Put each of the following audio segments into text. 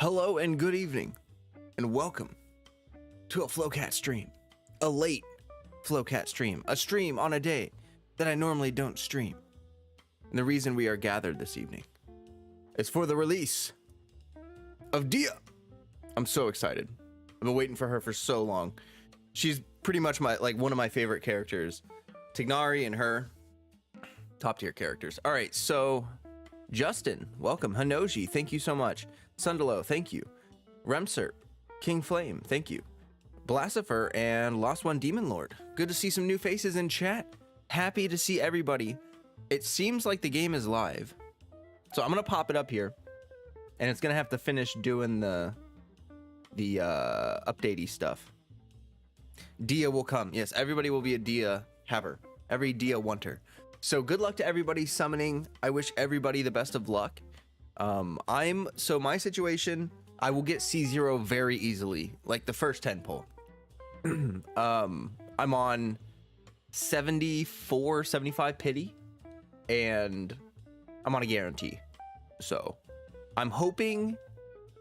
Hello and good evening, and welcome to a Flowcat stream. A late Flowcat stream. A stream on a day that I normally don't stream. And the reason we are gathered this evening is for the release of Dehya. I'm so excited. I've been waiting for her for so long. She's pretty much one of my favorite characters. Tignari and her, top tier characters. All right, so Justin, welcome. Hanoji, thank you so much. Sundalo, thank you. Remser, King Flame, thank you. Blassifer and Lost One Demon Lord. Good to see some new faces in chat. Happy to see everybody. It seems like the game is live. So I'm gonna pop it up here. And it's gonna have to finish doing the updatey stuff. Dehya will come. Yes, everybody will be a Dehya haver. Every Dehya wanter. So good luck to everybody summoning. I wish everybody the best of luck. So my situation, I will get C0 very easily, like the first 10 pull. I'm on 74, 75 pity, and I'm on a guarantee. So I'm hoping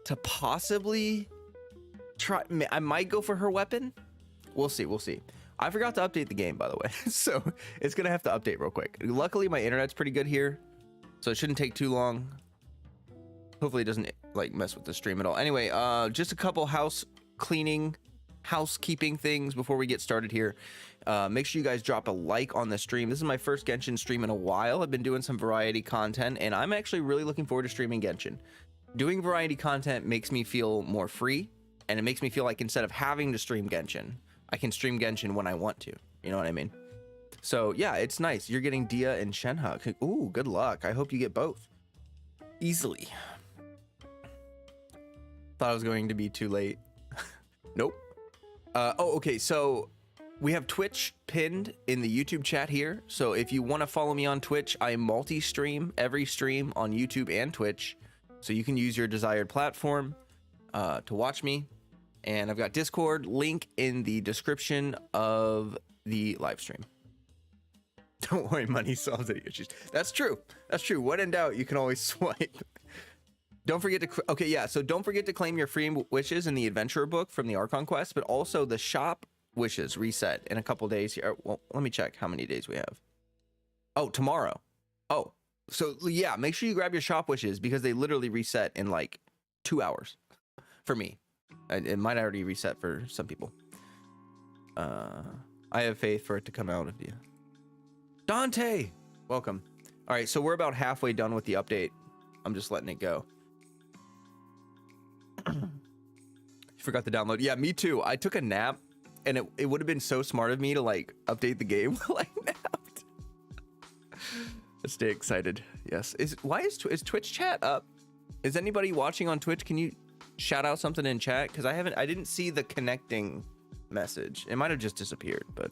to possibly try. I might go for her weapon. We'll see. We'll see. I forgot to update the game, by the way, so it's gonna have to update real quick. Luckily, my internet's pretty good here, so it shouldn't take too long. Hopefully, it doesn't like mess with the stream at all. Anyway, just a couple housekeeping things before we get started here. Make sure you guys drop a like on the stream. This is my first Genshin stream in a while. I've been doing some variety content, and I'm actually really looking forward to streaming Genshin. Doing variety content makes me feel more free, and it makes me feel like instead of having to stream Genshin, I can stream Genshin when I want to. You know what I mean? So yeah, it's nice. You're getting Dehya and Shenhe. Ooh, good luck. I hope you get both easily. Thought I was going to be too late. Nope. Okay. So we have Twitch pinned in the YouTube chat here. So if you want to follow me on Twitch, I multi-stream every stream on YouTube and Twitch. So you can use your desired platform to watch me. And I've got Discord link in the description of the live stream. Don't worry, money solves any issues. That's true. That's true. When in doubt, you can always swipe. Don't forget to, okay, yeah, so don't forget to claim your free wishes in the adventurer book from the Archon quest, but also the shop wishes reset in a couple days here. Well, let me check how many days we have. Oh, tomorrow. Oh, so yeah, make sure you grab your shop wishes because they literally reset in like 2 hours for me. It might already reset for some people. I have faith for it to come out of you. Dante, welcome. All right, so we're about halfway done with the update. I'm just letting it go. You forgot to download. Yeah, me too. I took a nap, and it would have been so smart of me to like update the game while I napped. Let's stay excited. Yes. Is Twitch chat up? Is anybody watching on Twitch? Can you shout out something in chat? Because I didn't see the connecting message. It might have just disappeared, but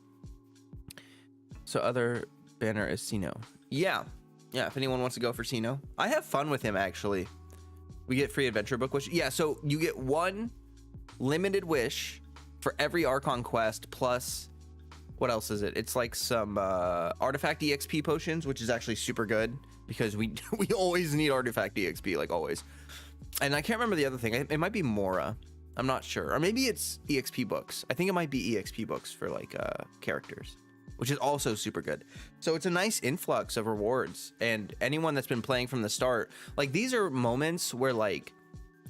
so other banner is Sino. Yeah, if anyone wants to go for Sino, I have fun with him actually. We get free adventure book wish. Yeah, so you get one limited wish for every Archon quest, plus what else is it? It's like some artifact EXP potions, which is actually super good because we always need artifact EXP, like always. And I can't remember the other thing. It might be Mora. I'm not sure. Or maybe it's EXP books. I think it might be EXP books for like characters, which is also super good. So it's a nice influx of rewards. And anyone that's been playing from the start, like these are moments where like,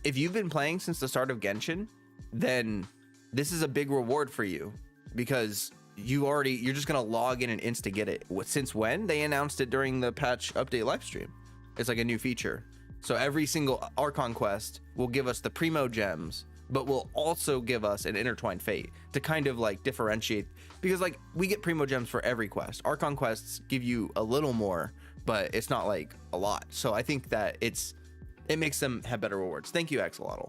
if you've been playing since the start of Genshin, then this is a big reward for you because you're just going to log in and insta get it. Since when? They announced it during the patch update live stream. It's like a new feature. So every single Archon quest will give us the Primo gems, but will also give us an Intertwined Fate to kind of like differentiate, because like we get Primo gems for every quest. Archon quests give you a little more, but it's not like a lot. So I think that it makes them have better rewards. Thank you, Axolotl.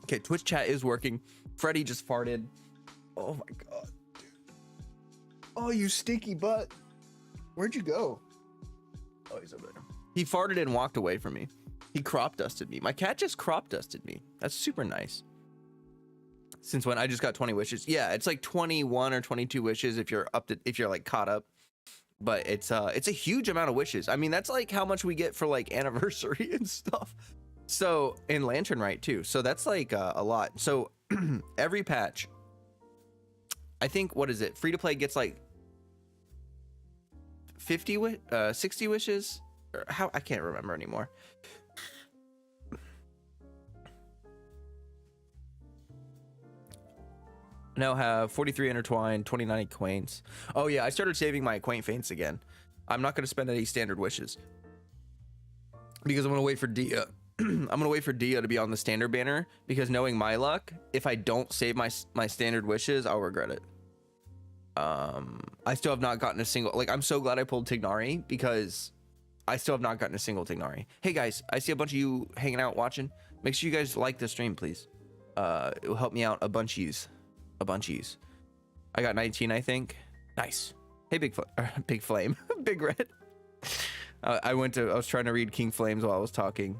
Okay, Twitch chat is working. Freddy just farted. Oh my God, dude. Oh, you stinky butt. Where'd you go? Oh, he's over there. He farted and walked away from me. He crop dusted me. My cat just crop dusted me. That's super nice. Since when? I just got 20 wishes. Yeah, it's like 21 or 22 wishes if you're like caught up. But it's a huge amount of wishes. I mean, that's like how much we get for like anniversary and stuff. So in Lantern Right too. So that's like a lot. So every patch, I think, what is it? Free to play gets like 60 wishes, or how, I can't remember anymore. Now have 43 intertwined, 29 acquaints. Oh yeah, I started saving my acquaintance again. I'm not going to spend any standard wishes because I'm going to wait for Dehya. I'm going to wait for Dehya to be on the standard banner, because knowing my luck, if I don't save my standard wishes, I'll regret it. I still have not gotten a single, like, I'm so glad I pulled Tignari, because I still have not gotten a single Tignari. Hey guys, I see a bunch of you hanging out watching. Make sure you guys like the stream, please. It will help me out a bunchies. I got 19, I think. Nice. Hey, Big Flame. Big Red. I was trying to read King Flames while I was talking.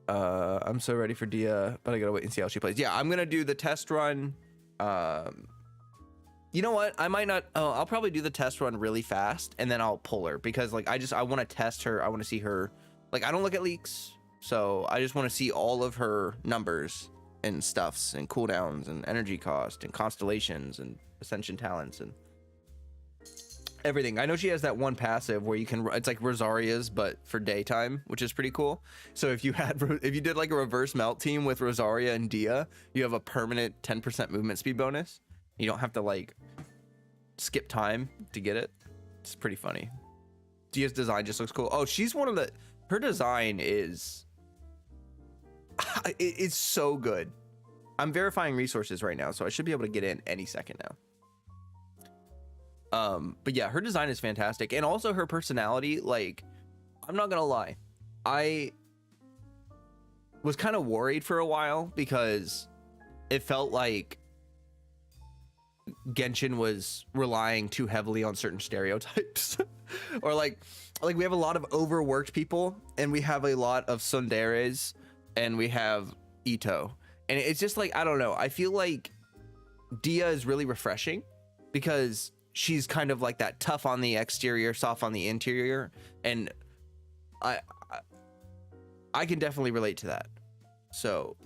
I'm so ready for Dehya, but I gotta wait and see how she plays. Yeah, I'm gonna do the test run. You know what? I might not. Oh, I'll probably do the test run really fast, and then I'll pull her, because like I want to test her. I want to see her. Like, I don't look at leaks, so I just want to see all of her numbers and stuffs and cooldowns and energy cost and constellations and ascension talents and everything. I know she has that one passive where you can, it's like Rosaria's but for daytime, which is pretty cool. So if you did like a reverse melt team with Rosaria and Dehya, you have a permanent 10% movement speed bonus. You don't have to like skip time to get it. It's pretty funny. Dehya's design just looks cool. Oh, she's one of the, her design is it's so good. I'm verifying resources right now, so I should be able to get in any second now. But yeah, her design is fantastic, and also her personality. Like, I'm not gonna lie, I was kind of worried for a while because it felt like Genshin was relying too heavily on certain stereotypes. Or like we have a lot of overworked people, and we have a lot of tsunderes, and we have Ito, and it's just like, I don't know, I feel like Dehya is really refreshing because she's kind of like that tough on the exterior, soft on the interior, and I can definitely relate to that. So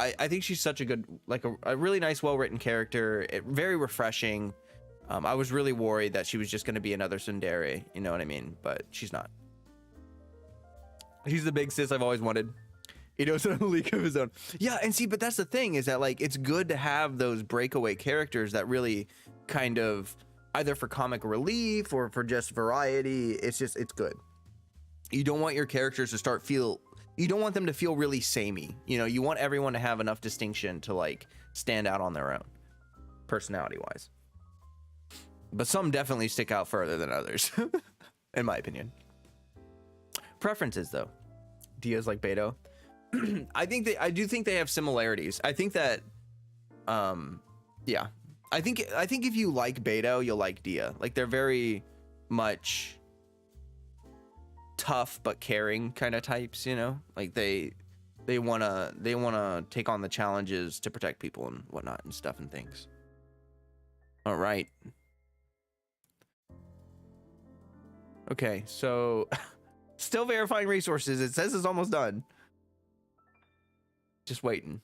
I think she's such a good, like a really nice, well-written character, very refreshing. I was really worried that she was just going to be another tsundere, you know what I mean? But she's not. She's the big sis I've always wanted. He knows a league of his own. Yeah, and see, but that's the thing, is that like, it's good to have those breakaway characters that really kind of, either for comic relief or for just variety, it's good. You don't want your characters to you don't want them to feel really samey. You know, you want everyone to have enough distinction to like stand out on their own, personality wise. But some definitely stick out further than others, in my opinion. Preferences though. Dehya's like Beto. I do think they have similarities. I think that, yeah. I think if you like Beto, you'll like Dehya. Like, they're very much tough but caring kind of types, you know? Like, they wanna take on the challenges to protect people and whatnot and stuff and things. All right. Okay, so still verifying resources. It says it's almost done. Just waiting.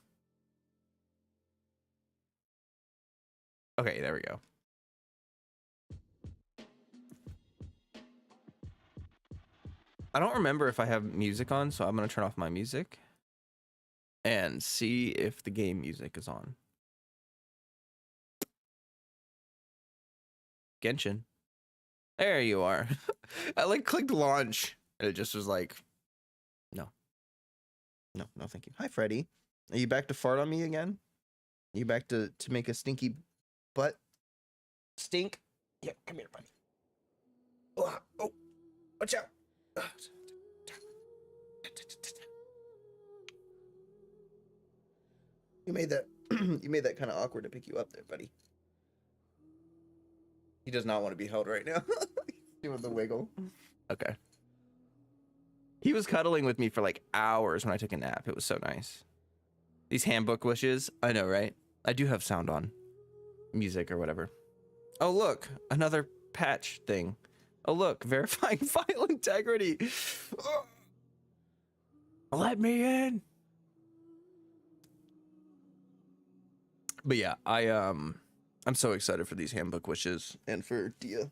Okay, there we go. I don't remember if I have music on, so I'm gonna turn off my music and see if the game music is on. Genshin. There you are. I like clicked launch and it just was like, no, thank you. Hi, Freddy. Are you back to fart on me again? Are you back to make a stinky butt stink? Yeah, come here, buddy. Oh, watch out. You made that kind of awkward to pick you up there, buddy. He does not want to be held right now. Doing the wiggle. Okay. He was cuddling with me for like hours when I took a nap. It was so nice. These handbook wishes. I know, right? I do have sound on. Music or whatever. Oh, look. Another patch thing. Oh, look. Verifying file integrity. Let me in. But yeah, I'm so excited for these handbook wishes and for Dehya.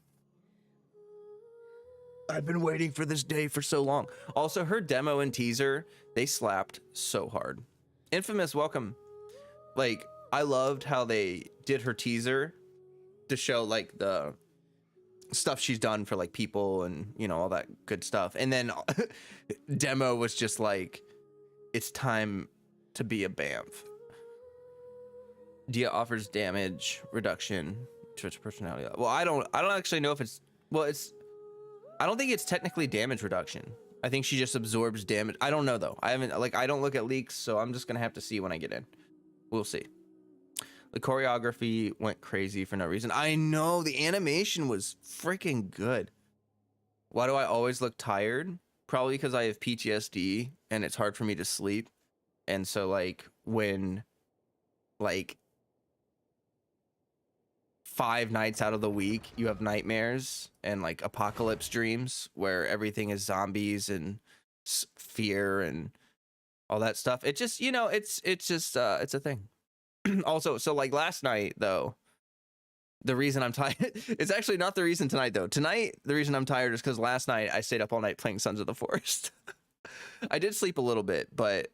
I've been waiting for this day for so long. Also, her demo and teaser, they slapped so hard. Infamous, welcome. Like, I loved how they did her teaser to show like the stuff she's done for like people and, you know, all that good stuff. And then demo was just like, it's time to be a Banff. Dehya offers damage reduction to its personality. Well, I don't actually know if it's, well, I don't think it's technically damage reduction. I think she just absorbs damage. I don't know though. I don't look at leaks, so I'm just gonna have to see when I get in. We'll see. The choreography went crazy for no reason. I know, the animation was freaking good. Why do I always look tired? Probably because I have PTSD and it's hard for me to sleep. And so like when like 5 nights out of the week you have nightmares and like apocalypse dreams where everything is zombies and fear and all that stuff, it just, you know, it's just it's a thing. Also, so like last night though, the reason I'm tired, it's actually not the reason tonight though. Tonight the reason I'm tired is because last night I stayed up all night playing Sons of the Forest. I did sleep a little bit, but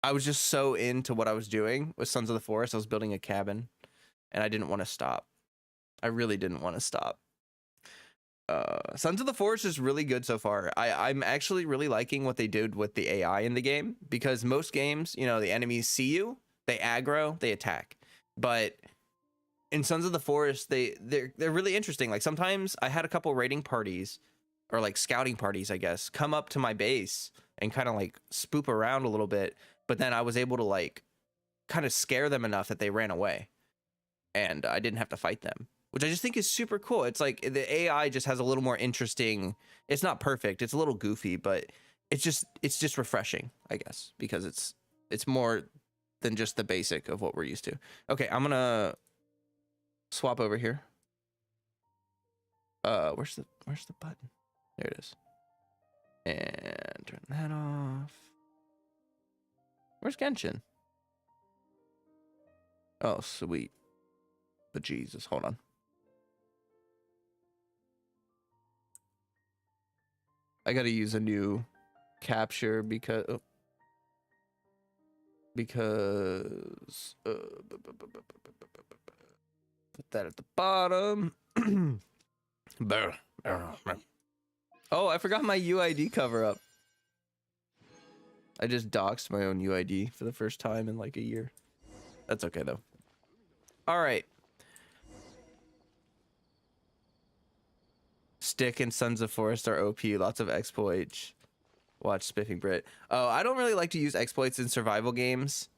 I was just so into what I was doing with Sons of the Forest. I was building a cabin and I didn't want to stop. I really didn't want to stop. Sons of the Forest is really good so far. I'm actually really liking what they did with the AI in the game, because most games, you know, the enemies see you, they aggro, they attack. But in Sons of the Forest, they're really interesting. Like sometimes I had a couple raiding parties or like scouting parties, I guess, come up to my base and kind of like spoop around a little bit. But then I was able to like kind of scare them enough that they ran away and I didn't have to fight them, which I just think is super cool. It's like the AI just has a little more interesting. It's not perfect. It's a little goofy, but it's just refreshing, I guess, because it's more than just the basic of what we're used to. Okay, I'm gonna swap over here. Where's the button? There it is. And turn that off. Where's Genshin? Oh, sweet. But Jesus, hold on. I gotta use a new capture because put that at the bottom. Oh, I forgot my UID cover up. I just doxed my own UID for the first time in like a year. That's okay though. All right. Stick and Sons of Forest are OP. Lots of exploits. Watch Spiffing Brit. Oh, I don't really like to use exploits in survival games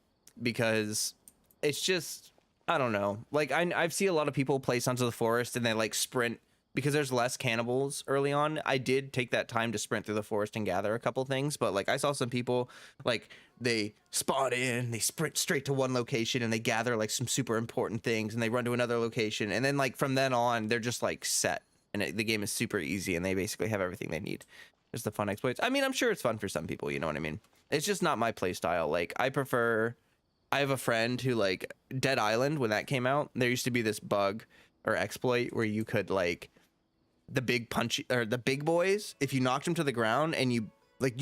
because it's just, I don't know. Like I've seen a lot of people play Sons of the Forest and they like sprint because there's less cannibals early on. I did take that time to sprint through the forest and gather a couple things, but like I saw some people like they spawn in, they sprint straight to one location and they gather like some super important things and they run to another location. And then like from then on, they're just like set and the game is super easy and they basically have everything they need. There's the fun exploits. I mean, I'm sure it's fun for some people, you know what I mean? It's just not my play style. Like I have a friend who like Dead Island, when that came out, there used to be this bug or exploit where you could like the big boys, if you knocked them to the ground and you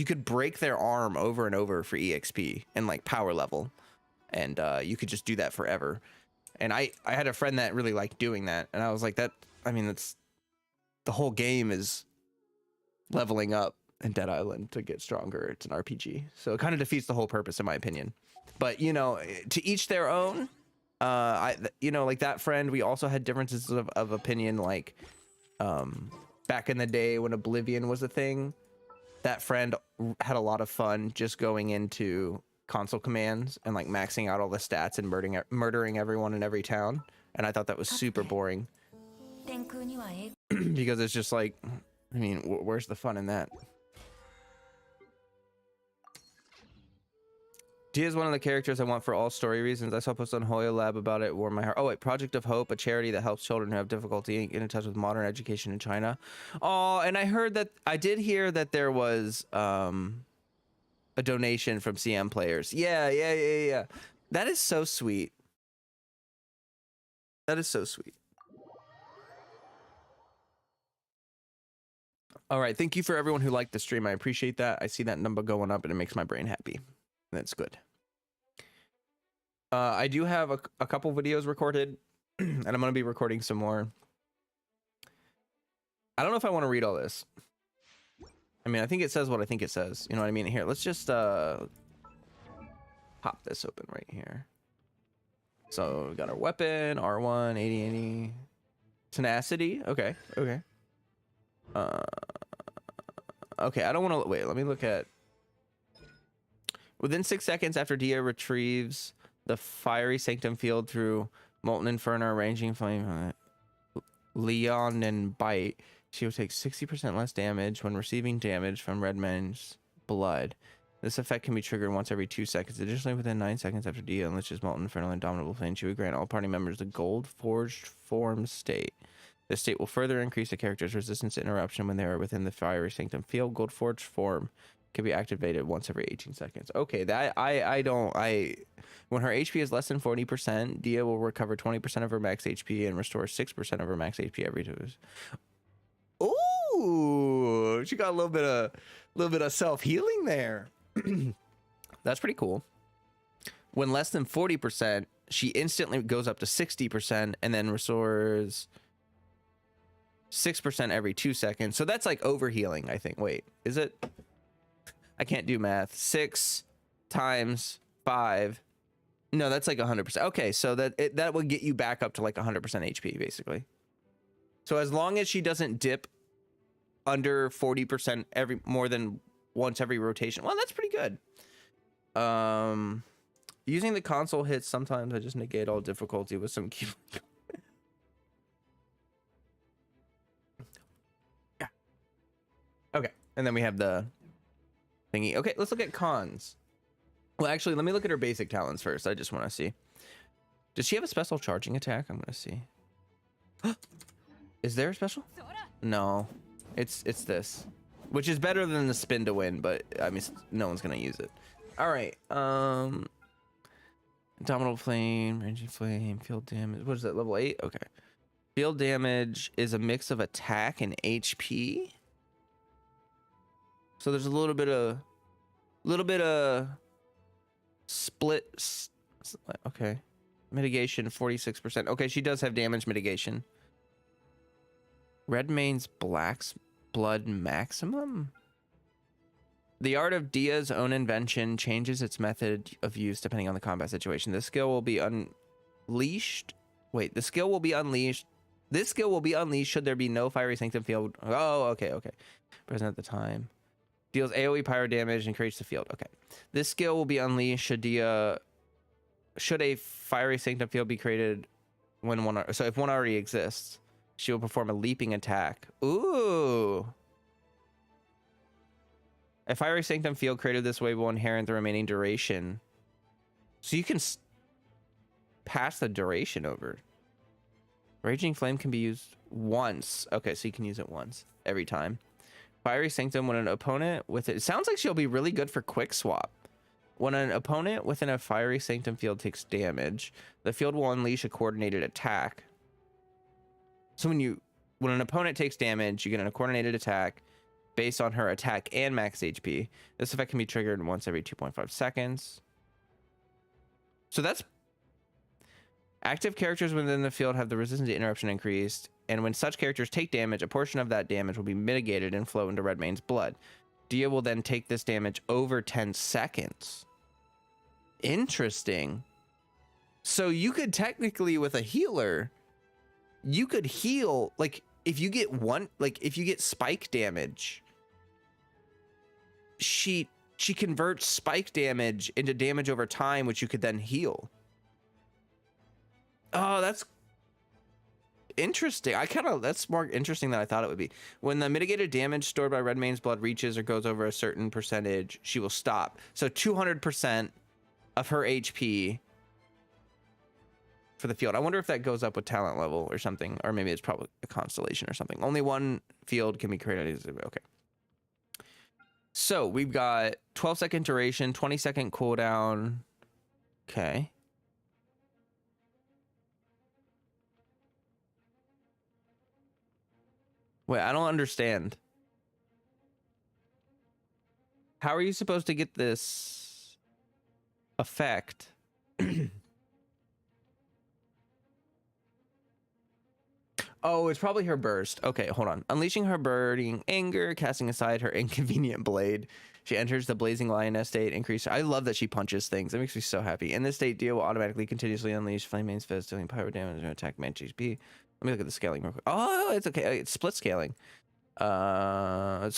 could break their arm over and over for EXP and like power level. And you could just do that forever. And I had a friend that really liked doing that. And I was like, that's the whole game is leveling up in Dead Island to get stronger. It's an RPG. So it kind of defeats the whole purpose in my opinion. But you know, to each their own. Like that friend, we also had differences of opinion, like back in the day when Oblivion was a thing, that friend had a lot of fun just going into console commands and like maxing out all the stats and murdering everyone in every town. And I thought that was super boring because it's just like, I mean, where's the fun in that? Dehya is one of the characters I want for all story reasons. I saw a post on Hoyo Lab about it. Warmed my heart. Oh wait, Project of Hope, a charity that helps children who have difficulty getting in touch with modern education in China. Oh, and I did hear that there was a donation from CM players. Yeah. That is so sweet. That is so sweet. All right, thank you for everyone who liked the stream. I appreciate that. I see that number going up and it makes my brain happy. That's good. I do have a couple videos recorded and I'm gonna be recording some more. I don't know if I want to read all this. I mean, I think it says what I think it says. You know what I mean? Here, let's just pop this open right here. So we got our weapon, R1, 8080. Tenacity. Okay. Okay, I don't want to wait. Let me look at. Within 6 seconds after Dehya retrieves the fiery sanctum field through molten inferno, ranging flame, Leon and bite, she will take 60% less damage when receiving damage from Redman's blood. This effect can be triggered once every 2 seconds. Additionally, within 9 seconds after Dehya unleashes molten inferno and indomitable flame, she would grant all party members the gold forged form state. This state will further increase the character's resistance to interruption when they are within the fiery sanctum field. Gold forged form can be activated once every 18 seconds. Okay, that when her HP is less than 40%, Dehya will recover 20% of her max HP and restore 6% of her max HP every 2 hours. Ooh, she got a little bit of self-healing there. That's pretty cool. When less than 40%, she instantly goes up to 60% and then restores 6% every 2 seconds. So that's like overhealing, I think. Wait, is it? I can't do math. 6 times 5. No, that's like 100%. Okay, so that will get you back up to like 100% HP, basically. So as long as she doesn't dip under 40% more than once every rotation, well, that's pretty good. Using the console hits, sometimes I just negate all difficulty with some keyboard. Yeah. Okay, and then we have the thingy. Okay, let's look at cons. Well, actually, let me look at her basic talents first. I just want to see. Does she have a special charging attack? I'm gonna see. Is there a special? No, it's this, which is better than the spin to win, but I mean, no one's gonna use it. All right. Indomitable flame, ranging flame, field damage. What is that? Level 8. Okay. Field damage is a mix of attack and HP. So there's a little bit of split. Okay. Mitigation 46%. Okay, she does have damage mitigation. Redmane's Black's Blood Maximum. The art of Dehya's own invention changes its method of use depending on the combat situation. This skill will be unleashed. Wait, the skill will be unleashed. This skill will be unleashed should there be no fiery sanctum field. Oh, okay. Present at the time. Deals AoE pyro damage and creates the field. Okay. This skill will be unleashed should a fiery sanctum field be created when one. So if one already exists, she will perform a leaping attack. Ooh. A fiery sanctum field created this way will inherit the remaining duration. So you can pass the duration over. Raging Flame can be used once. Okay, so you can use it once every time. Fiery Sanctum, when an opponent with it sounds like she'll be really good for quick swap. When an opponent within a Fiery Sanctum field takes damage, the field will unleash a coordinated attack. So when an opponent takes damage, you get a coordinated attack based on her attack and max HP. This effect can be triggered once every 2.5 seconds. So that's active characters within the field have the resistance to interruption increased, and when such characters take damage, a portion of that damage will be mitigated and flow into Redmane's blood. Dehya will then take this damage over 10 seconds. Interesting. So you could technically, with a healer, you could heal, like, if you get spike damage, she converts spike damage into damage over time, which you could then heal. Oh, that's interesting. That's more interesting than I thought it would be. When the mitigated damage stored by Redmane's blood reaches or goes over a certain percentage, she will stop. So 200% of her HP for the field. I wonder if that goes up with talent level or something, or maybe it's probably a constellation or something. Only one field can be created. Okay. So we've got 12-second duration, 20-second cooldown. Okay. Wait, I don't understand. How are you supposed to get this effect? Oh, it's probably her burst. Okay, hold on. Unleashing her burning anger, casting aside her inconvenient blade. She enters the blazing lioness state. Increase. I love that she punches things. That makes me so happy. In this state, Dehya will automatically continuously unleash Flame Mane's Fist, dealing pyro damage and attack main HP. Let me look at the scaling real quick. Oh, it's okay. It's split scaling. Oh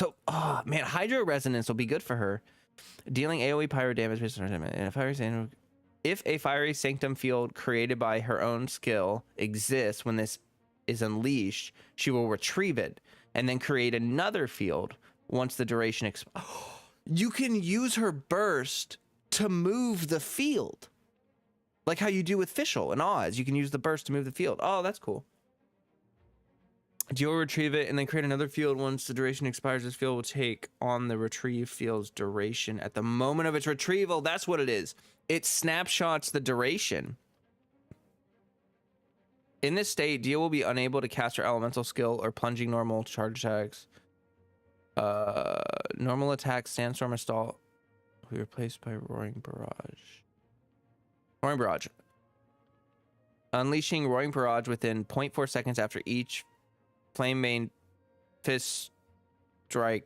man, Hydro Resonance will be good for her. Dealing AoE pyro damage based on her damage. And if a fiery sanctum field created by her own skill exists when this is unleashed, she will retrieve it and then create another field once the duration you can use her burst to move the field, like how you do with Fischl and Oz. You can use the burst to move the field. Oh, that's cool. You'll retrieve it and then create another field once the duration expires. This field will take on the retrieve field's duration at the moment of its retrieval. That's what it is. It snapshots the duration. In this state, Dehya will be unable to cast her elemental skill or plunging normal charge attacks. Normal attack, sandstorm, or stall will be replaced by roaring barrage. Roaring barrage. Unleashing roaring barrage within 0.4 seconds after each Flame Mane Fist strike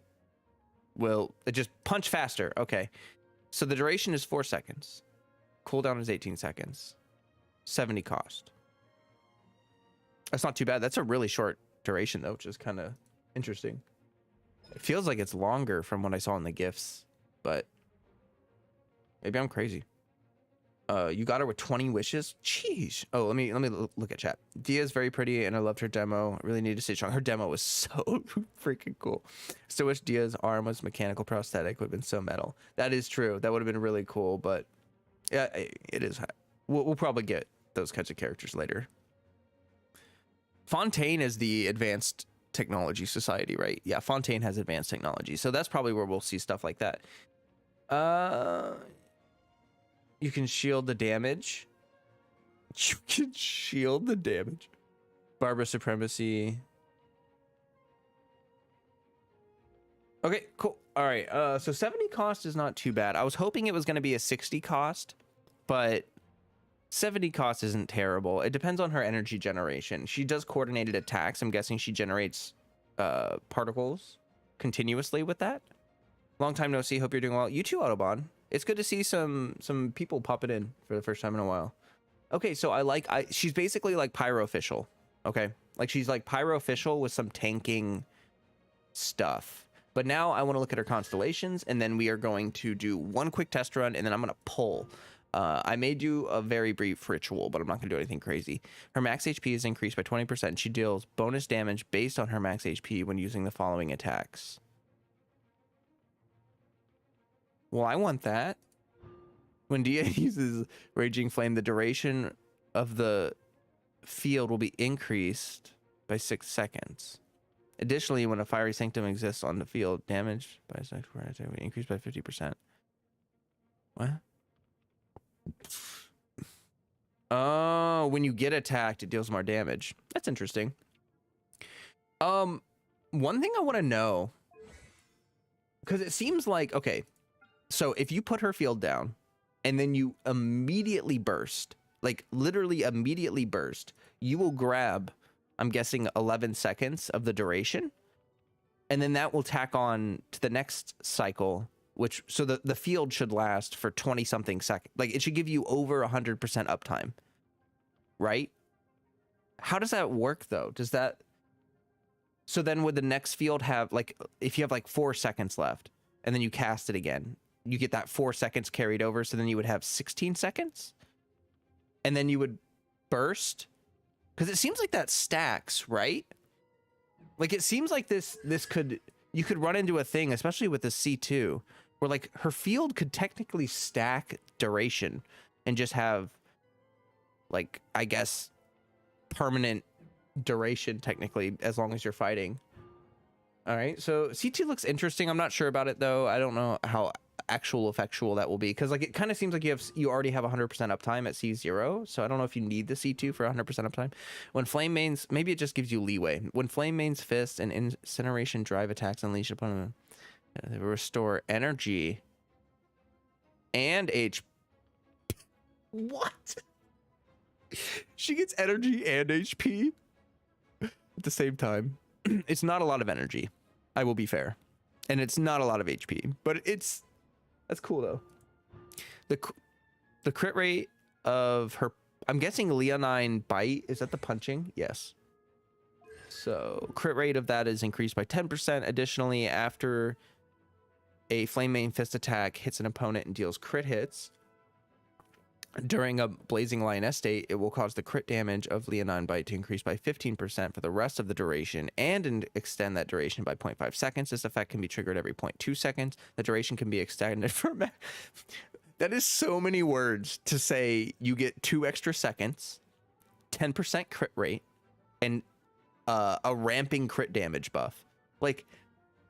will just punch faster. Okay. So the duration is 4 seconds. Cooldown is 18 seconds. 70 cost. That's not too bad. That's a really short duration though, which is kind of interesting. It feels like it's longer from what I saw in the gifts, but maybe I'm crazy. You got her with 20 wishes. Jeez. Oh, let me look at chat. Dehya is very pretty, and I loved her demo. I really need to stay strong. Her demo was so freaking cool. Still wish Dehya's arm was mechanical prosthetic. Would have been so metal. That is true. That would have been really cool. But yeah, it is. We'll probably get those kinds of characters later. Fontaine is the advanced technology society, right? Yeah, Fontaine has advanced technology, so that's probably where we'll see stuff like that. You can shield the damage. You can shield the damage. Barbara Supremacy. Okay, cool. All right. So 70 cost is not too bad. I was hoping it was going to be a 60 cost, but 70 cost isn't terrible. It depends on her energy generation. She does coordinated attacks. I'm guessing she generates particles continuously with that. Long time no see. Hope you're doing well. You too, Autobahn. It's good to see some people popping in for the first time in a while. Okay, so she's basically like Pyro Fischl. Okay, like she's like Pyro Fischl with some tanking stuff. But now I want to look at her constellations, and then we are going to do one quick test run, and then I'm going to pull. I may do a very brief ritual, but I'm not going to do anything crazy. Her max HP is increased by 20%. She deals bonus damage based on her max HP when using the following attacks. Well, I want that. When Dehya uses Raging Flame, the duration of the field will be increased by 6 seconds. Additionally, when a Fiery Sanctum exists on the field, damage by a will be increased by 50%. What? Oh, when you get attacked, it deals more damage. That's interesting. One thing I want to know, because it seems like, okay, so if you put her field down and then you immediately burst, like literally immediately burst, you will grab, I'm guessing 11 seconds of the duration, and then that will tack on to the next cycle, which, so the field should last for 20 something seconds. Like it should give you over 100% uptime, right? How does that work though? Does that, so then would the next field have, like, if you have like 4 seconds left and then you cast it again, you get that 4 seconds carried over. So then you would have 16 seconds and then you would burst. Cause it seems like that stacks, right? Like it seems like this could, you could run into a thing, especially with the C2, where like her field could technically stack duration and just have like, I guess, permanent duration technically, as long as you're fighting. All right, so C2 looks interesting. I'm not sure about it though. I don't know how effectual that will be, because like it kind of seems like you already have 100% uptime at C0, so I don't know if you need the C2 for 100% uptime. When flame mains, maybe it just gives you leeway. When flame mains fist and incineration drive attacks unleashed upon them, they restore energy and HP. What? She gets energy and HP at the same time. It's not a lot of energy, I will be fair, and it's not a lot of HP, but that's cool though. The crit rate of her, I'm guessing Leonine bite, is that the punching? Yes. So crit rate of that is increased by 10%. Additionally, after a flame main fist attack hits an opponent and deals crit hits during a blazing lioness state, it will cause the crit damage of Leonine bite to increase by 15% for the rest of the duration and extend that duration by 0.5 seconds. This effect can be triggered every 0.2 seconds. The duration can be extended for that is so many words to say. You get 2 extra seconds, 10% crit rate, and a ramping crit damage buff. Like,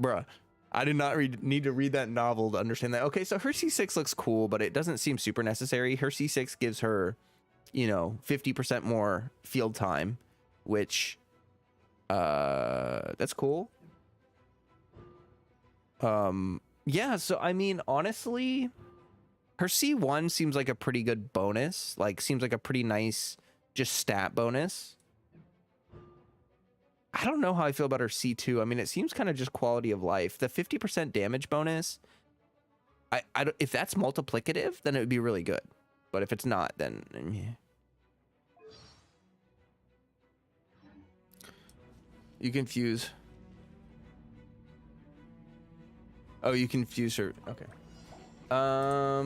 bruh, I did not need to read that novel to understand that. Okay, so her C6 looks cool, but it doesn't seem super necessary. Her C6 gives her, 50% more field time, which, that's cool. Yeah, so I mean, honestly, her C1 seems like a pretty good bonus. Like, seems like a pretty nice, just stat bonus. I don't know how I feel about her C2. I mean, it seems kind of just quality of life. The 50% damage bonus, I don't, if that's multiplicative, then it would be really good. But if it's not, then yeah. You confuse. Oh, you confuse her. Okay.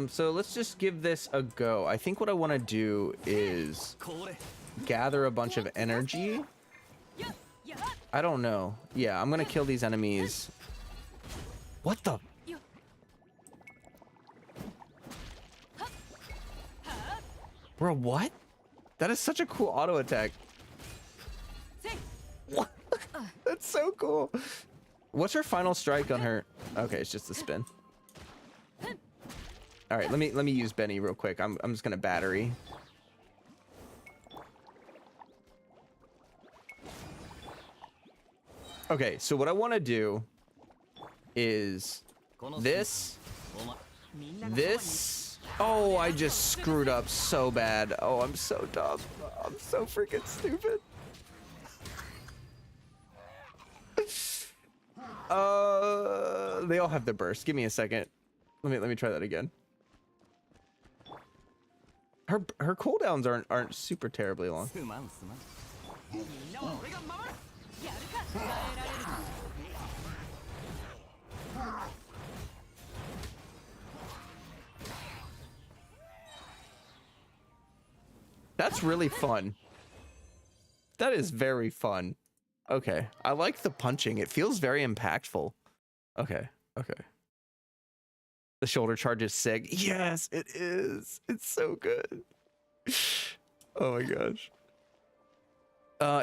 So let's just give this a go. I think what I want to do is gather a bunch of energy. I don't know. Yeah, I'm gonna kill these enemies. What the? Bro, what? That is such a cool auto attack. What? That's so cool. What's her final strike on her? Okay, it's just a spin. All right, let me use Benny real quick. I'm just gonna battery. Okay, so what I want to do is this. Oh, I just screwed up so bad. Oh, I'm so dumb. I'm so freaking stupid. They all have the burst. Give me a second. Let me try that again. Her cooldowns aren't super terribly long. That's really fun. That is very fun. Okay, I like the punching. It feels very impactful. Okay. The shoulder charge is sick. Yes, it is. It's so good. Oh my gosh.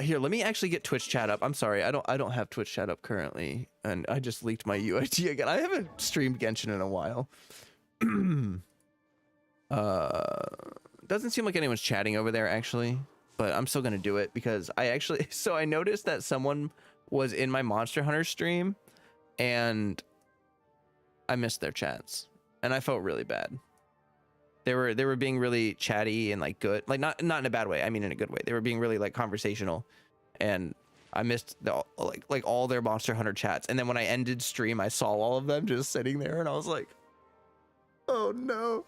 Here, let me actually get Twitch chat up. I'm sorry, I don't have Twitch chat up currently, and I just leaked my UID again. I haven't streamed Genshin in a while. Doesn't seem like anyone's chatting over there actually, but I'm still gonna do it because I noticed that someone was in my Monster Hunter stream, and I missed their chats, and I felt really bad. They were being really chatty and like good, like not in a bad way. I mean in a good way. They were being really like conversational, and I missed like all their Monster Hunter chats. And then when I ended stream, I saw all of them just sitting there, and I was like, oh no.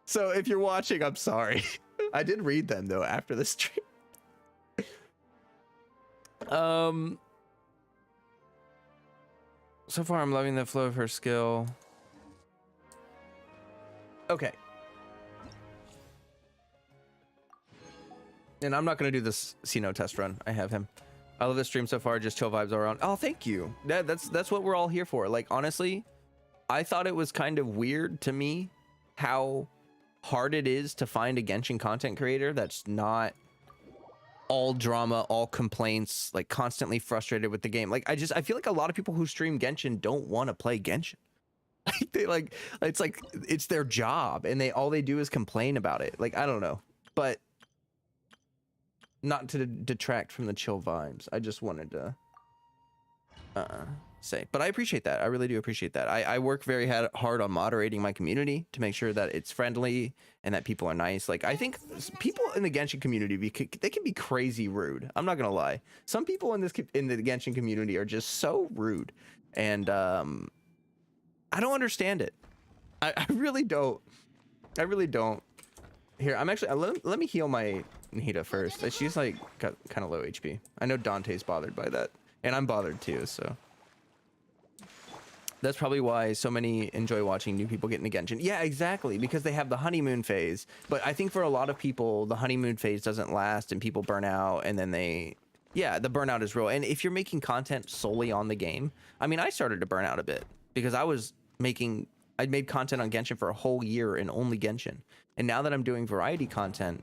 So if you're watching, I'm sorry. I did read them though after the stream. So far I'm loving the flow of her skill. Okay. And I'm not going to do this Sino test run. I have him. I love the stream so far. Just chill vibes all around. Oh, thank you. That's what we're all here for. Like, honestly, I thought it was kind of weird to me how hard it is to find a Genshin content creator that's not all drama, all complaints, like constantly frustrated with the game. Like I feel like a lot of people who stream Genshin don't want to play Genshin. Like it's their job, and all they do is complain about it. Like I don't know, but not to detract from the chill vibes. I just wanted to say, but I appreciate that. I really do appreciate that. I work very hard on moderating my community to make sure that it's friendly and that people are nice. Like I think people in the Genshin community, they can be crazy rude. I'm not gonna lie. Some people in the Genshin community are just so rude, and I don't understand it. I really don't. I really don't. Here, I'm actually let me heal my Nahida first. She's like got kind of low HP. I know Dante's bothered by that, and I'm bothered too. So that's probably why so many enjoy watching new people get into Genshin. Yeah, exactly, because they have the honeymoon phase. But I think for a lot of people, the honeymoon phase doesn't last, and people burn out, and then yeah, the burnout is real. And if you're making content solely on the game, I mean, I started to burn out a bit because I'd made content on Genshin for a whole year and only Genshin. And now that I'm doing variety content,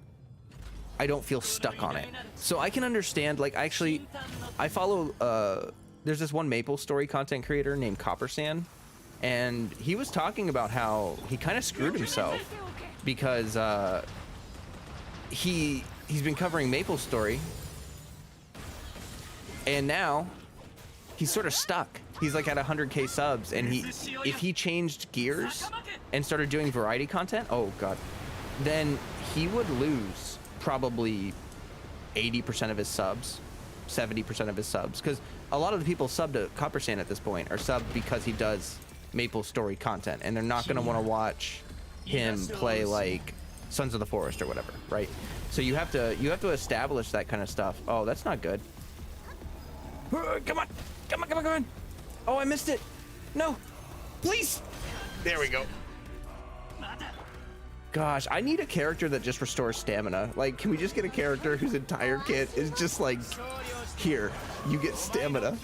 I don't feel stuck on it. So I can understand, like, actually, I follow, there's this one Maple Story content creator named Coppersand, and he was talking about how he kind of screwed himself because he's been covering Maple Story, and now he's sort of stuck. He's like at 100k subs, and if he changed gears and started doing variety content, oh god, then he would lose probably 80% of his subs, 70% of his subs, because a lot of the people sub to Coppersand at this point are subbed because he does Maple Story content, and they're not going to want to watch him play like Sons of the Forest or whatever, right? So you have to establish that kind of stuff. Oh, that's not good. Come on, come on, come on, come on. Oh, I missed it. No, please. There we go. Gosh, I need a character that just restores stamina. Like, can we just get a character whose entire kit is just like, here, you get stamina.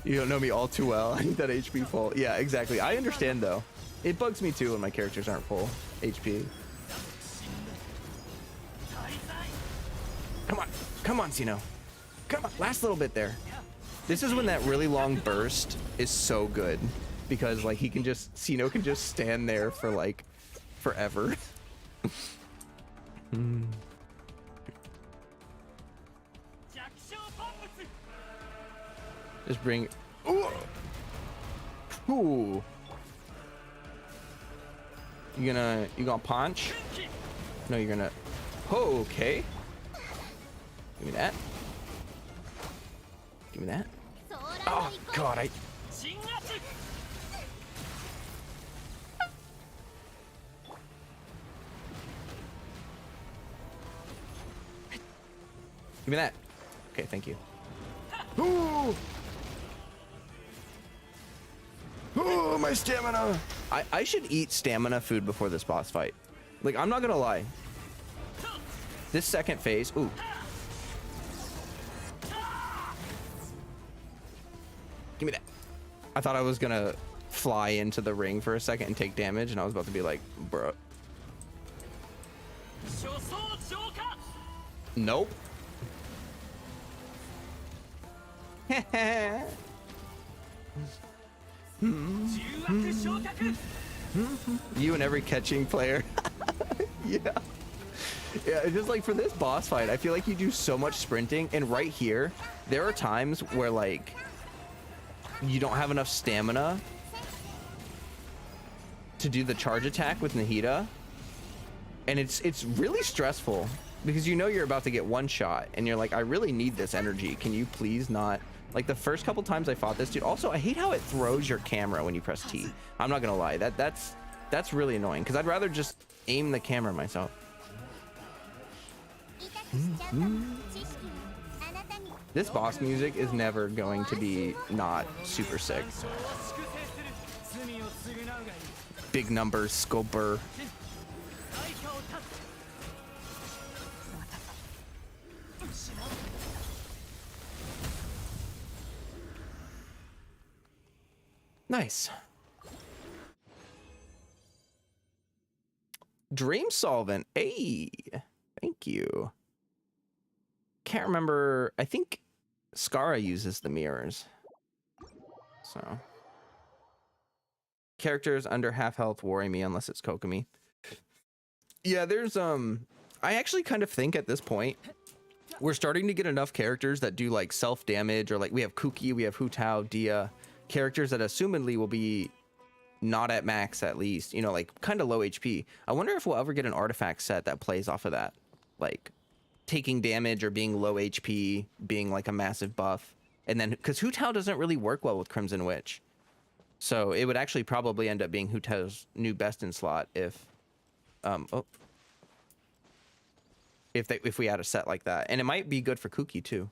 You don't know me all too well. I need that HP full. Yeah, exactly. I understand though. It bugs me too when my characters aren't full HP. Come on, Sino. Come on, last little bit there. This is when that really long burst is so good, because like Sino can just stand there for like forever. Just bring. Ooh. You gonna punch? No, you're gonna. Oh, okay. Give me that. Give me that. Oh god, Give me that. Okay, thank you. Ooh! Ooh, my stamina! I should eat stamina food before this boss fight. Like, I'm not gonna lie. This second phase, ooh. Give me that. I thought I was gonna fly into the ring for a second and take damage, and I was about to be like, bruh. Nope. You and every catching player. Yeah. Yeah, it's just like for this boss fight, I feel like you do so much sprinting, and right here, there are times where like you don't have enough stamina to do the charge attack with Nahida, and it's really stressful because you know you're about to get one shot, and you're like, I really need this energy. Can you please not? Like the first couple times I fought this dude. Also, I hate how it throws your camera when you press T. I'm not gonna lie, that's really annoying because I'd rather just aim the camera myself. This boss music is never going to be not super sick. Big numbers, scoper. Nice. Dream Solvent. Hey, thank you. can't remember. I think Skara uses the mirrors. So characters under half health worry me unless it's Kokomi. Yeah, there's I actually kind of think at this point we're starting to get enough characters that do like self damage, or like we have Kuki, we have Hu Tao, Dehya, characters that assumedly will be not at max, at least, you know, like kind of low HP. I wonder if we'll ever get an artifact set that plays off of that, like taking damage or being low HP being like a massive buff. And then because Hu Tao doesn't really work well with Crimson Witch, so it would actually probably end up being Hu Tao's new best in slot if if we had a set like that. And it might be good for Kuki too,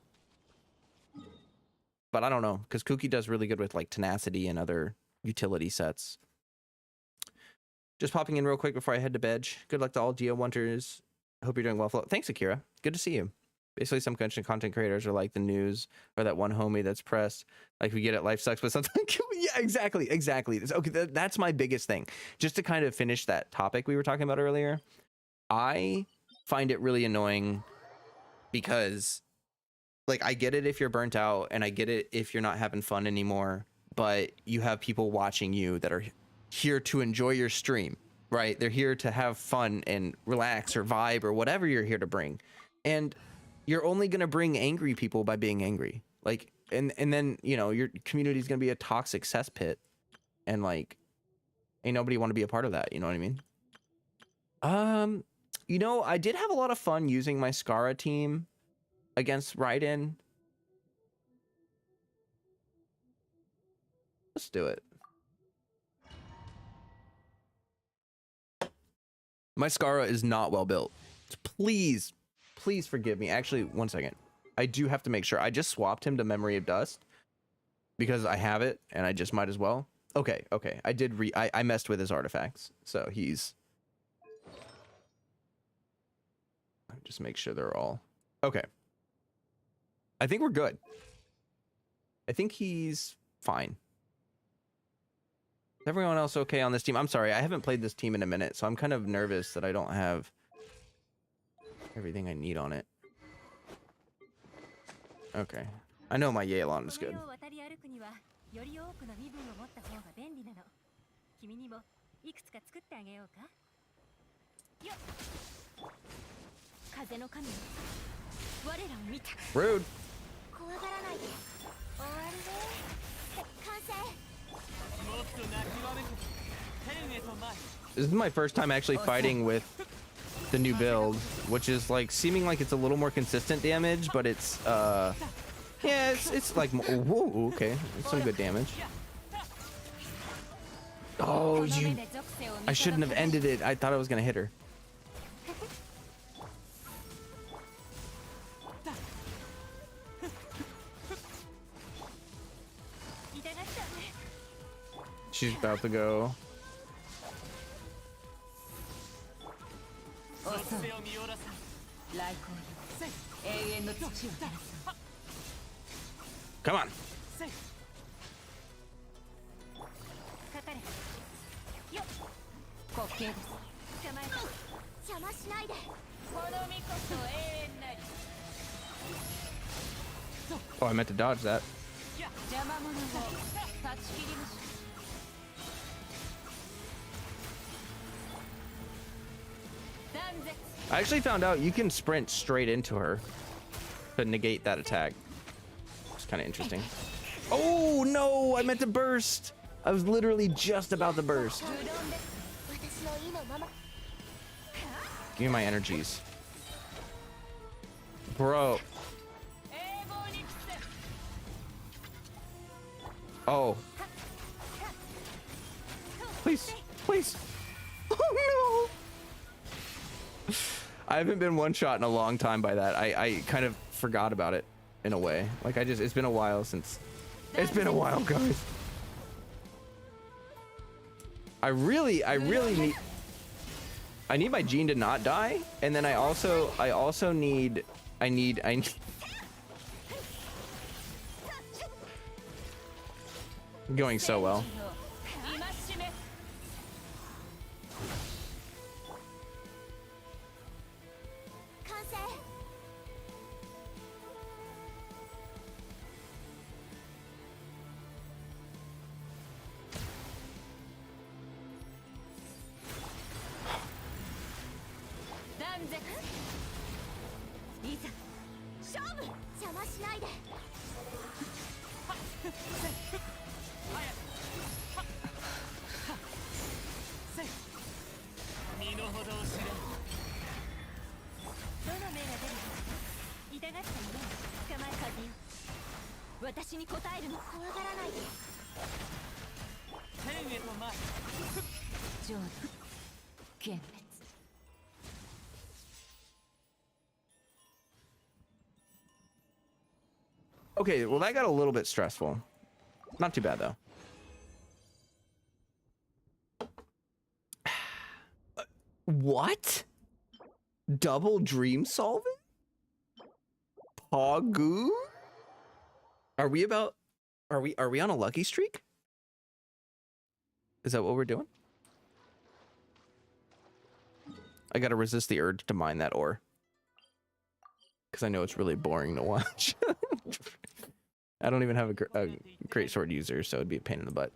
but I don't know, because Kuki does really good with like tenacity and other utility sets. Just popping in real quick before I head to bed. Good luck to all Geo Wonders. Hope you're doing well. Thanks, Akira. Good to see you. Basically, some content creators are like the news, or that one homie that's pressed. Like, we get it, life sucks, but something. Yeah, exactly. Okay, that's my biggest thing. Just to kind of finish that topic we were talking about earlier, I find it really annoying because, like, I get it if you're burnt out, and I get it if you're not having fun anymore, but you have people watching you that are here to enjoy your stream, right? They're here to have fun and relax or vibe or whatever you're here to bring. And you're only going to bring angry people by being angry. Like, and then, you know, your community is going to be a toxic cesspit, and like, ain't nobody want to be a part of that. You know what I mean? You know, I did have a lot of fun using my Skara team against Raiden. Let's do it. My Skara is not well built. Please forgive me. Actually, one second. I do have to make sure. I just swapped him to Memory of Dust because I have it, and I just might as well. Okay. I did I messed with his artifacts, so he's... Just make sure they're all... Okay. I think we're good. I think he's fine. Is everyone else okay on this team? I'm sorry, I haven't played this team in a minute, so I'm kind of nervous that I don't have everything I need on it. Okay. I know my Yelan is good. Rude. This is my first time actually fighting with the new build, which is like seeming like it's a little more consistent damage, but it's yeah, it's like, whoa, okay, it's some good damage. Oh, I shouldn't have ended it. I thought I was gonna hit her. She's about to go. Come on. Oh, I meant to dodge that. I actually found out you can sprint straight into her to negate that attack. It's kind of interesting. Oh no, I meant to burst. I was literally just about to burst. Give me my energies. Bro. Oh. Please. Oh no. I haven't been one shot in a long time by that. I kind of forgot about it in a way. Like it's been a while since. It's been a while, guys. I really need my Jean to not die, and then I also need going so well. Okay, well that got a little bit stressful. Not too bad though. What? Double dream solving? Pogu? Are we on a lucky streak? Is that what we're doing? I gotta resist the urge to mine that ore. Because I know it's really boring to watch. I don't even have a great sword user, so it'd be a pain in the butt.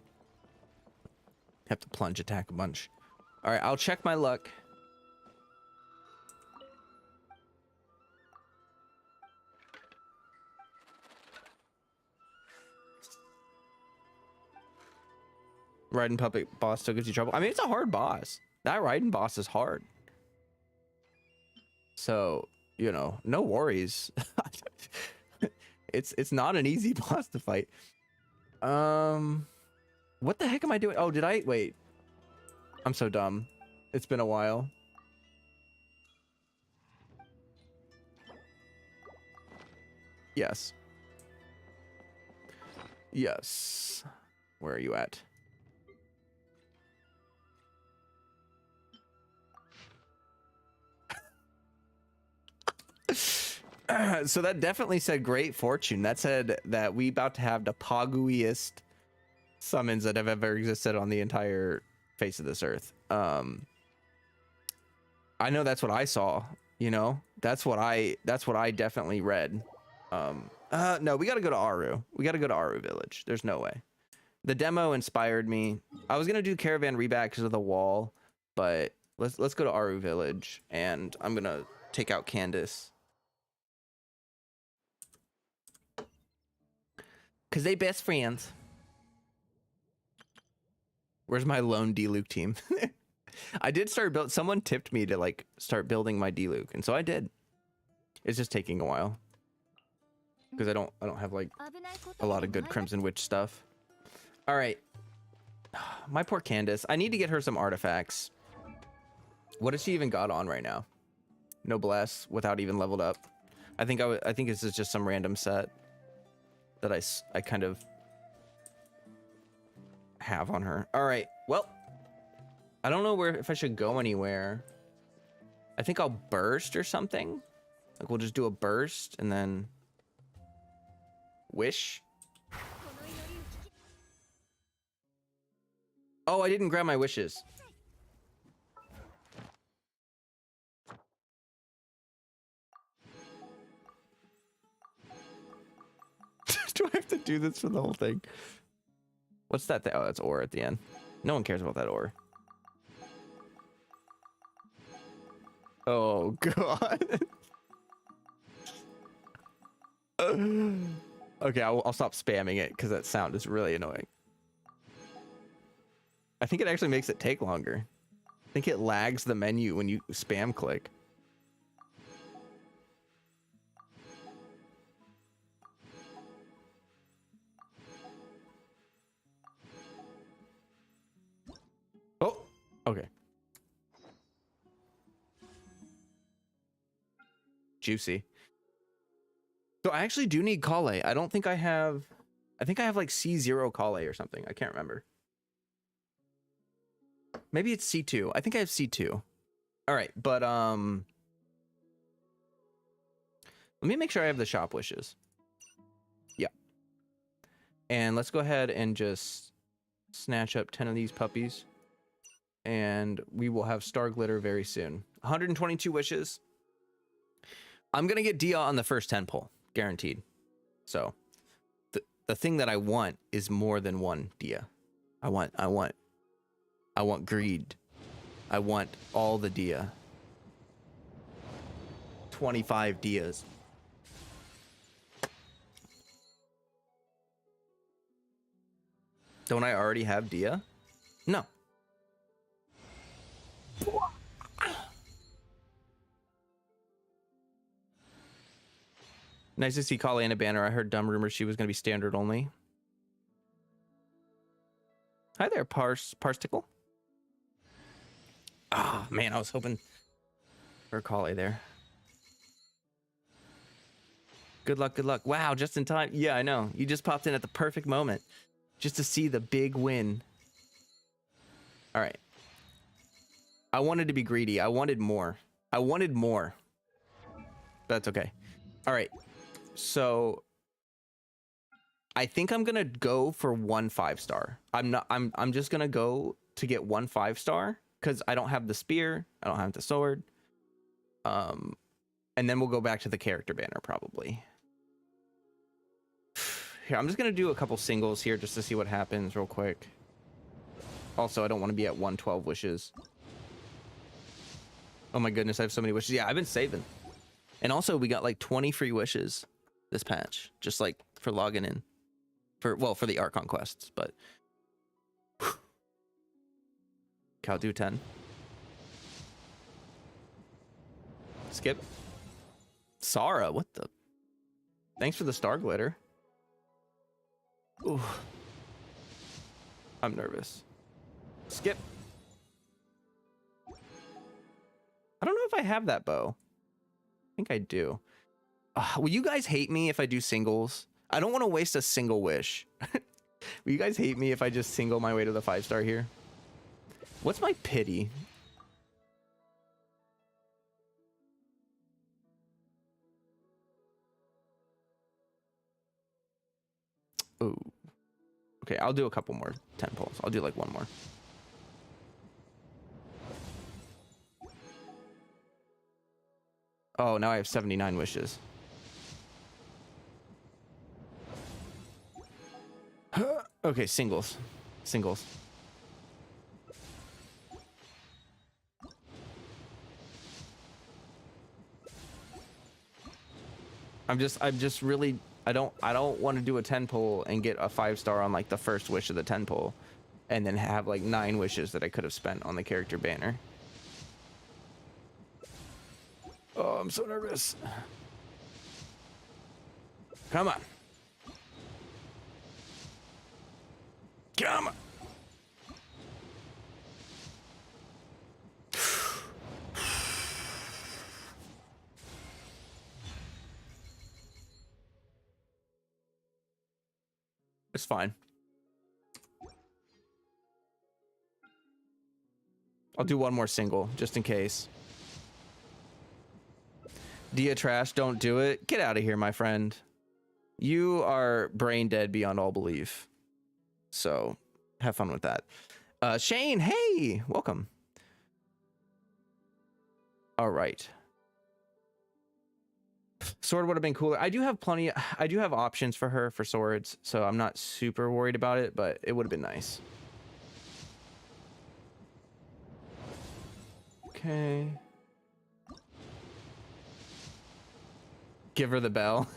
Have to plunge attack a bunch. Alright, I'll check my luck. Riding puppet boss still gives you trouble. I mean, it's a hard boss. That riding boss is hard. So, you know, no worries. It's not an easy boss to fight. What the heck am I doing? Oh, did I? Wait. I'm so dumb. It's been a while. Yes. Yes. Where are you at? So that definitely said great fortune. That said that we about to have the poguiest summons that have ever existed on the entire face of this earth. I know that's what I saw, you know. That's what I definitely read. No, we got to go to Aru. We got to go to Aru village. There's no way. The demo inspired me. I was going to do caravan reback because of the wall, but let's go to Aru village and I'm going to take out Candace. Cause they best friends. Where's my lone D-Luke team? I did start build. Someone tipped me to like start building my D-Luke, and so I did. It's just taking a while because I don't have like a lot of good Crimson Witch stuff. All right, my poor Candace. I need to get her some artifacts. What has she even got on right now? Noblesse without even leveled up. I think this is just some random set that I kind of have on her. All right, well, I don't know if I should go anywhere. I think I'll burst or something. Like we'll just do a burst and then wish. Oh, I didn't grab my wishes. Do I have to do this for the whole thing? What's that? Oh, that's ore at the end. No one cares about that ore. Oh, God. Okay, I'll stop spamming it because that sound is really annoying. I think it actually makes it take longer. I think it lags the menu when you spam click. Oh, okay. Juicy. So I actually do need Kale. I don't think I have... I think I have like C0 Kale or something. I can't remember. Maybe it's C2. I think I have C2. All right, but let me make sure I have the shop wishes. Yeah. And let's go ahead and just snatch up 10 of these puppies. And we will have Star Glitter very soon. 122 wishes. I'm going to get Dehya on the first 10 pull. Guaranteed. So the thing that I want is more than one Dehya. I want greed. I want all the Dehya. 25 Dehyas. Don't I already have Dehya? No. Nice to see Kali in a banner. I heard dumb rumors she was going to be standard only. Hi there, Parsticle. Ah, oh, man, I was hoping for a Kali there. Good luck, good luck. Wow, just in time. Yeah, I know. You just popped in at the perfect moment just to see the big win. All right. I wanted to be greedy. I wanted more. I wanted more. That's okay. All right. So I think I'm going to go for 1 5-star. I'm just going to go to get 1 5-star cuz I don't have the spear, I don't have the sword. And then we'll go back to the character banner probably. Here, I'm just going to do a couple singles here just to see what happens real quick. Also, I don't want to be at 112 wishes. Oh my goodness, I have so many wishes. Yeah, I've been saving. And also, we got like 20 free wishes this patch, just like for logging in. For the Archon quests, but... Okay, I'll do 10. Skip. Sara, what the... Thanks for the star glitter. Ooh. I'm nervous. Skip. I don't know if I have that bow. I think I do. Will you guys hate me if I do singles? I don't want to waste a single wish. Will you guys hate me if I just single my way to the 5-star here? What's my pity? Ooh. Okay, I'll do a couple more 10 pulls. I'll do like one more. Oh, now I have 79 wishes. Okay, singles. Singles. I'm just really... I don't want to do a 10 pull and get a 5-star on like the first wish of the 10 pull and then have like 9 wishes that I could have spent on the character banner. Oh, I'm so nervous. Come on. Come on. It's fine. I'll do one more single just in case. Dehya trash, don't do it. Get out of here, my friend. You are brain dead beyond all belief. So have fun with that. Shane, hey, welcome. All right. Sword would have been cooler. I do have plenty. I do have options for her for swords, so I'm not super worried about it, but it would have been nice. Okay. Give her the bell.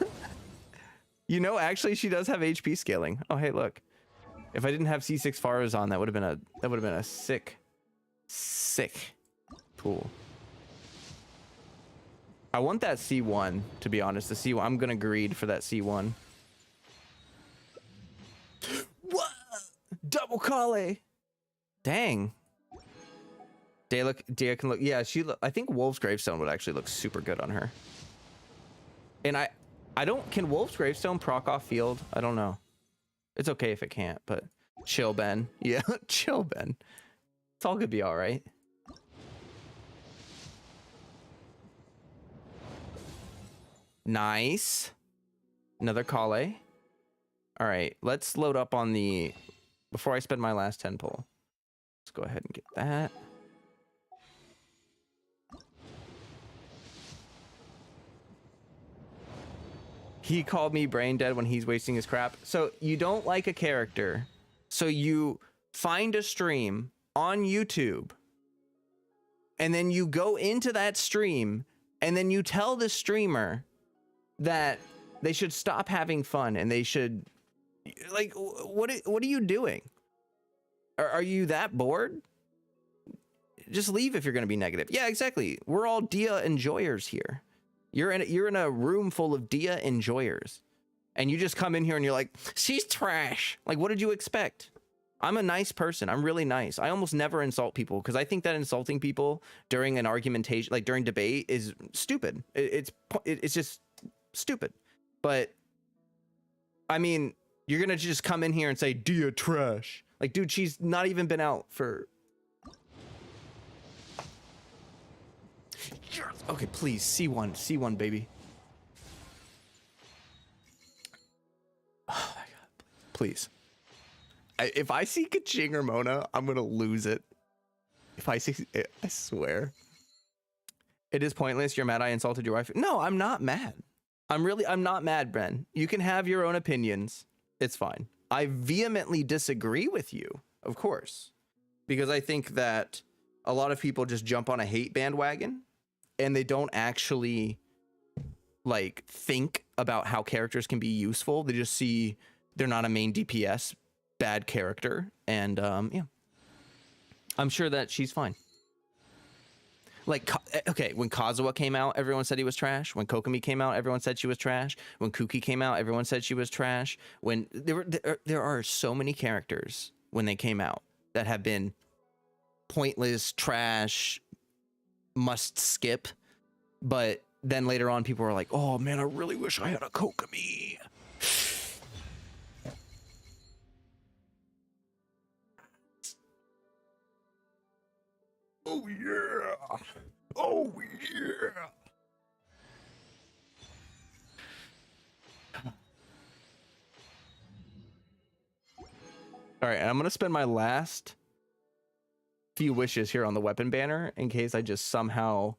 You know, actually, she does have HP scaling. Oh, hey, look. If I didn't have C6 Faros on, that would have been a sick tool. I want that C1, to be honest. The C1, I'm gonna greed for that C1. What? Double Kale. Dang. Dehya can look. Yeah, I think Wolf's Gravestone would actually look super good on her. And I don't. Can Wolf's Gravestone proc off field? I don't know. It's okay if it can't, but chill, Ben. Yeah, chill, Ben. It's all gonna be all right. Nice. Another Kale. All right, let's load up on the... Before I spend my last 10 pull. Let's go ahead and get that. He called me brain dead when he's wasting his crap. So you don't like a character. So you find a stream on YouTube. And then you go into that stream. And then you tell the streamer that they should stop having fun and they should, like, what are you doing? Are you that bored? Just leave if you're going to be negative. Yeah, exactly. We're all Dehya enjoyers here. You're in a room full of Dehya enjoyers, and you just come in here and you're like, she's trash. Like, what did you expect? I'm a nice person. I'm really nice. I almost never insult people because I think that insulting people during an argumentation, like during debate, is stupid. It's just stupid. But I mean, you're gonna just come in here and say Dehya trash. Like, dude, she's not even been out for. Okay, please, C1, baby. Oh my god, please. If I see Kaching or Mona, I'm gonna lose it. If I see it, I swear. It is pointless. You're mad I insulted your wife. No, I'm not mad. I'm not mad, Bren. You can have your own opinions. It's fine. I vehemently disagree with you, of course, because I think that a lot of people just jump on a hate bandwagon and they don't actually like think about how characters can be useful. They just see they're not a main DPS, bad character, and yeah, I'm sure that she's fine. Like, okay, when Kazuha came out, everyone said he was trash. When Kokomi came out, everyone said she was trash. When Kuki came out, everyone said she was trash. When there are so many characters when they came out that have been pointless, trash, must skip, but then later on people were like, oh man, I really wish I had a Kokomi. Oh yeah. Oh yeah. All right, and I'm gonna spend my last few wishes here on the weapon banner in case I just somehow.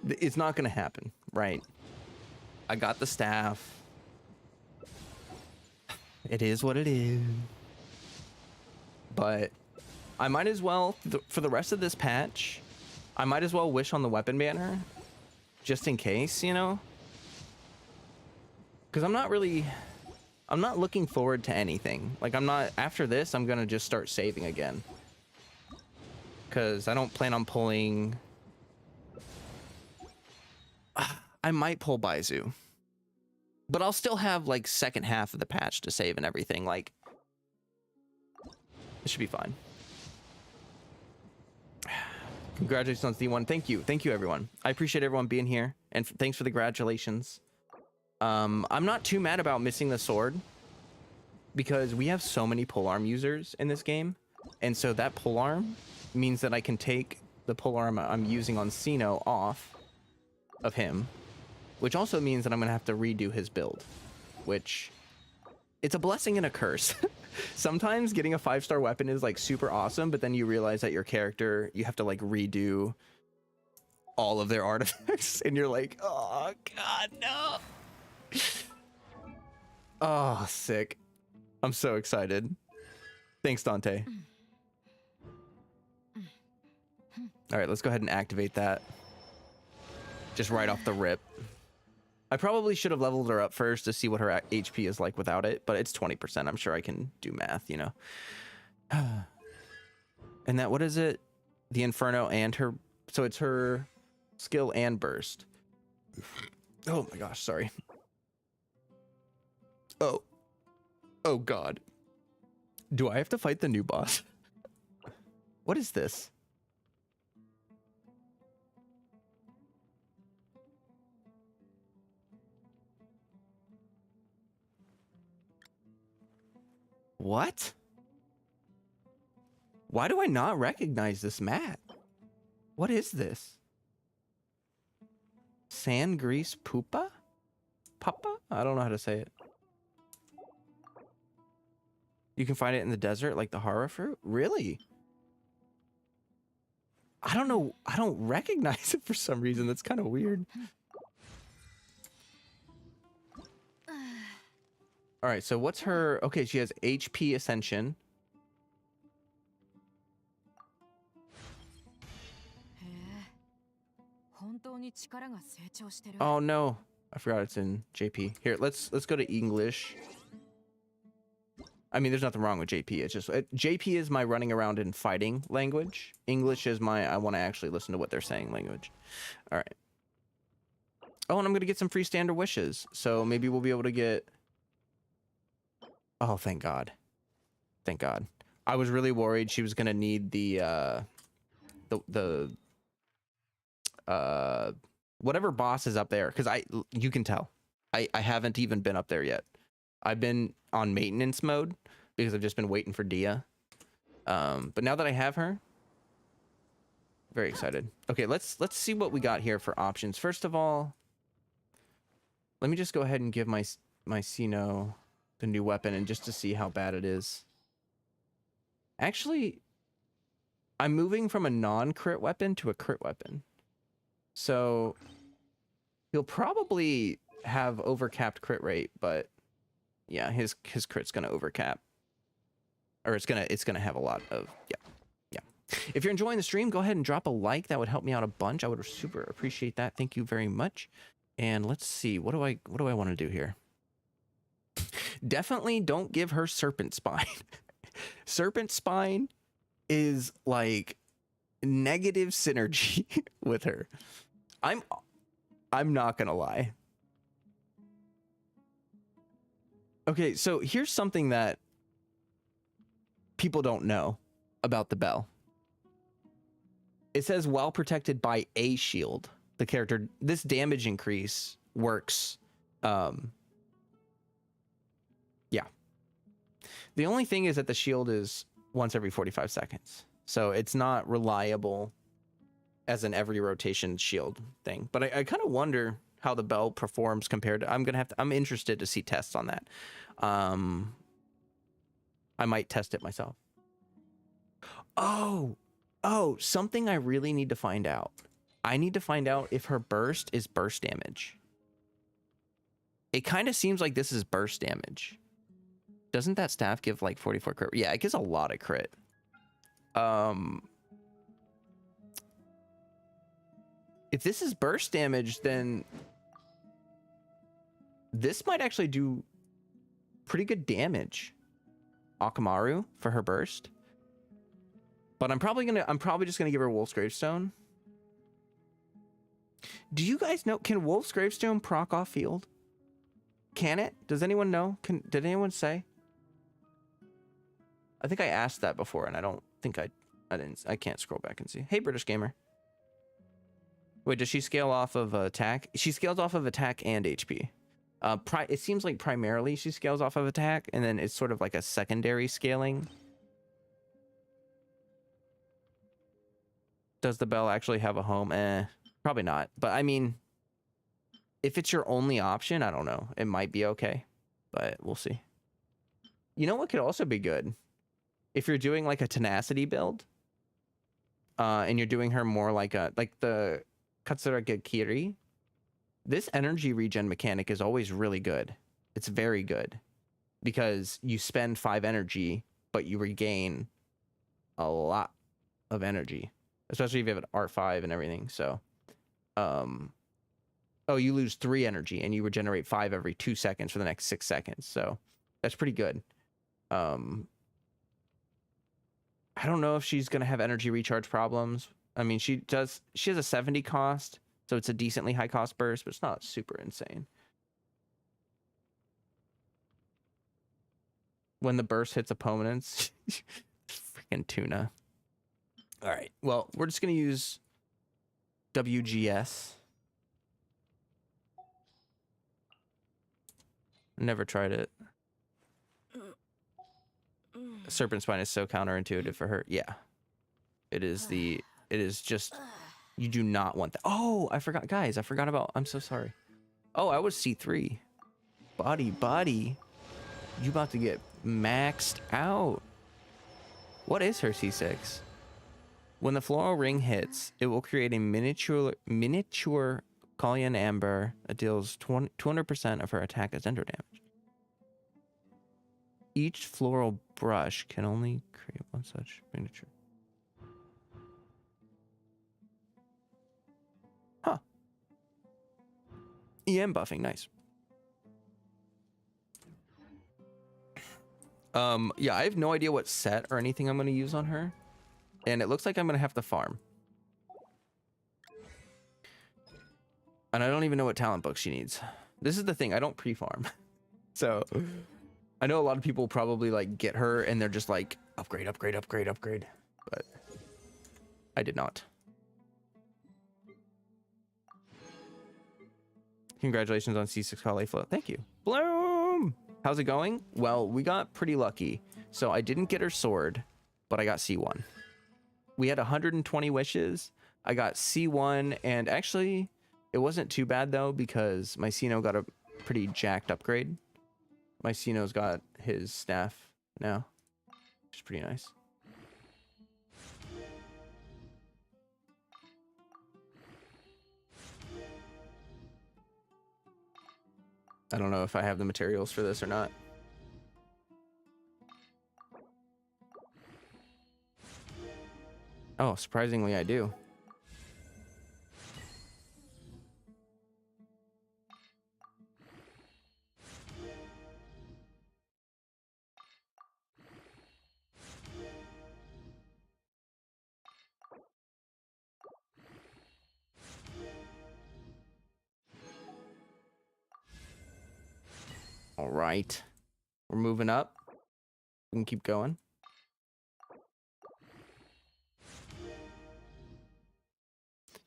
It's not gonna happen, right? I got the staff. It is what it is. But I might as well, for the rest of this patch, I might as well wish on the weapon banner, just in case, you know? Because I'm not looking forward to anything. Like, after this, I'm gonna just start saving again. Because I don't plan on pulling. I might pull Baizu. But I'll still have, like, second half of the patch to save and everything. Like, it should be fine. Congratulations on D1. Thank you. Thank you, everyone. I appreciate everyone being here. And thanks for the congratulations. I'm not too mad about missing the sword, because we have so many polearm users in this game. And so that polearm means that I can take the polearm I'm using on Sino off of him, which also means that I'm going to have to redo his build, which it's a blessing and a curse. Sometimes getting a 5-star weapon is like super awesome, but then you realize that your character, you have to like redo all of their artifacts and you're like, oh god, no. Oh, sick. I'm so excited. Thanks, Dante. All right, let's go ahead and activate that. Just right off the rip. I probably should have leveled her up first to see what her HP is like without it, but it's 20%. I'm sure I can do math, you know. And that, what is it? The Inferno and her, so it's her skill and burst. Oh my gosh, sorry. Oh god. Do I have to fight the new boss? What is this? What? Why do I not recognize this map? What is this? Sand grease pupa? Papa? I don't know how to say it. You can find it in the desert like the Hara fruit? Really? I don't know. I don't recognize it for some reason. That's kind of weird. All right, so what's her... Okay, she has HP Ascension. Oh no, I forgot it's in JP. Here, let's go to English. I mean, there's nothing wrong with JP. It's just JP is my running around and fighting language. English is my I want to actually listen to what they're saying language. All right. Oh, and I'm gonna get some free standard wishes. So maybe we'll be able to get. Oh, thank God. Thank God. I was really worried she was gonna need the whatever boss is up there, because you can tell I haven't even been up there yet. I've been on maintenance mode because I've just been waiting for Dehya. But now that I have her, very excited. Okay, let's see what we got here for options. First of all, let me just go ahead and give my Sino the new weapon, and just to see how bad it is. Actually, I'm moving from a non-crit weapon to a crit weapon. So he'll probably have overcapped crit rate, but yeah, his crit's gonna overcap. Or it's gonna have a lot of yeah. If you're enjoying the stream, go ahead and drop a like. That would help me out a bunch. I would super appreciate that. Thank you very much. And let's see, what do I want to do here? Definitely don't give her Serpent Spine. Serpent Spine is like negative synergy with her. I'm not gonna lie. Okay, so here's something that people don't know about the bell. It says while protected by a shield, the character, this damage increase works. Yeah. The only thing is that the shield is once every 45 seconds. So it's not reliable as an every rotation shield thing. But I kind of wonder how the bell performs compared to, I'm interested to see tests on that. I might test it myself. Oh, something I really need to find out. I need to find out if her burst is burst damage. It kind of seems like this is burst damage. Doesn't that staff give like 44 crit? Yeah, it gives a lot of crit. If this is burst damage, then this might actually do pretty good damage. Akamaru for her burst. But I'm probably just gonna give her Wolf's Gravestone. Do you guys know, can Wolf's Gravestone proc off field? Can it? Does anyone know? Did anyone say? I think I asked that before, and I don't think I can't scroll back and see. Hey, British Gamer. Wait, does she scale off of attack? She scales off of attack and HP. It seems like primarily she scales off of attack, and then it's sort of like a secondary scaling. Does the bell actually have a home? Probably not. But I mean, if it's your only option, I don't know. It might be okay, but we'll see. You know what could also be good? If you're doing like a tenacity build, and you're doing her more like the Katsuragi Kiri, this energy regen mechanic is always really good. It's very good because you spend 5 energy, but you regain a lot of energy, especially if you have an R5 and everything. So, oh, you lose 3 energy and you regenerate 5 every 2 seconds for the next 6 seconds. So that's pretty good. I don't know if she's going to have energy recharge problems. I mean, she has a 70 cost, so it's a decently high cost burst, but it's not super insane. When the burst hits opponents, freaking tuna. All right, well, we're just going to use WGS. Never tried it. Serpent Spine is so counterintuitive for her. Yeah. It is just, you do not want that. Oh, I forgot, guys. I'm so sorry. Oh, I was C3. Body. You about to get maxed out. What is her C6? When the floral ring hits, it will create a miniature Kalyan Amber that deals 200% of her attack as ender damage. Each floral brush can only create one such miniature. Huh. EM buffing, nice. Yeah, I have no idea what set or anything I'm going to use on her. And it looks like I'm going to have to farm. And I don't even know what talent book she needs. This is the thing, I don't pre-farm. So I know a lot of people probably like get her and they're just like upgrade, upgrade, upgrade, upgrade. But I did not. Congratulations on C6 Kale Flow. Thank you. Bloom! How's it going? Well, we got pretty lucky. So I didn't get her sword, but I got C1. We had 120 wishes. I got C1, and actually, it wasn't too bad though, because my Sino got a pretty jacked upgrade. My Sino's got his staff now, which is pretty nice. I don't know if I have the materials for this or not. Oh, surprisingly, I do. All right, we're moving up. We can keep going.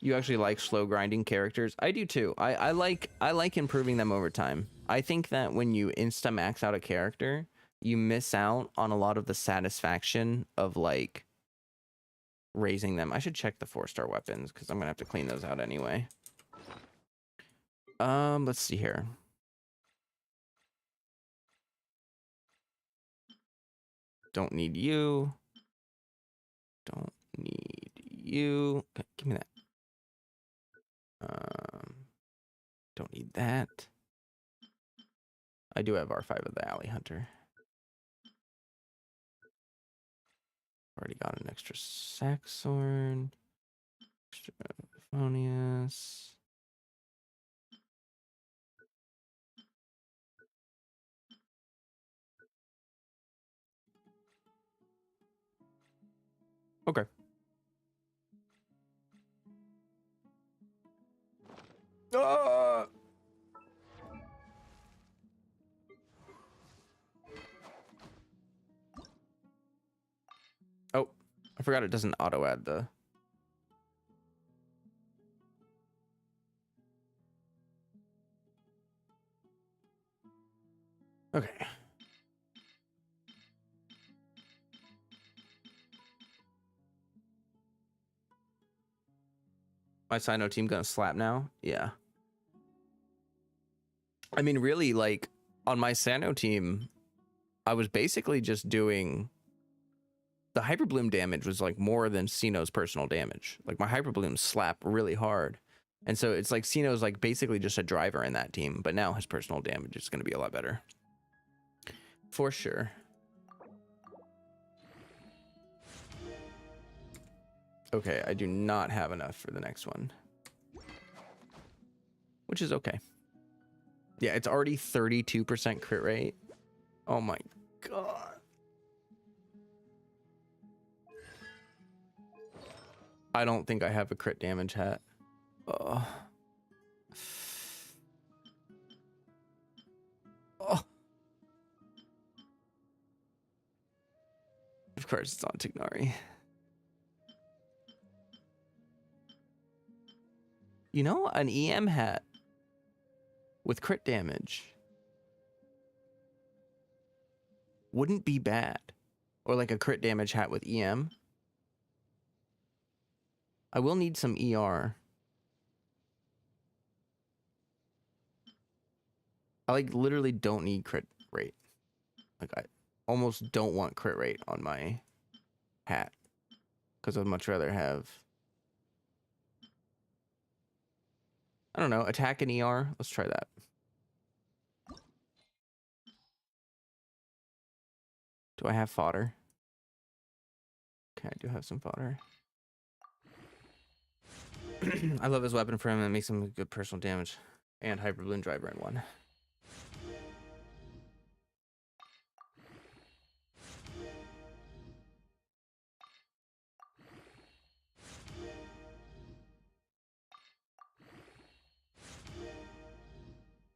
You actually like slow grinding characters? I do too. I like improving them over time. I think that when you insta max out a character, you miss out on a lot of the satisfaction of like raising them. I should check the 4-star weapons because I'm gonna have to clean those out anyway. Let's see here. Don't need you. Don't need you. Okay, give me that. Don't need that. I do have R5 of the Alley Hunter. Already got an extra Saxhorn. Extra Euphonious. Okay. Oh, I forgot it doesn't auto add the. Okay. My Sino team gonna slap now? Yeah. I mean, really, like, on my Sino team, I was basically just doing... The Hyper Bloom damage was, like, more than Sino's personal damage. Like, my Hyper Blooms slap really hard. And so it's like Sino's, like, basically just a driver in that team. But now his personal damage is gonna be a lot better. For sure. Okay, I do not have enough for the next one. Which is okay. Yeah, it's already 32% crit rate. Oh my god. I don't think I have a crit damage hat. Oh. Oh. Of course, it's on Tignari. You know, an EM hat with crit damage wouldn't be bad. Or like a crit damage hat with EM. I will need some ER. I like literally don't need crit rate. Like I almost don't want crit rate on my hat. Because I'd much rather have... I don't know, attack and ER. Let's try that. Do I have fodder? Okay, I do have some fodder. I love his weapon for him. It makes him good personal damage. And Hyper Bloom driver in one.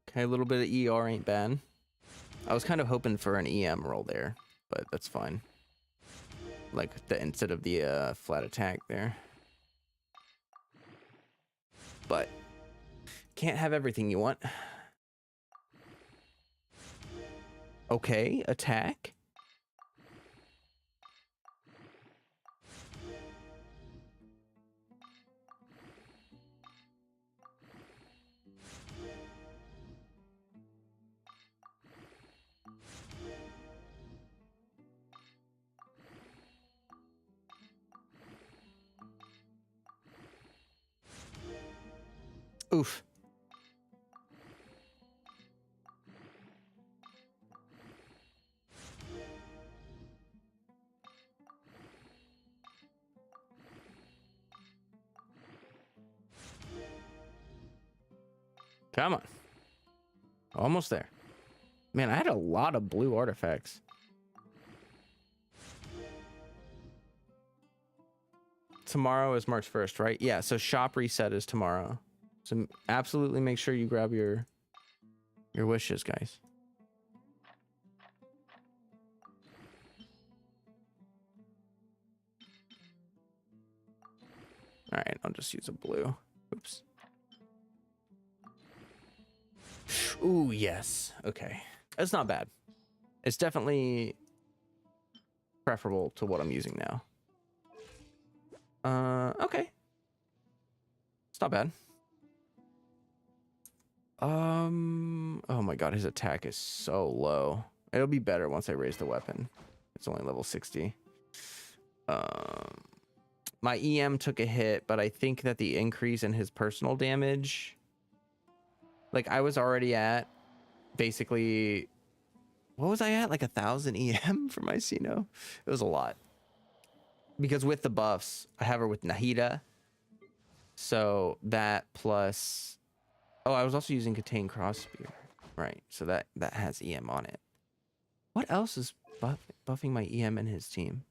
Okay, a little bit of ER ain't bad. I was kind of hoping for an EM roll there, but that's fine. Like the instead of the flat attack there. But can't have everything you want. Okay, attack. Oof. Come on. Almost there. Man, I had a lot of blue artifacts. Tomorrow is March 1st, right? Yeah, so shop reset is tomorrow. So absolutely make sure you grab your wishes, guys. All right, I'll just use a blue. Oops. Ooh, yes. Okay. That's not bad. It's definitely preferable to what I'm using now. Okay. It's not bad. Oh my god, his attack is so low. It'll be better once I raise the weapon. It's only level 60. My EM took a hit, but I think that the increase in his personal damage, like I was already at basically, what was I at? Like 1,000 EM for my Sino. It was a lot. Because with the buffs, I have her with Nahida. So that plus, oh, I was also using Contain Crossspear. Right, so that has EM on it. What else is buffing my EM in his team?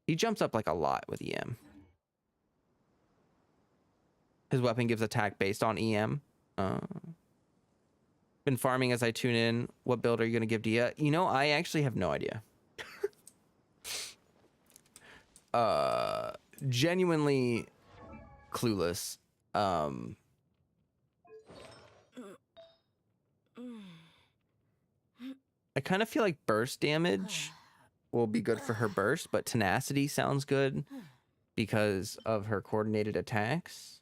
He jumps up like a lot with EM. His weapon gives attack based on EM. Been farming as I tune in. What build are you going to give Dehya? You know, I actually have no idea. Genuinely clueless. I kind of feel like burst damage will be good for her burst, but tenacity sounds good because of her coordinated attacks.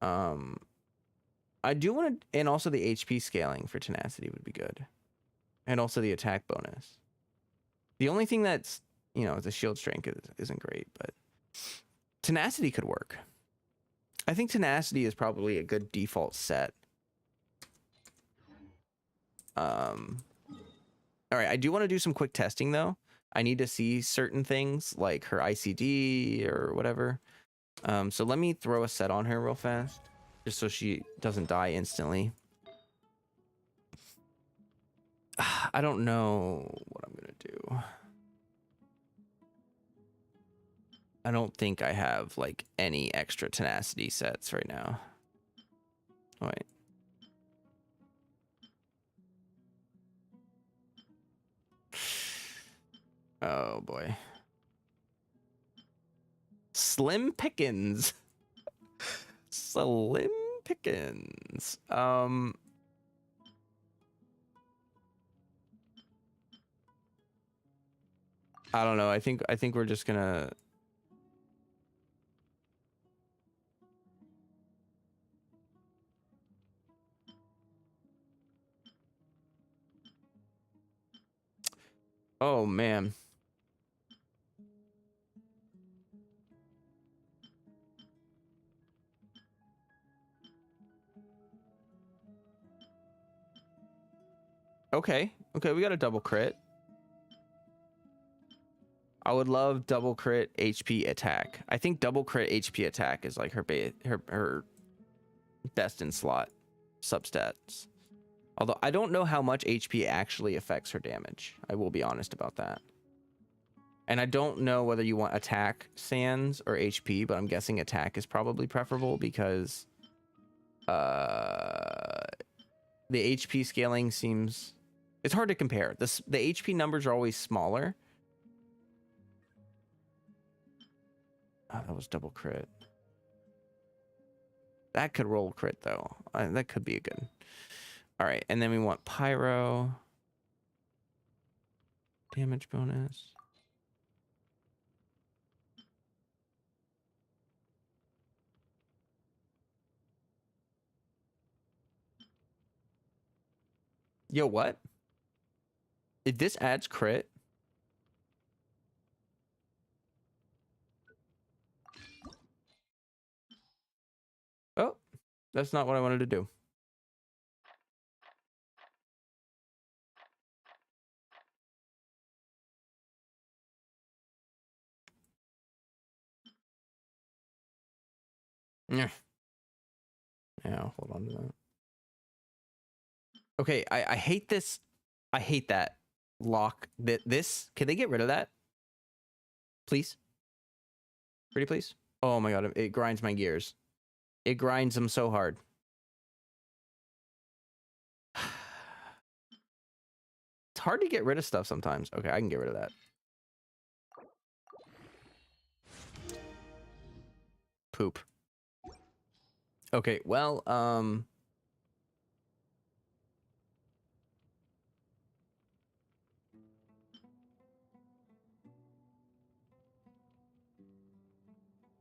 I do want to, and also the HP scaling for tenacity would be good, and also the attack bonus. The only thing that's, you know, the shield strength isn't great, but tenacity could work. I think tenacity is probably a good default set. All right, I do want to do some quick testing though. I need to see certain things like her ICD or whatever. So let me throw a set on her real fast, just so she doesn't die instantly. I don't know what I'm gonna do. I don't think I have like any extra tenacity sets right now. Oh, wait. Oh boy. Slim pickings. Slim pickings. I don't know. I think we're just gonna. Oh man. Okay, we got a double crit. I would love double crit HP attack. I think double crit HP attack is like her best in slot substats. Although I don't know how much HP actually affects her damage. I will be honest about that. And I don't know whether you want attack sans or HP, but I'm guessing attack is probably preferable because the HP scaling seems... It's hard to compare. The HP numbers are always smaller. Oh, that was double crit. That could roll crit, though. That could be a good... All right, and then we want Pyro. Damage bonus. Yo, what? If this adds crit... Oh, that's not what I wanted to do. Yeah. Yeah, hold on to that. Okay, I hate this. I hate that lock. This, can they get rid of that? Please? Pretty please? Oh my god, it grinds my gears. It grinds them so hard. It's hard to get rid of stuff sometimes. Okay, I can get rid of that. Poop. Okay, well,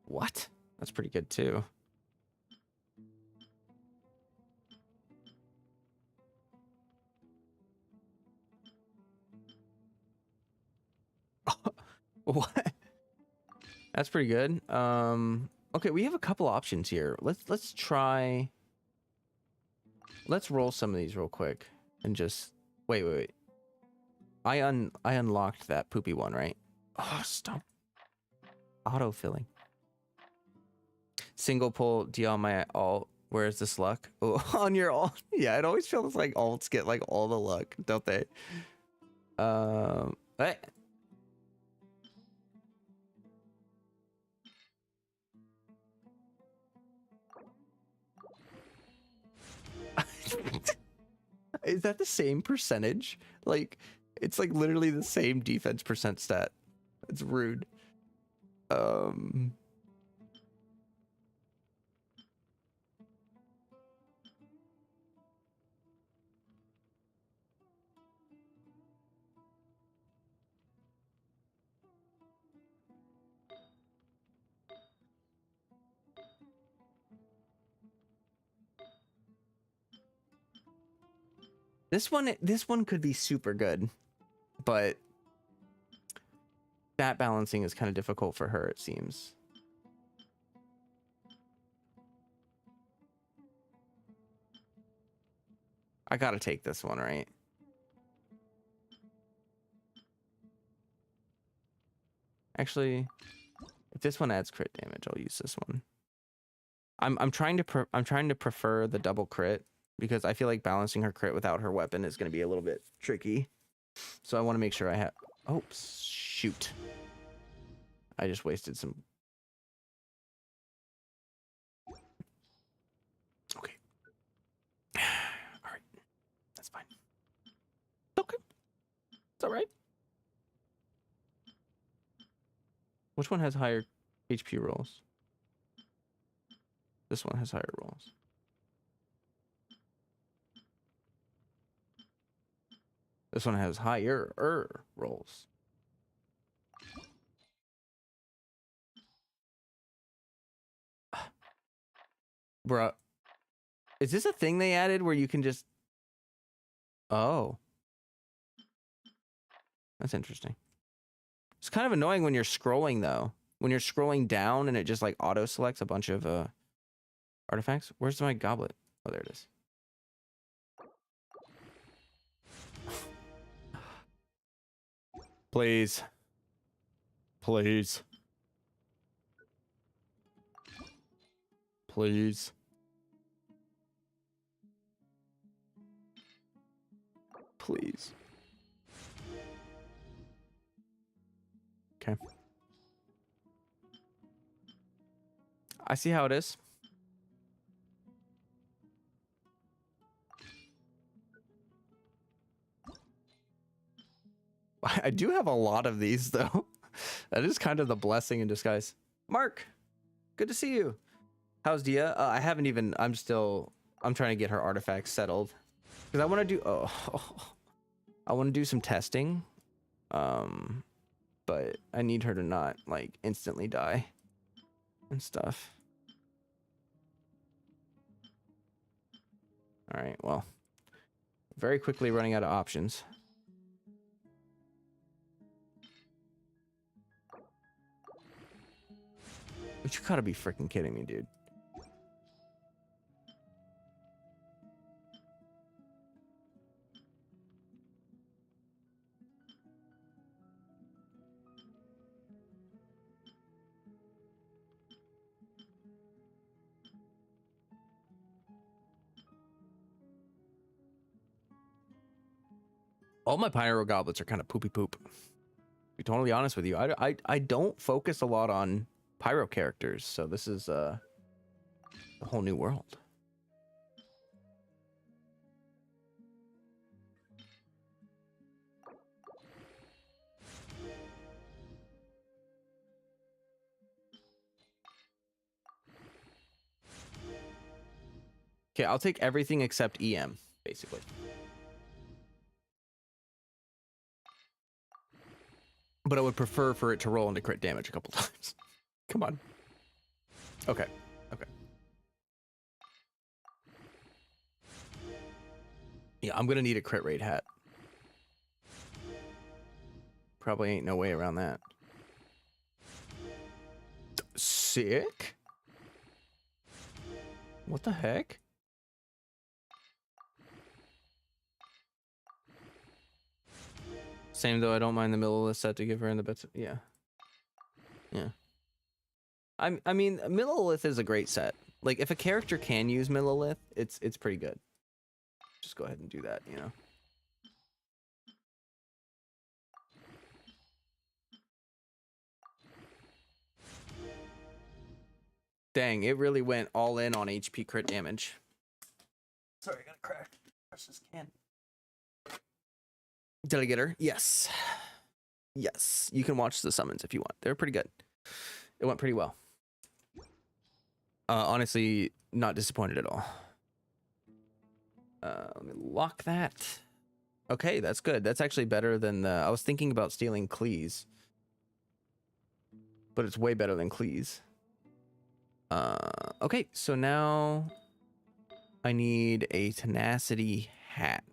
what? That's pretty good too. What? That's pretty good. Okay, we have a couple options here. Let's try. Let's roll some of these real quick and just wait. I unlocked that poopy one, right? Oh, stop. Auto-filling. Single pull, D on my alt. Where's this luck? Oh, on your alt. Yeah, it always feels like alts get like all the luck, don't they? Hey. Is that the same percentage? Like, it's like literally the same defense percent stat. It's rude. This one could be super good, but stat balancing is kind of difficult for her, it seems. I gotta take this one, right? Actually, if this one adds crit damage, I'll use this one. I'm trying to prefer the double crit because I feel like balancing her crit without her weapon is going to be a little bit tricky. So I want to make sure I have... Oh, shoot. I just wasted some... Okay. All right. That's fine. Okay. It's all right. Which one has higher HP rolls? This one has higher rolls. This one has higher rolls. Bruh. Is this a thing they added where you can just... Oh. That's interesting. It's kind of annoying when you're scrolling, though. When you're scrolling down and it just, like, auto-selects a bunch of artifacts. Where's my goblet? Oh, there it is. Please. Please. Please. Please. Okay. I see how it is. I do have a lot of these though. That is kind of the blessing in disguise. Mark, good to see you. How's Dehya? I haven't even, I'm trying to get her artifacts settled. Because I want to do, I want to do some testing. But I need her to not, like, instantly die and stuff. Alright, well. Very quickly running out of options. But you gotta be freaking kidding me, dude. All my Pyro Goblets are kind of poopy poop. To be totally honest with you, I don't focus a lot on Pyro characters, so this is a whole new world. Okay, I'll take everything except EM, basically. But I would prefer for it to roll into crit damage a couple times. Come on. Okay. Okay. Yeah, I'm gonna need a crit rate hat. Probably ain't no way around that. Sick. What the heck? Same though, I don't mind the Millilith set to give her in the bits. Yeah. Yeah. I mean, Millilith is a great set. Like, if a character can use Millilith, it's pretty good. Just go ahead and do that, you know? Dang, it really went all in on HP crit damage. Sorry, I got a crack. Crush this can. Did I get her? Yes. Yes. You can watch the summons if you want. They're pretty good. It went pretty well. Honestly, not disappointed at all. Let me lock that. Okay, that's good. That's actually better than the... I was thinking about stealing Cleese. But it's way better than Cleese. Okay, so now I need a tenacity hat.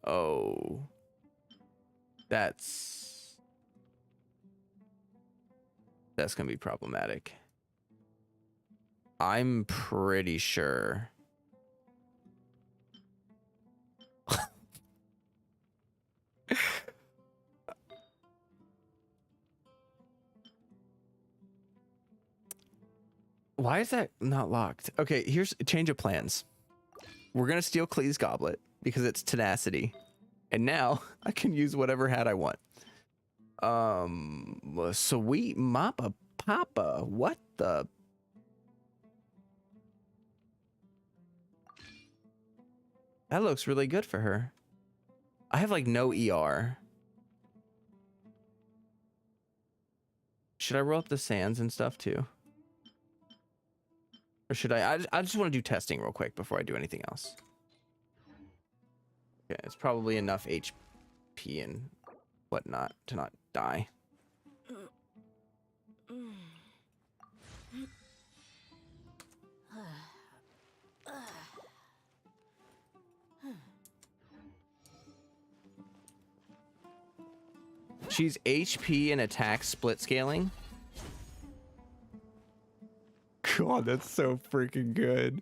Oh. That's gonna be problematic. I'm pretty sure. Why is that not locked? Okay, here's a change of plans. We're gonna steal Clee's goblet because it's tenacity. And now I can use whatever hat I want. Sweet Mappa Papa. What the? That looks really good for her. I have like no ER. Should I roll up the sands and stuff too? Or should I just want to do testing real quick before I do anything else. Okay, it's probably enough HP and whatnot to not die. She's HP and attack split scaling. God, that's so freaking good.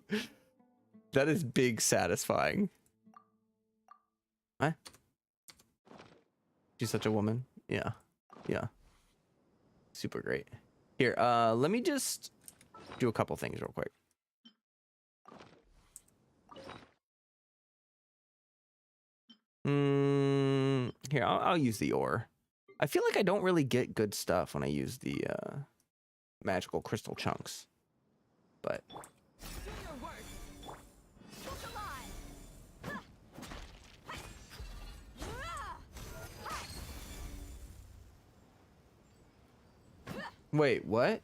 That is big satisfying. Huh? She's such a woman. Yeah. Yeah. Super great. Here, let me just do a couple things real quick. Here, I'll use the ore. I feel like I don't really get good stuff when I use the magical crystal chunks. But Wait, what?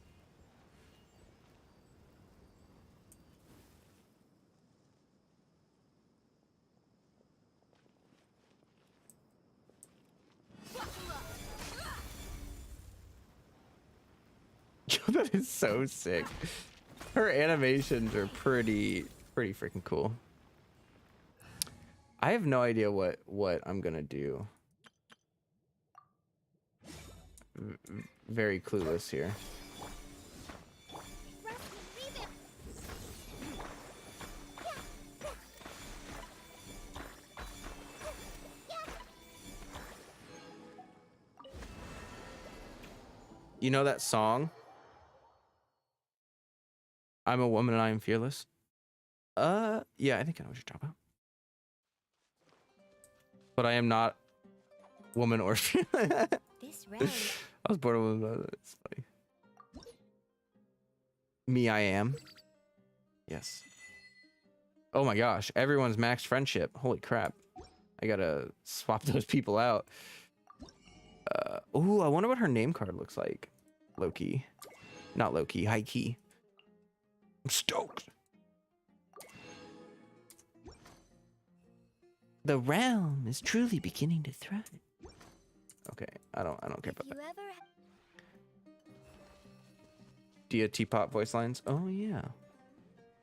Yo, that is so sick. Her animations are pretty freaking cool. I have no idea what I'm gonna do. Very clueless here. You know that song? I'm a woman and I am fearless. Yeah, I think I know what you're talking about. But I am not woman or fearless. This round. I was born a woman. It's funny. Me, I am. Yes. Oh my gosh, everyone's maxed friendship. Holy crap. I gotta swap those people out. Ooh, I wonder what her name card looks like. Low-key. Not low-key, high-key. I'm stoked. The realm is truly beginning to thrive. Okay, I don't care about that. Dehya teapot voice lines. Oh yeah.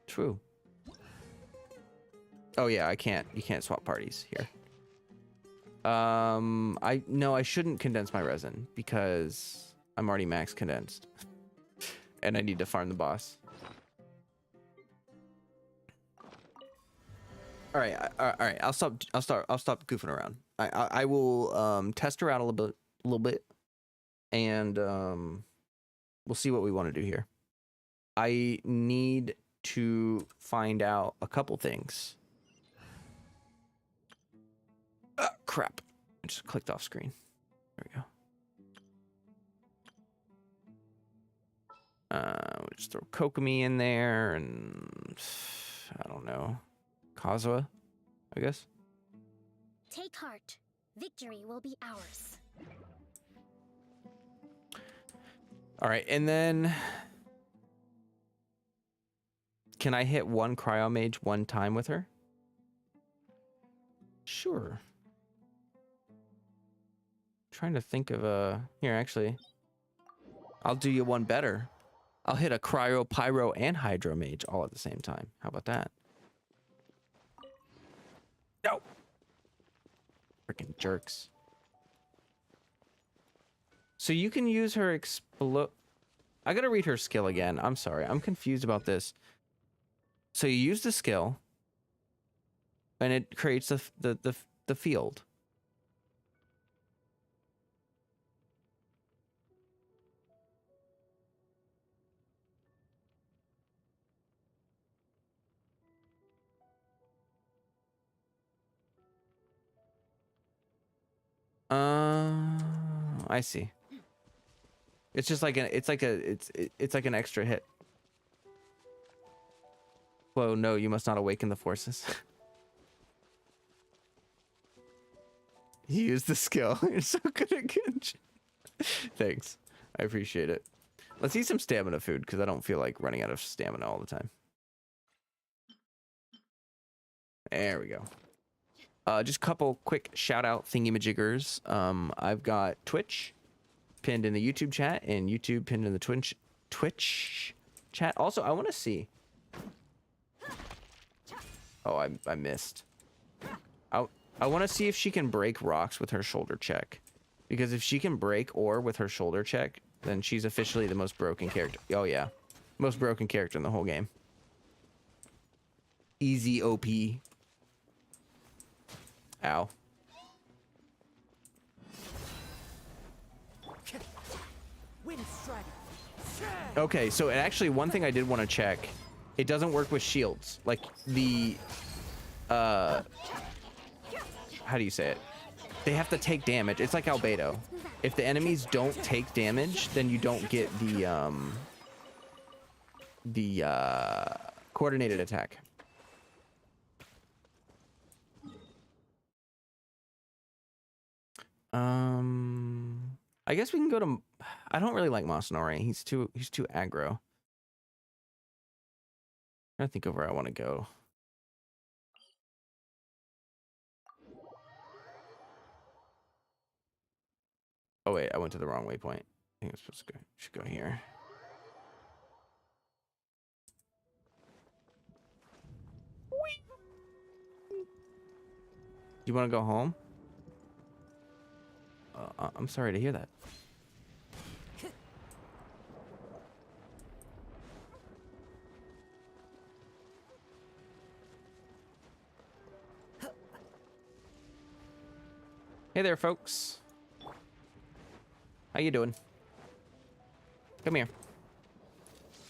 True. Oh yeah, you can't swap parties here. I shouldn't condense my resin because I'm already max condensed. And I need to farm the boss. All right. I'll stop goofing around. I will test her out a little bit, and we'll see what we want to do here. I need to find out a couple things. Crap! I just clicked off screen. There we go. We'll just throw Kokomi in there, and I don't know, Kazuha, I guess. Take heart. Victory will be ours. All right, and then can I hit one Cryo Mage one time with her? Sure. Trying to think of here, actually. I'll do you one better. I'll hit a Cryo, Pyro, and Hydro Mage all at the same time. How about that? No! Freaking jerks. So you can use her explode. I gotta read her skill again. I'm sorry. I'm confused about this. So you use the skill, and it creates the field. I see. It's just like it's like an extra hit. Whoa, no, you must not awaken the forces. You used the skill. You're so good at Genshin. Thanks. I appreciate it. Let's eat some stamina food because I don't feel like running out of stamina all the time. There we go. Just a couple quick shout out thingy-majiggers. I've got Twitch pinned in the YouTube chat and YouTube pinned in the Twitch chat. Also, I want to see. Oh, I missed. I want to see if she can break rocks with her shoulder check. Because if she can break ore with her shoulder check, then she's officially the most broken character. Oh, yeah. Most broken character in the whole game. Easy OP. Ow. Okay, so actually one thing I did want to check. It doesn't work with shields. Like the... how do you say it? They have to take damage. It's like Albedo. If the enemies don't take damage, then you don't get the coordinated attack. I guess we can go to... I don't really like Masanori. He's too aggro. I think of where I want to go. Oh wait, I went to the wrong waypoint. I think I'm supposed to go. Should go here. You want to go home? I'm sorry to hear that. Hey there, folks. How you doing? Come here.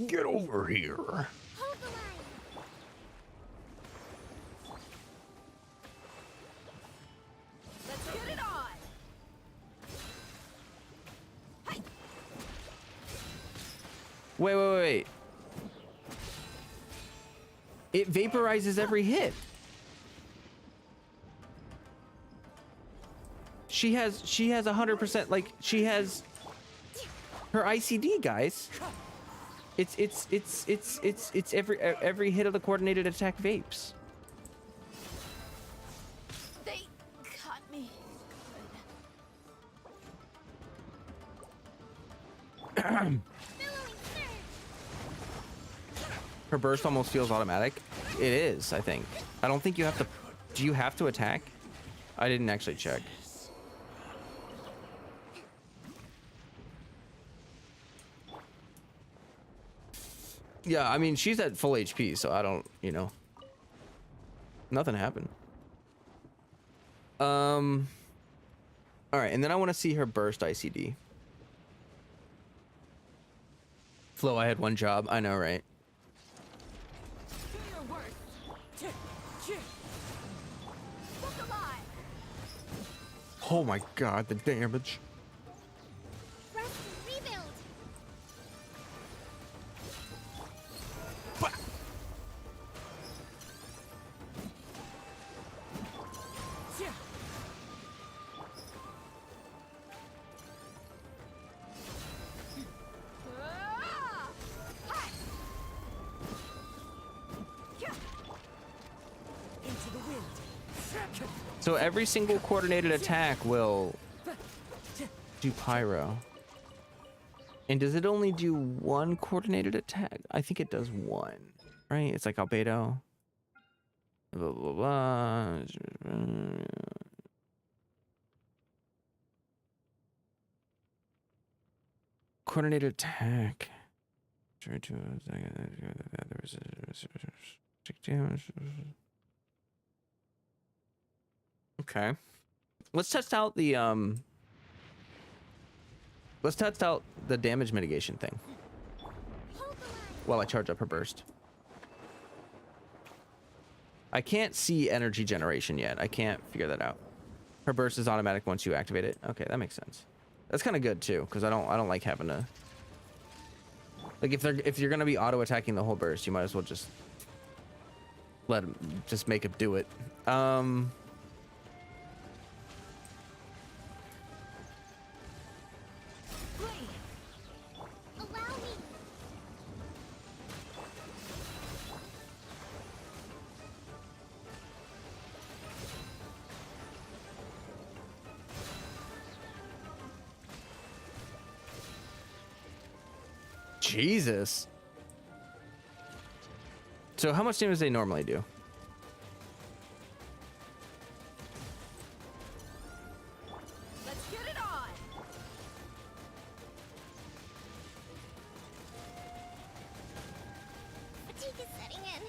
Get over here. Hold the line. Let's get it on. Hey. Wait. It vaporizes every hit. She has 100%, like, she has her ICD, guys. It's every hit of the coordinated attack vapes. They caught me. Billowing surge. Her burst almost feels automatic. It is, I think. I don't think you have to. Do you have to attack? I didn't actually check. Yeah, I mean, she's at full HP, so I don't, you know. Nothing happened. All right, and then I want to see her burst ICD. Flo, I had one job. I know, right? Do your worst. Look alive. Oh my god, the damage. Rest and rebuild. Ah! Hi. Into the wind. So every single coordinated attack will do pyro. And does it only do one coordinated attack? I think it does one, right? It's like albedo. Blah, blah, blah. Coordinated attack. Try to okay. Let's test out the damage mitigation thing Hold the line. while I charge up her burst. I can't see energy generation yet. I can't figure that out. Her burst is automatic once you activate it. Okay, that makes sense. That's kind of good too, because I don't like having to, like, if you're gonna be auto attacking the whole burst, you might as well just just make him do it. Allow me. Jesus. So how much damage do they normally do? Let's get it on. Fatigue is setting in.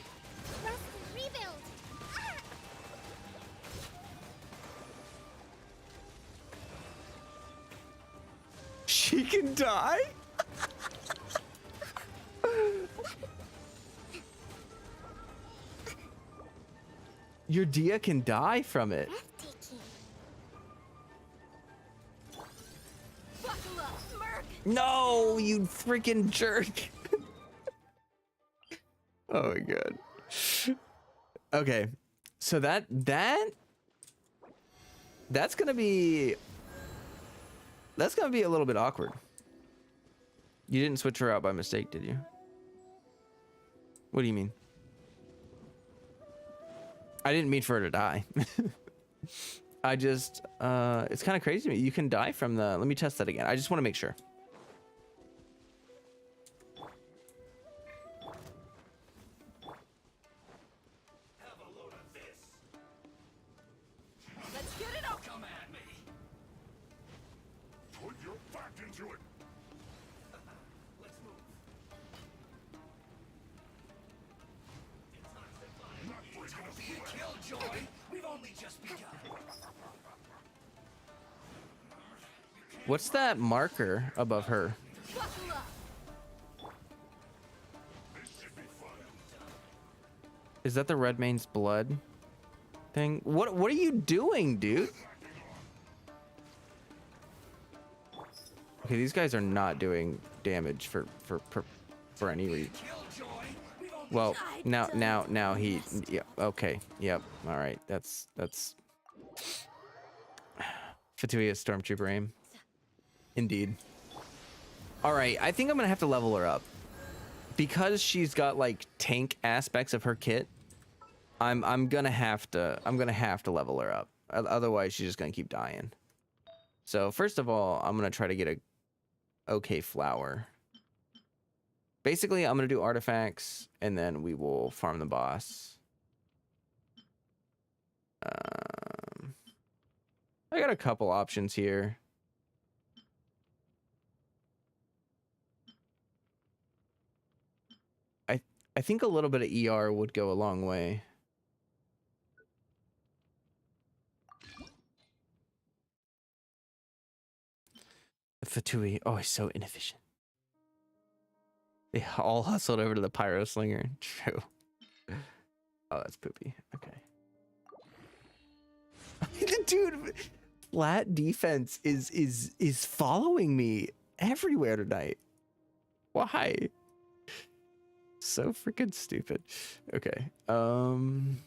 Rest and rebuild. Ah! She can die? Your Dehya can die from it. Breathtaking. Buckle up, Merc. No, you freaking jerk. Oh my god. Okay. So that's gonna be a little bit awkward. You didn't switch her out by mistake, did you? What do you mean? I didn't mean for her to die. I just, it's kind of crazy to me. You can die from the, let me test that again. I just want to make sure. Let's get it on. Come at me. Put your back into it. Let's move. It's gonna be a killjoy. We've only just begun. What's that marker above her? Buckle up. This should be fun. Is that the Redmane's blood thing? What are you doing, dude? Okay, these guys are not doing damage for any reason. Killjoy. We've only Well, now he, yeah, okay, yep, all right, that's Fatui is Stormtrooper aim. Indeed. All right, I think I'm gonna have to level her up because she's got like tank aspects of her kit. I'm gonna have to level her up. Otherwise, she's just gonna keep dying. So first of all, I'm gonna try to get a okay flower. Basically, I'm gonna do artifacts, and then we will farm the boss. I got a couple options here. I think a little bit of ER would go a long way. Fatui, oh, he's so inefficient. They all hustled over to the pyro slinger. True. Oh, that's poopy. Okay. Dude, flat defense is following me everywhere tonight. Why? So freaking stupid. Okay. I don't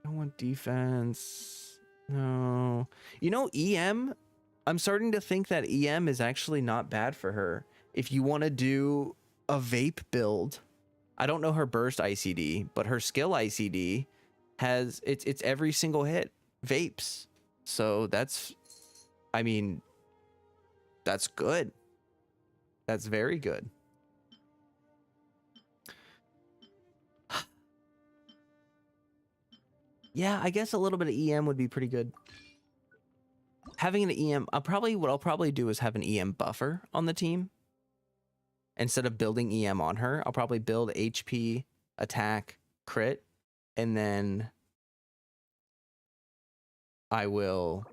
want defense. No. You know, EM, I'm starting to think that EM is actually not bad for her. If you want to do a vape build, I don't know her burst ICD, but her skill ICD has it's every single hit vapes. So that's, I mean, that's good. That's very good. Yeah, I guess a little bit of EM would be pretty good. Having an EM, what I'll probably do is have an EM buffer on the team. Instead of building EM on her, I'll probably build HP, attack, crit, and then I will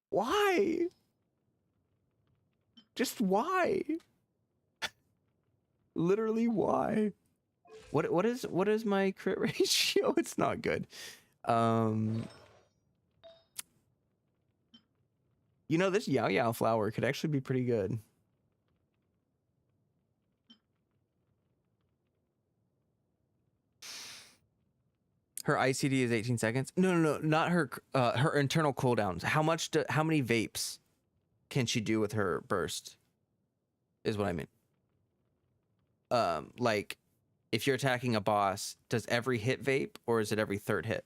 why? Just why? Literally why? What is my crit ratio? It's not good. You know, this Yao Yao flower could actually be pretty good. Her ICD is 18 seconds. No, not her. Her internal cooldowns. How many vapes can she do with her burst? Is what I mean. Like, if you're attacking a boss, does every hit vape or is it every third hit?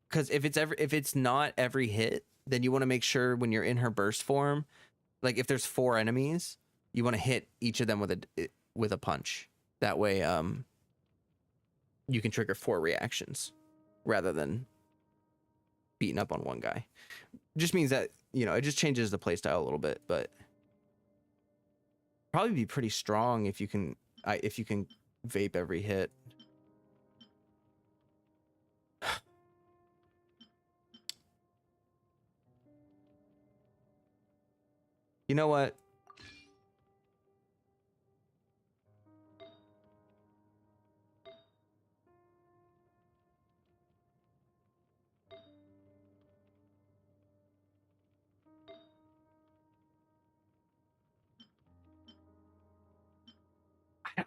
Because if it's not every hit, then you want to make sure when you're in her burst form, like if there's 4 enemies, you want to hit each of them with a punch. That way, you can trigger 4 reactions rather than beating up on one guy. Just means that, you know, it just changes the playstyle a little bit, but probably be pretty strong if you can vape every hit. You know what?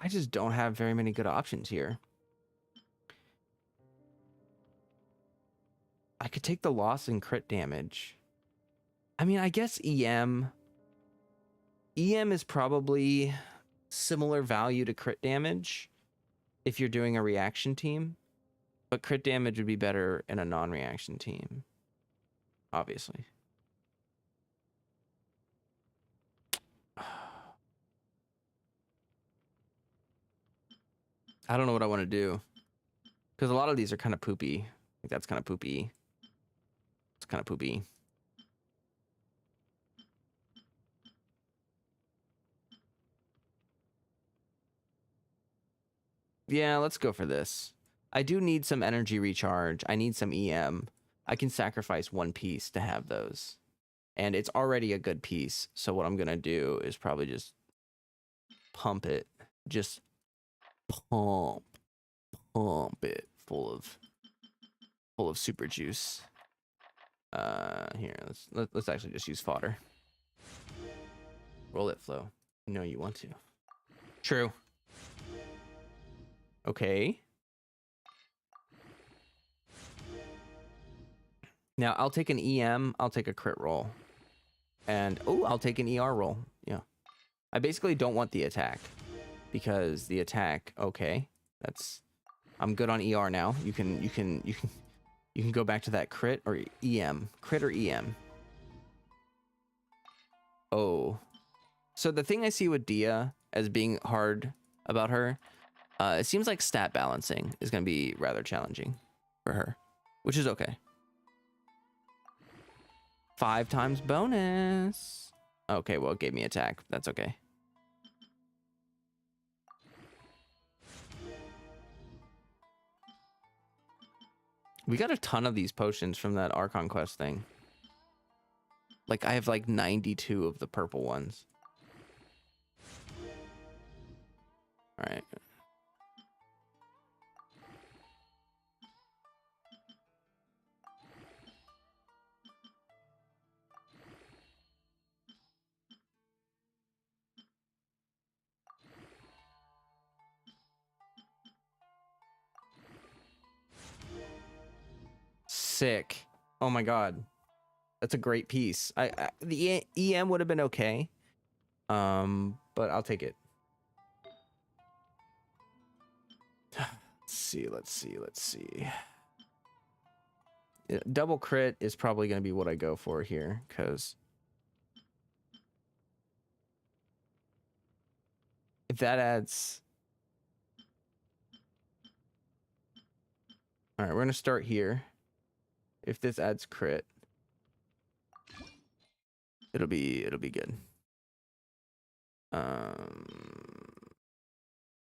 I just don't have very many good options here. could take the loss in crit damage. I mean, I guess EM is probably similar value to crit damage if you're doing a reaction team, but crit damage would be better in a non-reaction team, obviously. I don't know what I want to do because a lot of these are kind of poopy. Like that's kind of poopy. It's kind of poopy. Yeah, let's go for this. I do need some energy recharge. I need some EM. I can sacrifice one piece to have those. And it's already a good piece. So what I'm going to do is probably just pump it. Just pump it full of super juice. Here, let's actually just use fodder. Roll it, Flo. You know you want to. True. Okay. Now I'll take an EM. I'll take a crit roll, and I'll take an ER roll. Yeah. I basically don't want the attack because the attack. Okay, I'm good on ER now. You can go back to that crit or EM. Crit or EM. Oh. So the thing I see with Dehya as being hard about her, it seems like stat balancing is going to be rather challenging for her, which is okay. 5 times bonus. Okay, well, it gave me attack. That's okay. We got a ton of these potions from that Archon quest thing. Like, I have like 92 of the purple ones. All right. Sick. Oh my god. That's a great piece. The EM would have been okay. But I'll take it. Let's see. Yeah, double crit is probably going to be what I go for here, because if that adds... All right, we're going to start here. If this adds crit, it'll be good.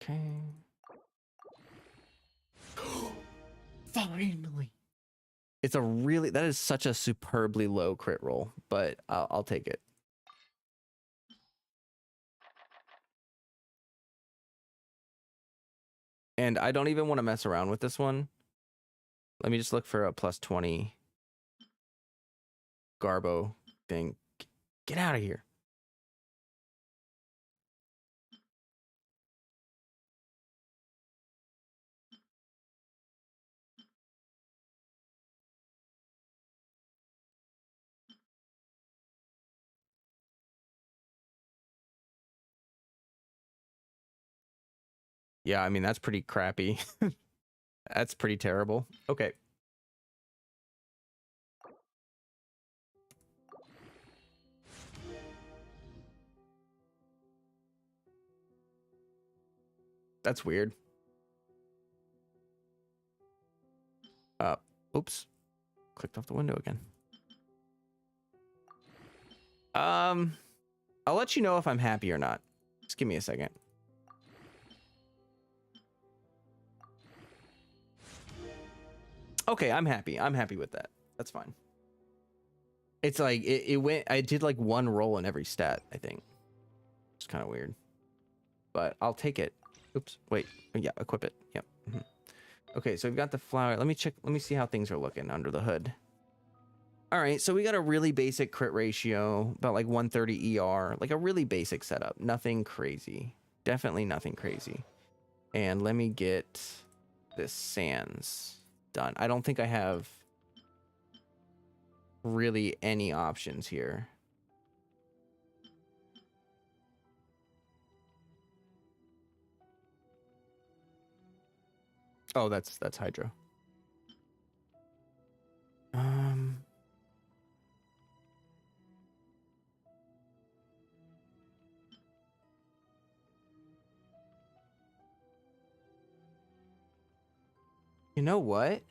Okay. Finally. That is such a superbly low crit roll, but I'll take it. And I don't even want to mess around with this one. Let me just look for a plus 20 Garbo thing. Get out of here. Yeah, I mean, that's pretty crappy. That's pretty terrible. Okay. That's weird. Oops. Clicked off the window again. I'll let you know if I'm happy or not. Just give me a second. Okay, I'm happy. I'm happy with that. That's fine. It's like it went. I did like one roll in every stat, I think. It's kind of weird, but I'll take it. Oops. Wait. Yeah, equip it. Yep. Okay, so we've got the flower. Let me check. Let me see how things are looking under the hood. All right, so we got a really basic crit ratio, about like 130 ER, like a really basic setup. Nothing crazy. Definitely nothing crazy. And let me get this Sands done. I don't think I have really any options here. Oh, that's Hydro. You know what?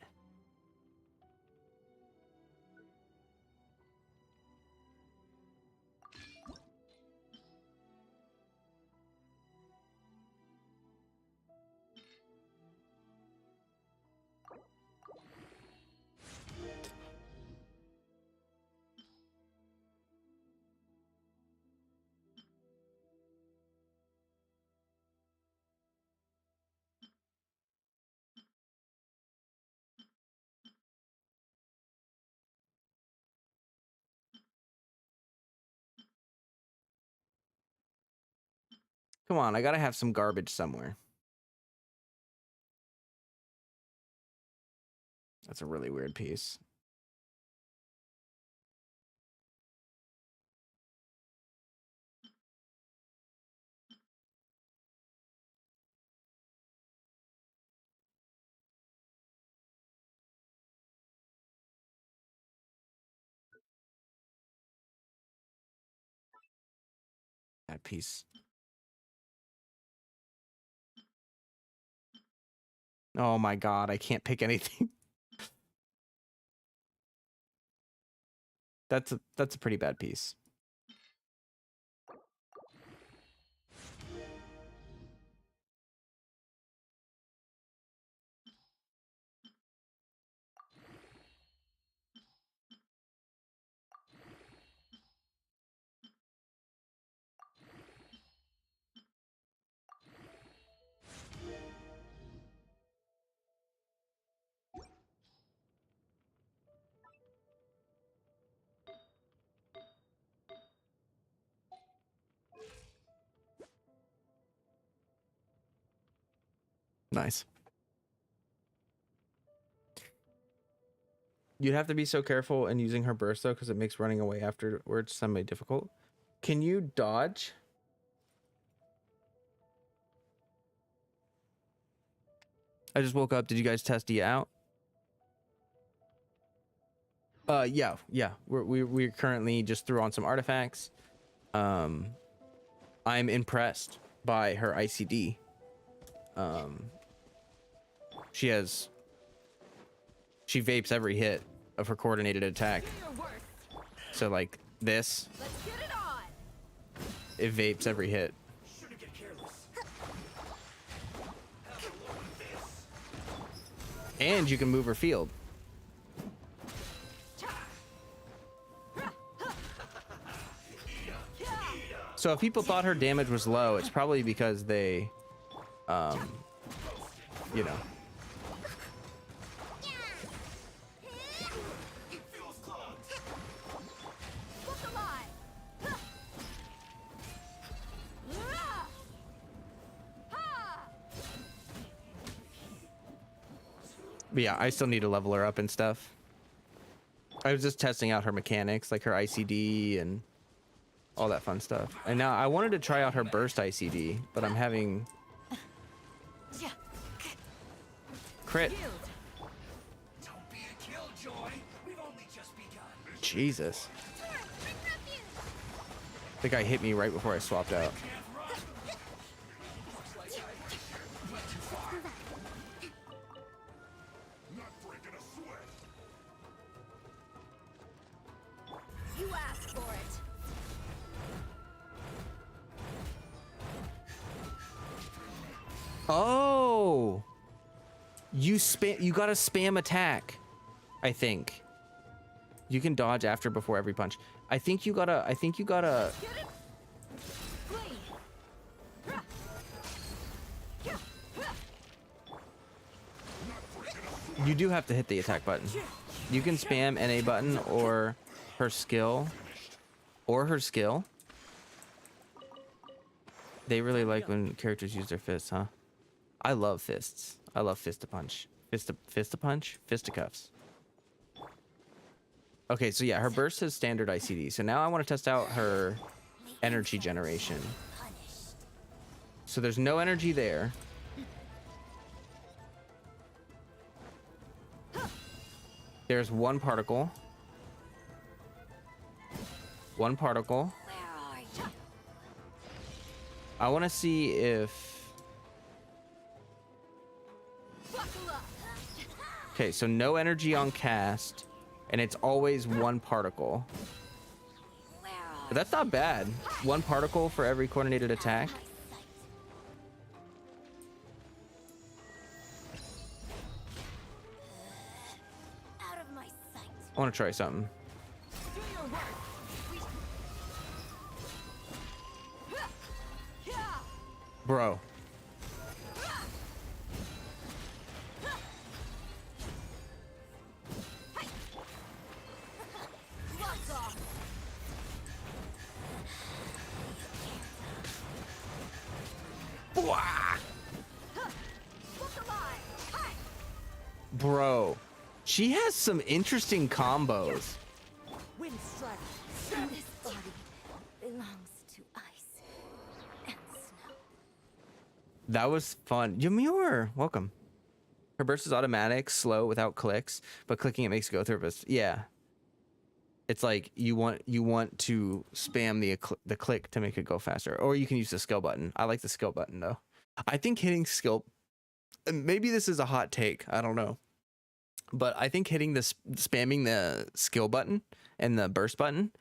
Come on, I gotta have some garbage somewhere. That's a really weird piece. That piece. Oh my god, I can't pick anything. That's a pretty bad piece. Nice. You'd have to be so careful in using her burst though, because it makes running away afterwards semi difficult. Can you dodge? I just woke up. Did you guys test Dehya out? Yeah. We're currently just threw on some artifacts. I'm impressed by her ICD. She vapes every hit of her coordinated attack. So like this, Let's get it on. it vapes every hit. Shouldn't get careless. Have a look at this. And you can move her field. So if people thought her damage was low, it's probably because they, you know. Feels clogged. Look alive. But yeah, I still need to level her up and stuff. I was just testing out her mechanics, like her ICD and all that fun stuff. And now I wanted to try out her burst ICD, but I'm having crit. Don't be a killjoy. We've only just begun. Jesus. The guy hit me right before I swapped out. Can't run. Looks like I went too far. Not breaking a sweat. You asked for it. Oh, you gotta spam attack. I think you can dodge after before every punch. I think you gotta Get it. Flee. you do have to hit the attack button. You can spam NA button or her skill. They really like when characters use their fists, huh? I love fists. I love fist to punch. Fist to punch, fisticuffs. Okay, so yeah, her burst has standard ICD. So now I want to test out her energy generation. So there's no energy there. There's one particle. One particle. Where are you? I want to see if... Buckle up. Okay, so no energy on cast, and it's always one particle. Where are But that's not bad. One particle for every coordinated attack. out of my sight? I want to try something. Do your work. Bro. Gloves off. Bwah! Look alive. Hi. Bro. She has some interesting combos. Wind strike. This body belongs to ice and snow. That was fun. Ymure, welcome. Her burst is automatic, slow, without clicks, but clicking it makes it go through. Yeah. It's like you want to spam the click to make it go faster, or you can use the skill button. I like the skill button though. I think hitting skill, maybe this is a hot take, I don't know, but I think hitting this, spamming the skill button and the burst button,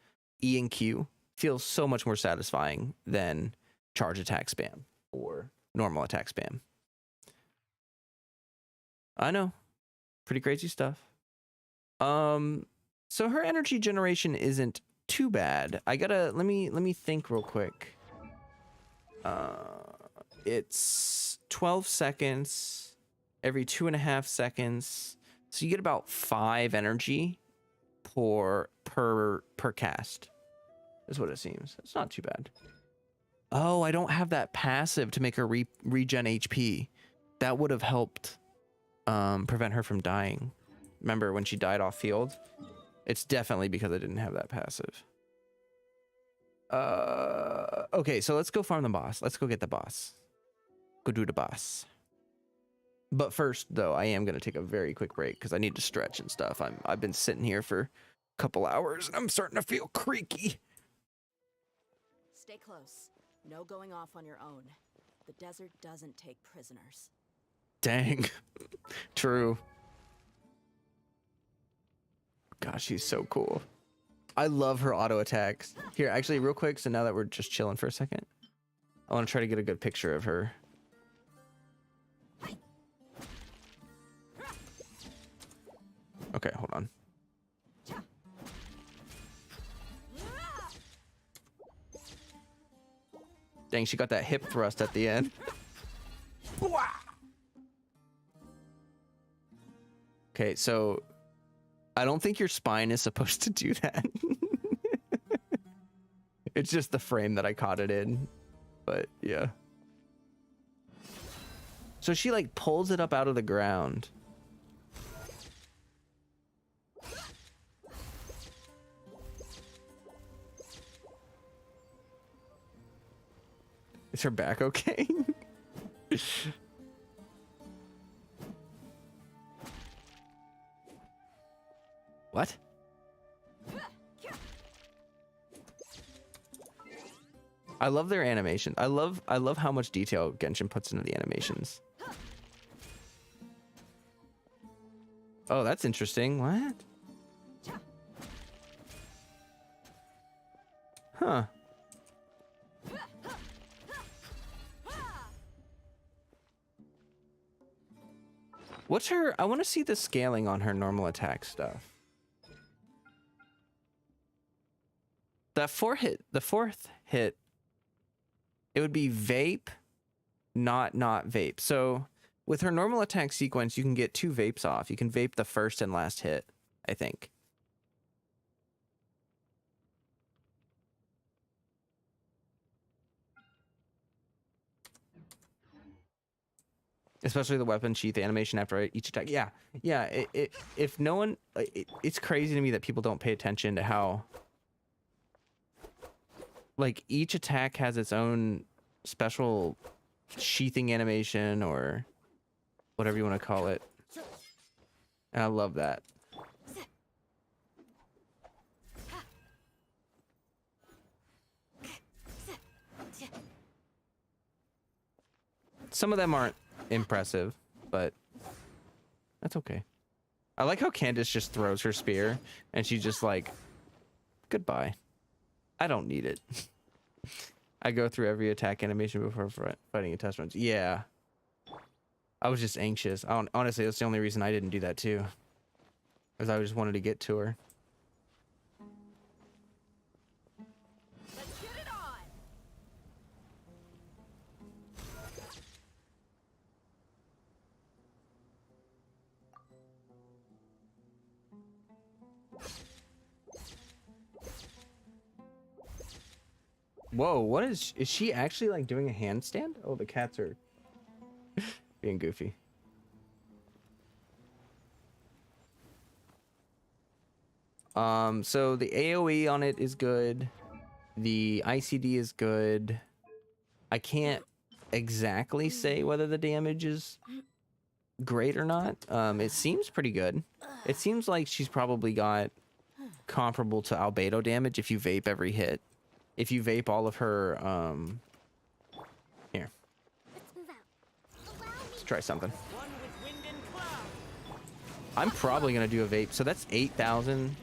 E and Q, feels so much more satisfying than charge attack spam or normal attack spam. I know, pretty crazy stuff. So her energy generation isn't too bad. I gotta let me think real quick. It's 12 seconds every 2.5 seconds, so you get about 5 energy per cast. Is what it seems. It's not too bad. Oh, I don't have that passive to make her regen HP. That would have helped prevent her from dying. Remember when she died off field? It's definitely because I didn't have that passive. Okay, so let's go farm the boss. Let's go get the boss. Go do the boss. But first, though, I am going to take a very quick break because I need to stretch and stuff. I've been sitting here for a couple hours and I'm starting to feel creaky. Stay close. No going off on your own. The desert doesn't take prisoners. Dang. True. Gosh, she's so cool. I love her auto attacks. Here, actually, real quick, so now that we're just chilling for a second, I want to try to get a good picture of her. Okay, hold on. Dang, she got that hip thrust at the end. Okay, so I don't think your spine is supposed to do that. It's just the frame that I caught it in. But yeah. So she like pulls it up out of the ground. Is her back okay? What? I love their animation. I love how much detail Genshin puts into the animations. Oh, that's interesting. What? Huh. What's her... I want to see the scaling on her normal attack stuff. The fourth hit, it would be vape, not vape. So with her normal attack sequence, you can get 2 vapes off. You can vape the first and last hit, I think. Especially the weapon sheath animation after each attack. Yeah, yeah. If no one, it's crazy to me that people don't pay attention to how, like, each attack has its own special sheathing animation or whatever you want to call it. And I love that. Some of them aren't impressive, but that's okay. I like how Candace just throws her spear and she's just like, goodbye. I don't need it. I go through every attack animation before fighting a test runs. Yeah. I was just anxious. Honestly, that's the only reason I didn't do that too. Because I just wanted to get to her. Let's get it on. Whoa, what is she actually like doing a handstand? Oh, the cats are being goofy. So the AoE on it is good. The ICD is good. I can't exactly say whether the damage is great or not. It seems pretty good. It seems like she's probably got comparable to albedo damage if you vape every hit. If you vape all of her, here. Let's move out. Allow me. Let's try something. One with wind and cloud. I'm probably gonna do a vape. So that's 8,000.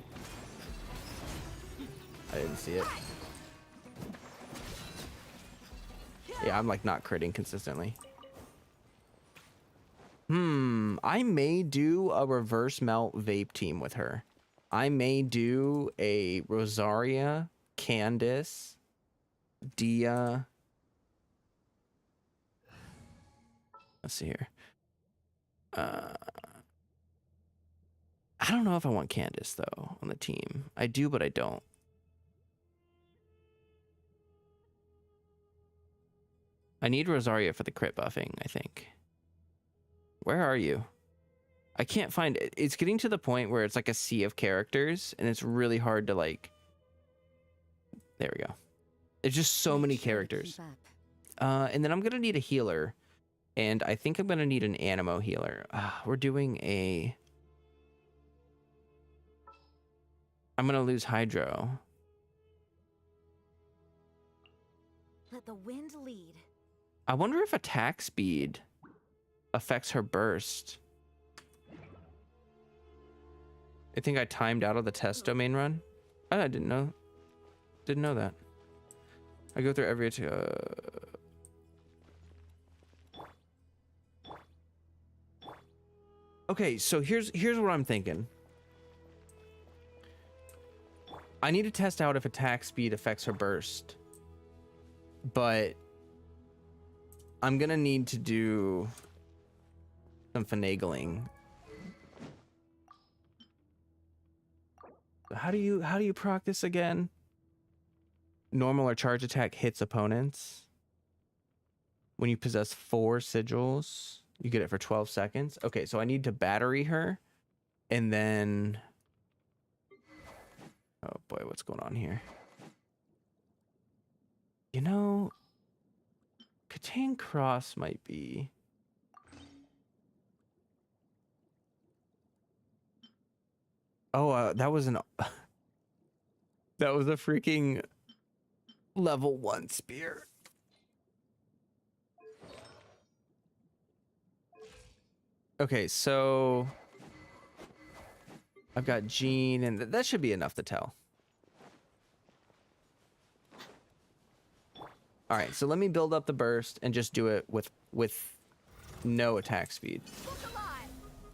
I didn't see it. Yeah, I'm like not critting consistently. I may do a reverse melt vape team with her. I may do a Rosaria, Candace, Dehya. Let's see here. I don't know if I want Candace though on the team. I do, but I don't. I need Rosaria for the crit buffing, I think. Where are you? I can't find it. It's getting to the point where it's like a sea of characters and it's really hard to like. There we go. There's just so many characters. And then I'm going to need a healer. And I think I'm going to need an Animo healer. We're doing a... I'm going to lose Hydro. Let the wind lead. I wonder if attack speed affects her burst. I think I timed out of the test domain run. I didn't know. Didn't know that. I go through every... Okay, so here's what I'm thinking. I need to test out if attack speed affects her burst. But I'm gonna need to do some finagling. How do you proc this again? Normal or charge attack hits opponents. When you possess 4 sigils, you get it for 12 seconds. Okay, so I need to battery her, and then... Oh boy, what's going on here? You know, Katane Cross might be... Oh, that was an... That was a freaking level 1 spear. Okay, so... I've got Jean, and that should be enough to tell. All right, so let me build up the burst and just do it with no attack speed. Look alive.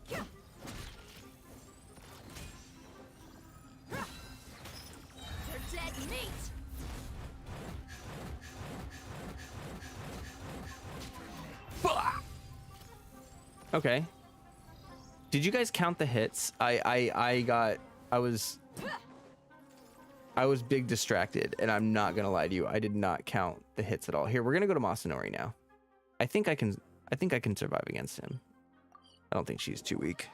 Yeah. They're dead meat. Okay. Did you guys count the hits? I was big distracted, and I'm not gonna lie to you. I did not count the hits at all. Here, we're gonna go to Masanori now. I think I can I think I can survive against him. I don't think she's too weak.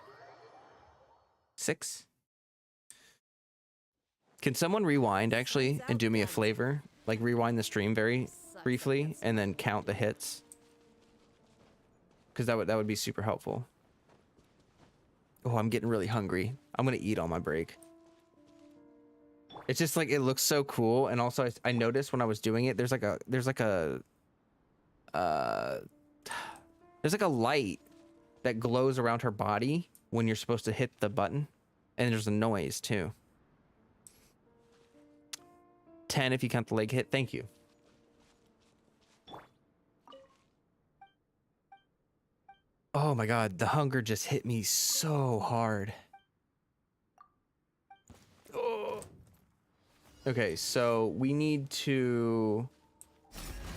6. Can someone rewind actually and do me a flavor? Like rewind the stream very briefly and then count the hits? Because that would be super helpful. Oh, I'm getting really hungry. I'm gonna eat on my break. It's just like, it looks so cool, and also I noticed when I was doing it, there's like a light that glows around her body when you're supposed to hit the button, and there's a noise too. 10 if you count the leg hit. Thank you. Oh my god, the hunger just hit me so hard. Oh. Okay, so we need to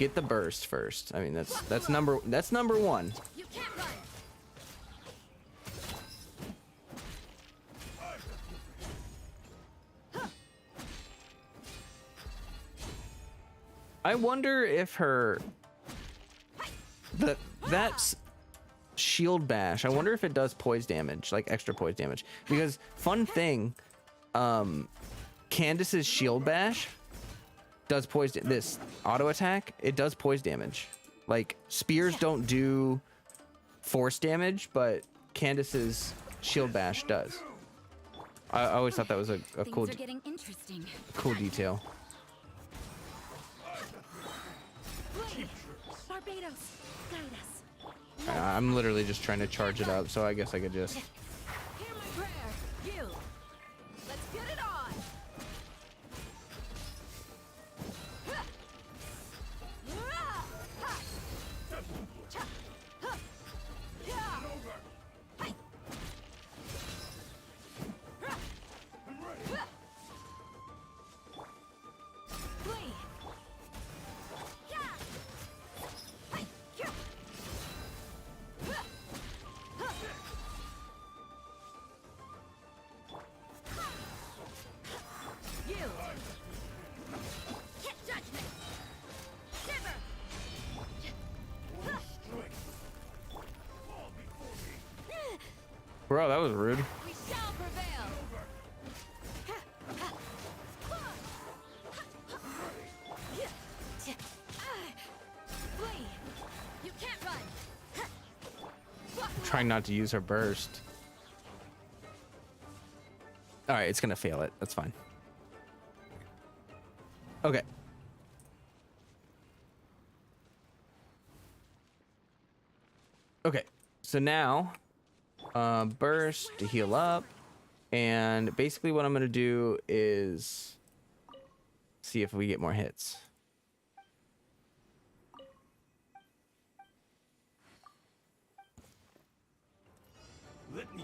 get the burst first. I mean, that's number 1. You can't run. I wonder if that's shield bash. I wonder if it does poise damage, like extra poise damage. Because fun thing, Candace's shield bash does poise. This auto attack, it does poise damage. Like spears don't do force damage, but Candace's shield bash does. I always thought that was a cool, Things are getting interesting. cool detail. Barbados, guide us. I'm literally just trying to charge it up, so I guess I could just. Hear my prayer. You. Let's get it on. Bro, that was rude. We shall prevail. Flee. You can't run. Trying not to use her burst. All right, it's gonna fail it. That's fine. Okay. Okay. So now, burst to heal up, and basically what I'm gonna do is see if we get more hits.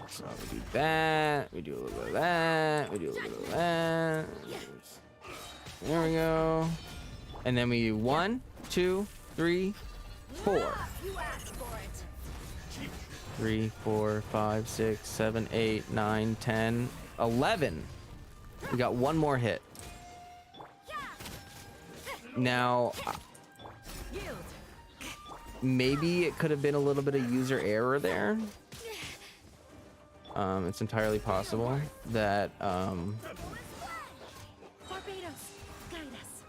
So we do that, we do a little bit of that, we do a little bit of that. There we go. And then we do 1, 2, 3, 4. You asked for it. 3, 4, 5, 6, 7, 8, 9, 10, 11. We got one more hit. Now, Yield. maybe it could have been a little bit of user error there. It's entirely possible that Barbados, guide us.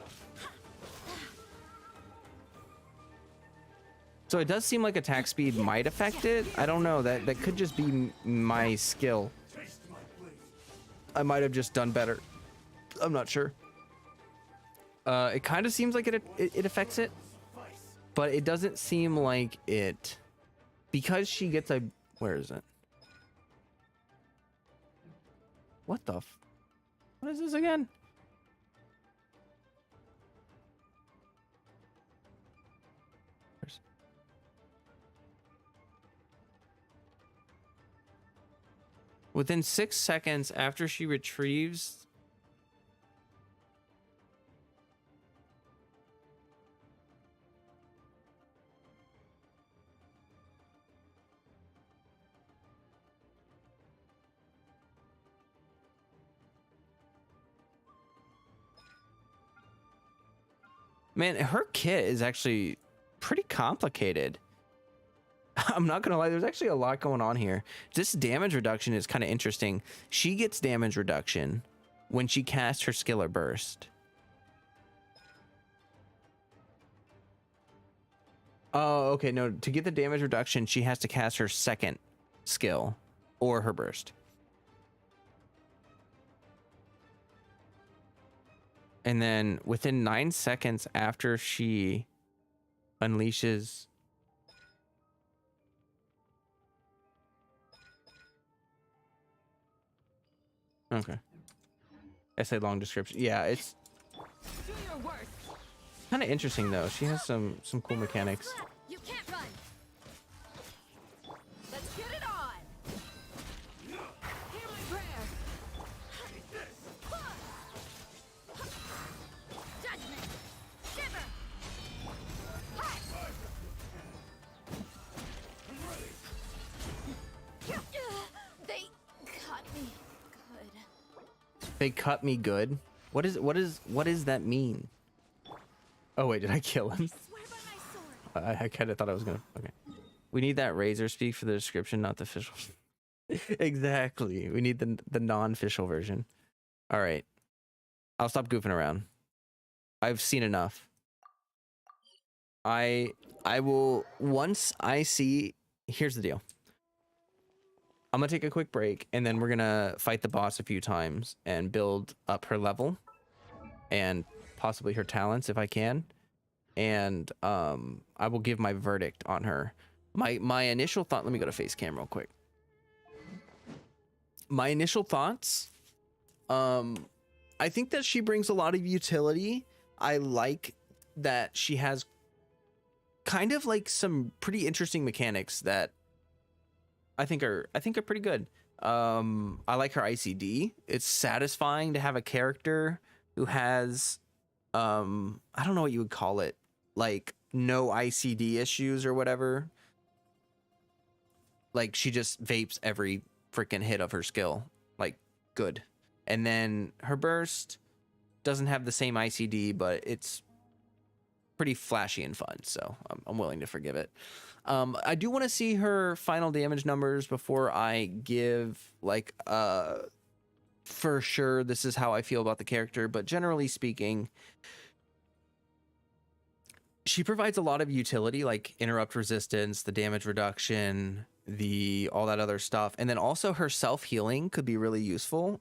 so it does seem like attack speed might affect it. I don't know, that could just be my skill. I might have just done better. I'm not sure. It kind of seems like it affects it, but it doesn't seem like it, because she gets a, where is it? What the what is this again? Within 6 seconds after she retrieves. Man, her kit is actually pretty complicated. I'm not gonna lie, there's actually a lot going on here. This damage reduction is kind of interesting. She gets damage reduction when she casts her skill or burst. Oh, okay. No, to get the damage reduction, she has to cast her second skill or her burst. And then within 9 seconds after she unleashes... Okay. Essay long description. Yeah, it's Do your worst. kind of interesting though. She has some cool mechanics. You can't run. Let's get it on. Hear my prayer. Judgment. Shiver. They cut me good. They cut me good. What does that mean? Oh wait, did I kill him? Swear by my sword. I kind of thought I was gonna. Okay. We need that razor speak for the description, not the official. Exactly. We need the non-official version. All right. I'll stop goofing around. I've seen enough. I will, once I see. Here's the deal. I'm gonna take a quick break, and then we're gonna fight the boss a few times and build up her level and possibly her talents if I can. And I will give my verdict on her. My initial thought. Let me go to face cam real quick. My initial thoughts. I think that she brings a lot of utility. I like that she has kind of like some pretty interesting mechanics that I think are pretty good. I like her ICD. It's satisfying to have a character who has I don't know what you would call it, like no ICD issues or whatever. Like she just vapes every freaking hit of her skill. Like good. And then her burst doesn't have the same ICD, but it's pretty flashy and fun, so I'm willing to forgive it. I do want to see her final damage numbers before I give like for sure this is how I feel about the character, but generally speaking, she provides a lot of utility, like interrupt resistance, the damage reduction, the all that other stuff, and then also her self-healing could be really useful.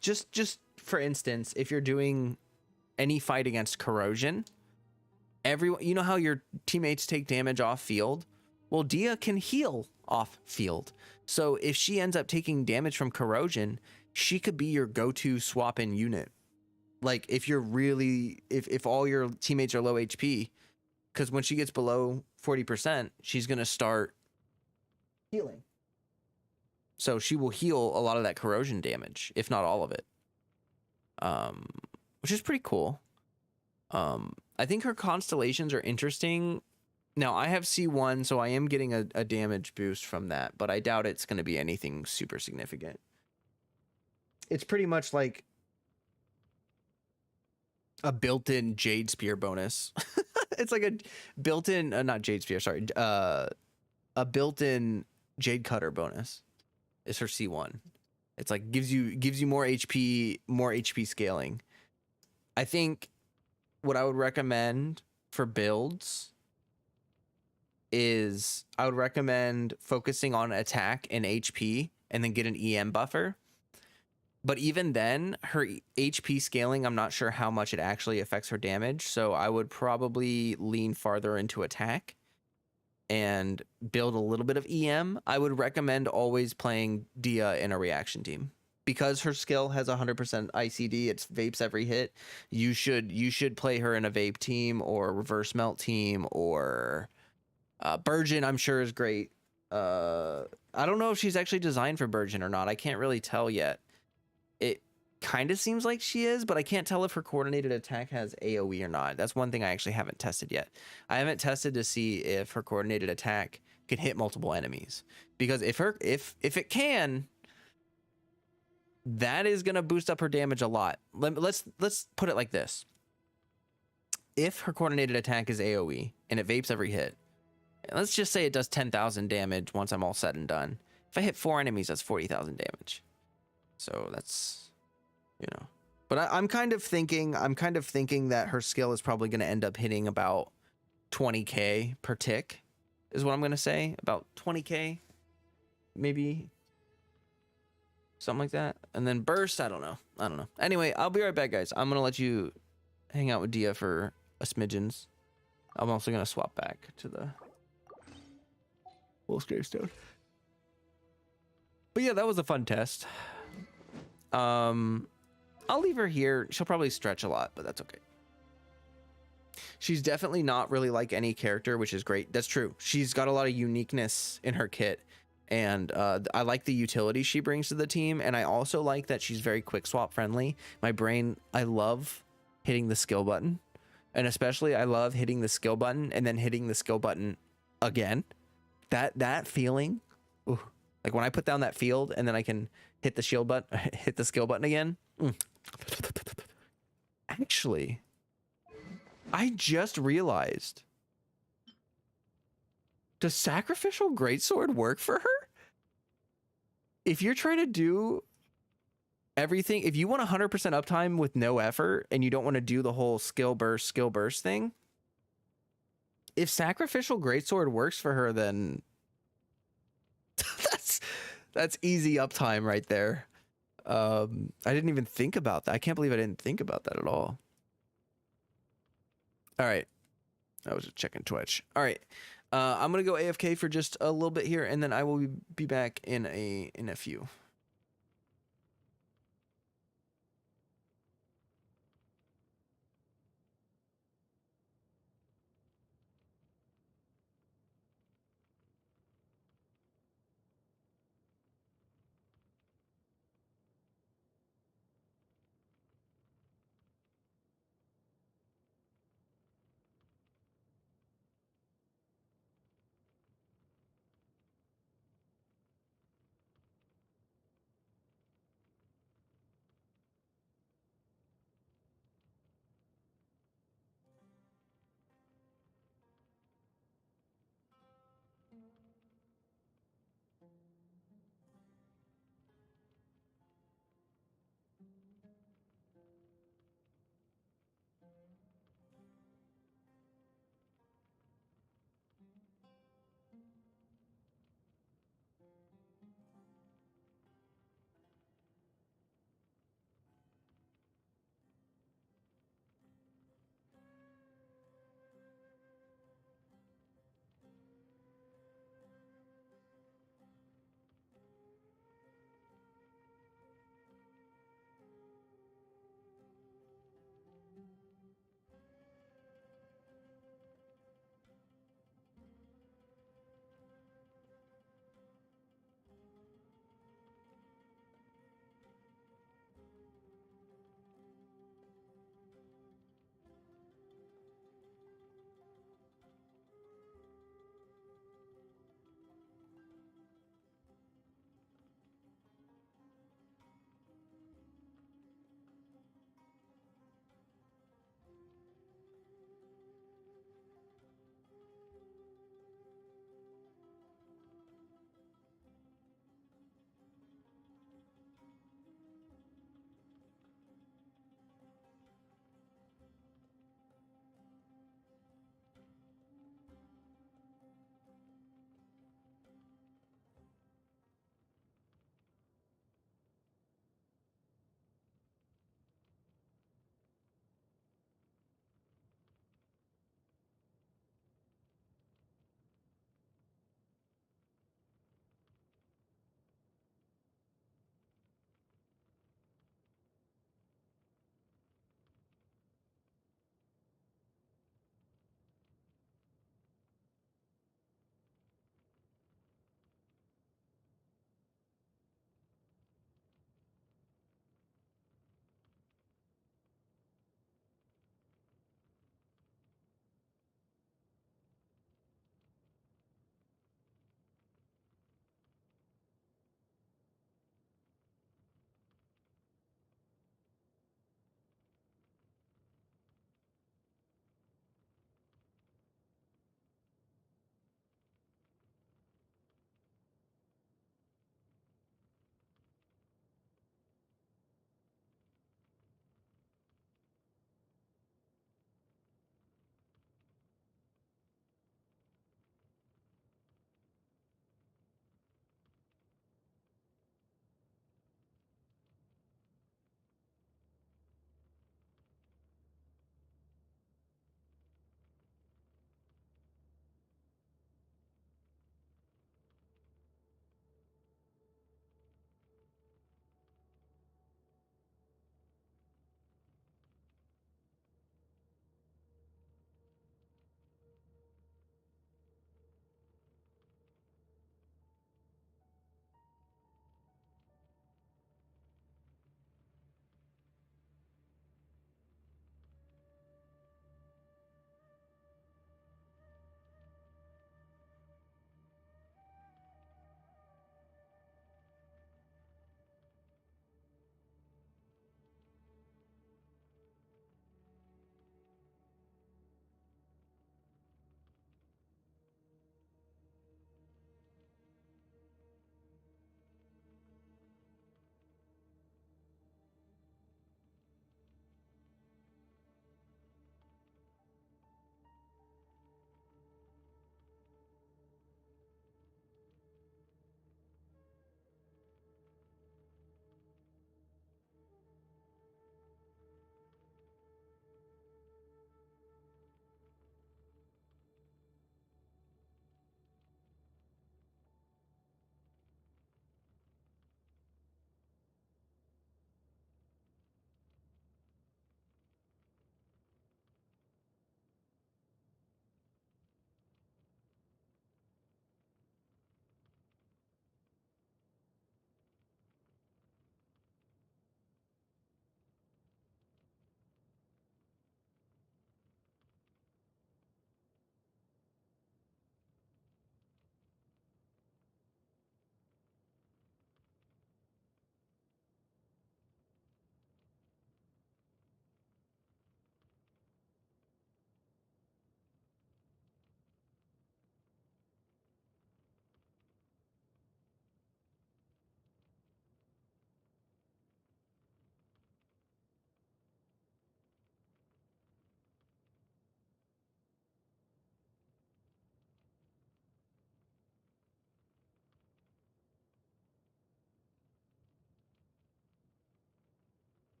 Just for instance, if you're doing any fight against corrosion, everyone, you know how your teammates take damage off field? Well, Dehya can heal off field. So if she ends up taking damage from corrosion, she could be your go-to swap-in unit. Like if you're really, if all your teammates are low HP, because when she gets below 40%, she's going to start healing. So she will heal a lot of that corrosion damage, if not all of it. Which is pretty cool. I think her constellations are interesting. Now, I have C1, so I am getting a damage boost from that, but I doubt it's going to be anything super significant. It's pretty much like a built-in Jade Spear bonus. It's like a built-in, not Jade Spear, sorry, a built-in Jade Cutter bonus. Is her C1. It's like gives you more HP scaling. I think what I would recommend for builds is I would recommend focusing on attack and HP and then get an EM buffer. But even then, her HP scaling, I'm not sure how much it actually affects her damage. So I would probably lean farther into attack and build a little bit of EM. I would recommend always playing Dehya in a reaction team. Because her skill has 100% ICD, it's vapes every hit. You should play her in a vape team or a reverse melt team or Burgeon. I'm sure is great. I don't know if she's actually designed for Burgeon or not. I can't really tell yet. It kind of seems like she is, but I can't tell if her coordinated attack has AoE or not. That's one thing I actually haven't tested yet. I haven't tested to see if her coordinated attack can hit multiple enemies, because if it can, that is going to boost up her damage a lot. Let's put it like this. If her coordinated attack is AoE and it vapes every hit, Let's just say it does 10,000 damage once I'm all said and done. If I hit 4 enemies, that's 40,000 damage. So that's, you know. But I'm kind of thinking that her skill is probably going to end up hitting about 20k per tick, is what I'm going to say. About 20k, maybe something like that. And then burst, I don't know. Anyway, I'll be right back, guys. I'm going to let you hang out with Dehya for a smidgens. I'm also going to swap back to the Wolf's Gravestone. But yeah, that was a fun test. I'll leave her here. She'll probably stretch a lot, but that's okay. She's definitely not really like any character, which is great. That's true. She's got a lot of uniqueness in her kit, and I like the utility she brings to the team, and I also like that she's very quick swap friendly. My brain, I love hitting the skill button, and especially I love hitting the skill button and then hitting the skill button again. That feeling, ooh, like when I put down that field and then I can hit the shield button, hit the skill button again. Actually, I just realized, does Sacrificial Greatsword work for her? If you're trying to do everything, if you want 100% uptime with no effort and you don't want to do the whole skill burst thing, if Sacrificial Greatsword works for her, then that's easy uptime right there. I didn't even think about that. I can't believe I didn't think about that at all. All right. I was just checking Twitch. All right. I'm going to go AFK for just a little bit here, and then I will be back in a few.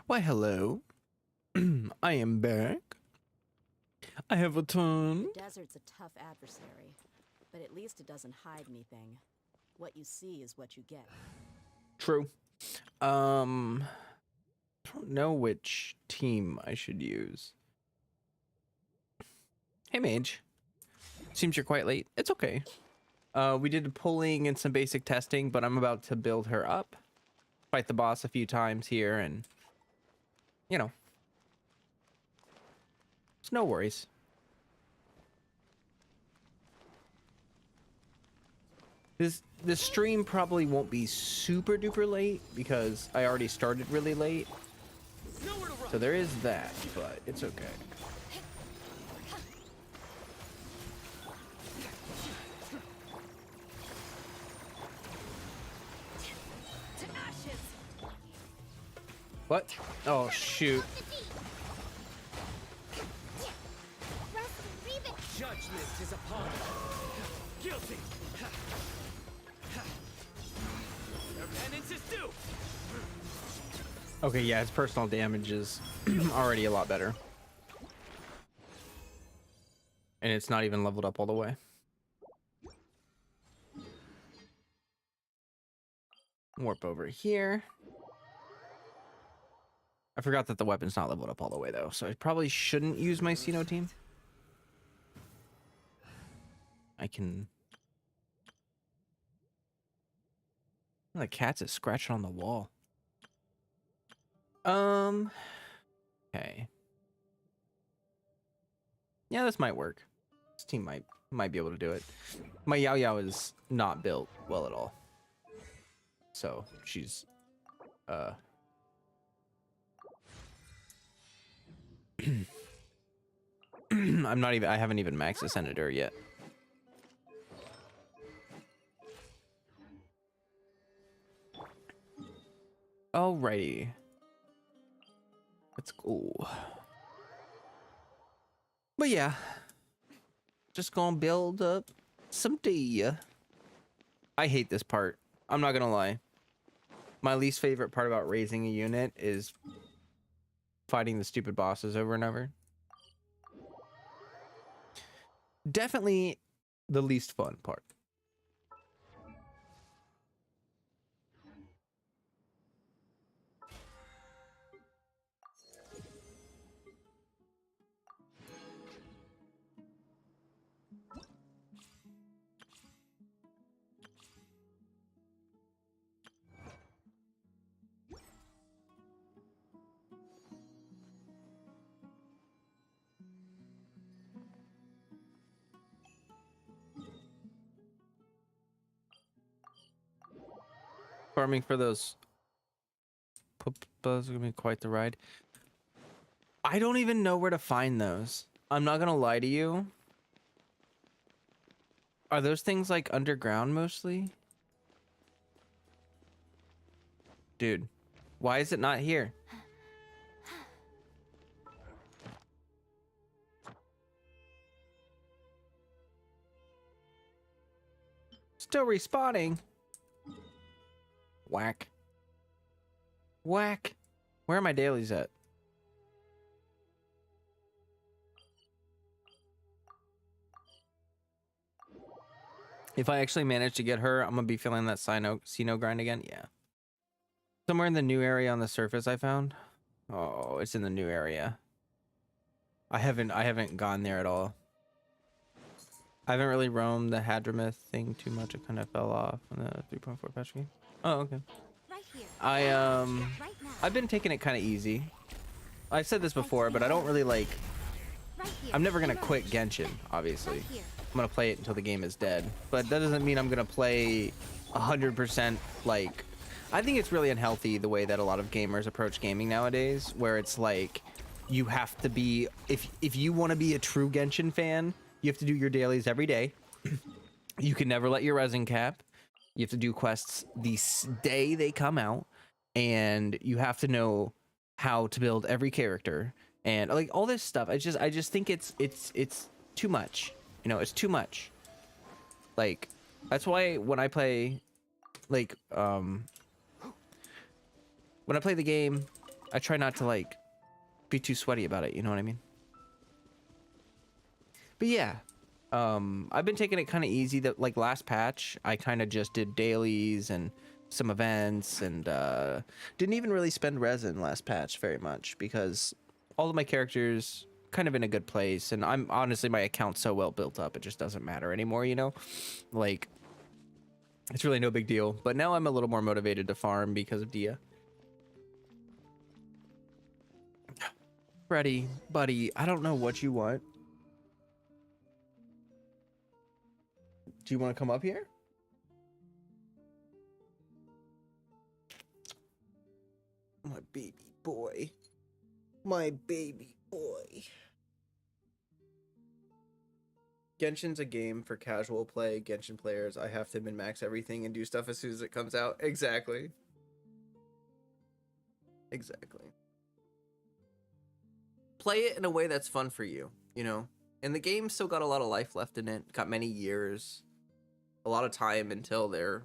Why, hello. I am back. I have returned. The desert's a tough adversary, but at least it doesn't hide anything. What you see is what you get. True. I don't know which team I should use. Hey, Mage. Seems you're quite late. It's okay. We did pulling and some basic testing, but I'm about to build her up. Fight the boss a few times here, and you know, it's no worries. This stream probably won't be super duper late because I already started really late. So there is that, but it's okay. What? Oh, shoot. Judgment is upon us. Guilty. Their penance is due. Okay, yeah, his personal damage is already a lot better. And it's not even leveled up all the way. Warp over here. I forgot that the weapon's not leveled up all the way, though, so I probably shouldn't use my Xeno team. I can... The cat's is scratching on the wall. Okay. Yeah, this might work. This team might be able to do it. My Yao Yao is not built well at all. So, she's... I haven't even max ascended her yet. Alrighty. Let's go. But yeah. Just gonna build up some Dehya. I hate this part. I'm not gonna lie. My least favorite part about raising a unit is fighting the stupid bosses over and over. Definitely the least fun part. Farming for those pupas is gonna be quite the ride. I don't even know where to find those. I'm not gonna lie to you. Are those things like underground mostly? Dude, why is it not here? Still respawning. Whack. Whack. Where are my dailies at? If I actually manage to get her, I'm gonna be feeling that Sino grind again. Yeah. Somewhere in the new area on the surface I found. Oh, it's in the new area. I haven't gone there at all. I haven't really roamed the Hadramith thing too much. It kind of fell off on the 3.4 patch game. Oh, okay. Right here. I've been taking it kind of easy. I've said this before, but I don't really like... Right here. I'm never gonna quit Genshin, obviously. Right here. I'm gonna play it until the game is dead. But that doesn't mean I'm gonna play 100% like... I think it's really unhealthy the way that a lot of gamers approach gaming nowadays, where it's like, you have to be... If you want to be a true Genshin fan, you have to do your dailies every day. You can never let your resin cap. You have to do quests the day they come out, and you have to know how to build every character and like all this stuff. I just think it's too much. You know, it's too much. Like, that's why when I play like when I play the game, I try not to like be too sweaty about it, you know what I mean? But yeah, I've been taking it kind of easy. That like last patch, I kind of just did dailies and some events, and didn't even really spend resin last patch very much because all of my characters kind of in a good place, and I'm honestly, my account's so well built up, it just doesn't matter anymore, you know? Like, it's really no big deal. But now I'm a little more motivated to farm because of Dehya. Freddy, buddy, I don't know what you want. Do you want to come up here? My baby boy. My baby boy. Genshin's a game for casual play. Genshin players, I have to min-max everything and do stuff as soon as it comes out. Exactly. Exactly. Play it in a way that's fun for you, you know? And the game's still got a lot of life left in it. Got many years. A lot of time until they're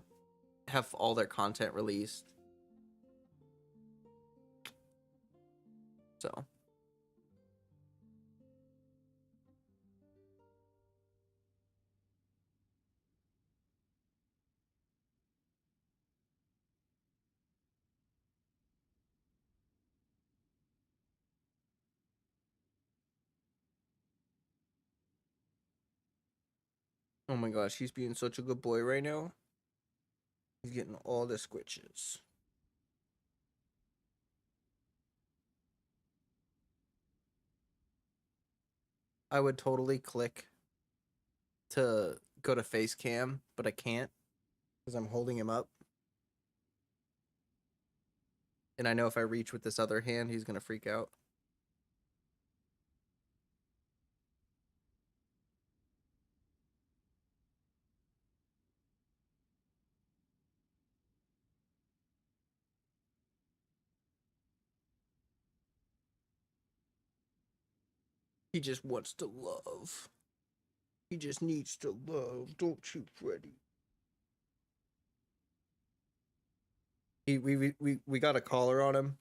have all their content released. So. Oh my gosh, he's being such a good boy right now. He's getting all the squitches. I would totally click to go to face cam, but I can't because I'm holding him up. And I know if I reach with this other hand, he's going to freak out. He just wants to love. He just needs to love, don't you, Freddy? We got a collar on him,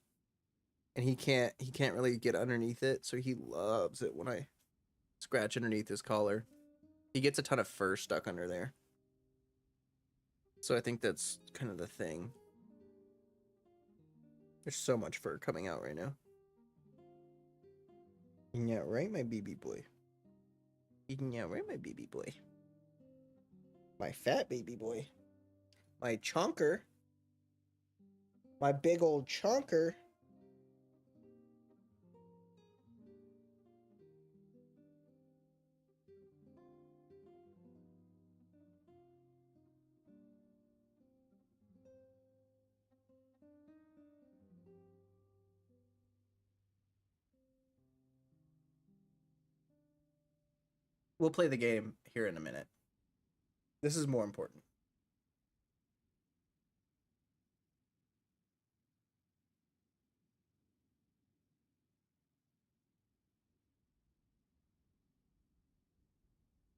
and he can't really get underneath it, so he loves it when I scratch underneath his collar. He gets a ton of fur stuck under there. So I think that's kind of the thing. There's so much fur coming out right now. Yeah, right, my baby boy. Yeah, right, my baby boy. My fat baby boy. My chunker. My big old chunker. We'll play the game here in a minute. This is more important.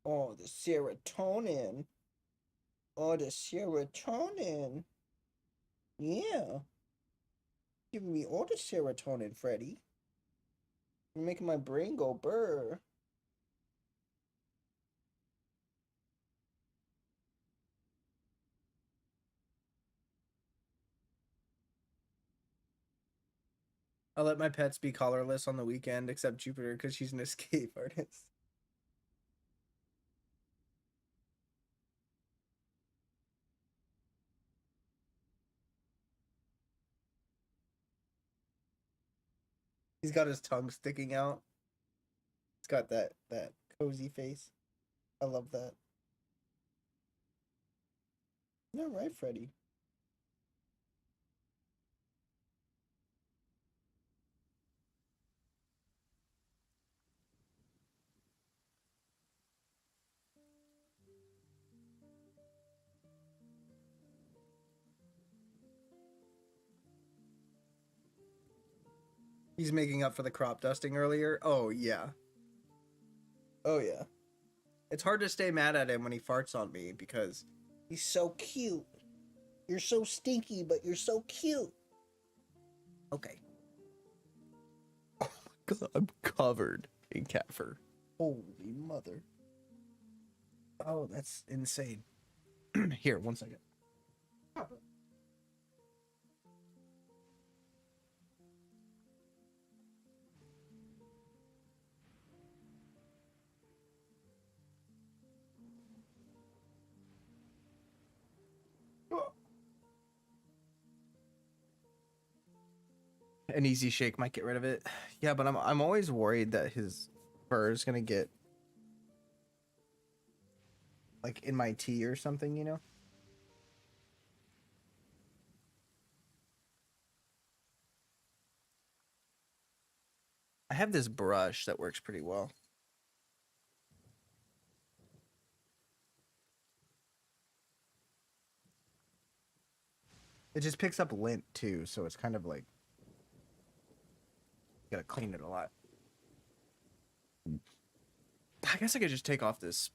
Oh, the serotonin. Oh, the serotonin. Yeah. Giving me all the serotonin, Freddy. You're making my brain go burr. I'll let my pets be collarless on the weekend, except Jupiter, because she's an escape artist. He's got his tongue sticking out. He's got that cozy face. I love that. Yeah, right, Freddy. He's making up for the crop dusting earlier. Oh, yeah. Oh, yeah. It's hard to stay mad at him when he farts on me because he's so cute. You're so stinky, but you're so cute. Okay. I'm covered in cat fur. Holy mother. Oh, that's insane. Here, 1 second. An easy shake might get rid of it. Yeah, but I'm always worried that his fur is gonna get like in my tea or something, you know? I have this brush that works pretty well. It just picks up lint too, so it's kind of like you gotta clean it a lot. I guess I could just take off this.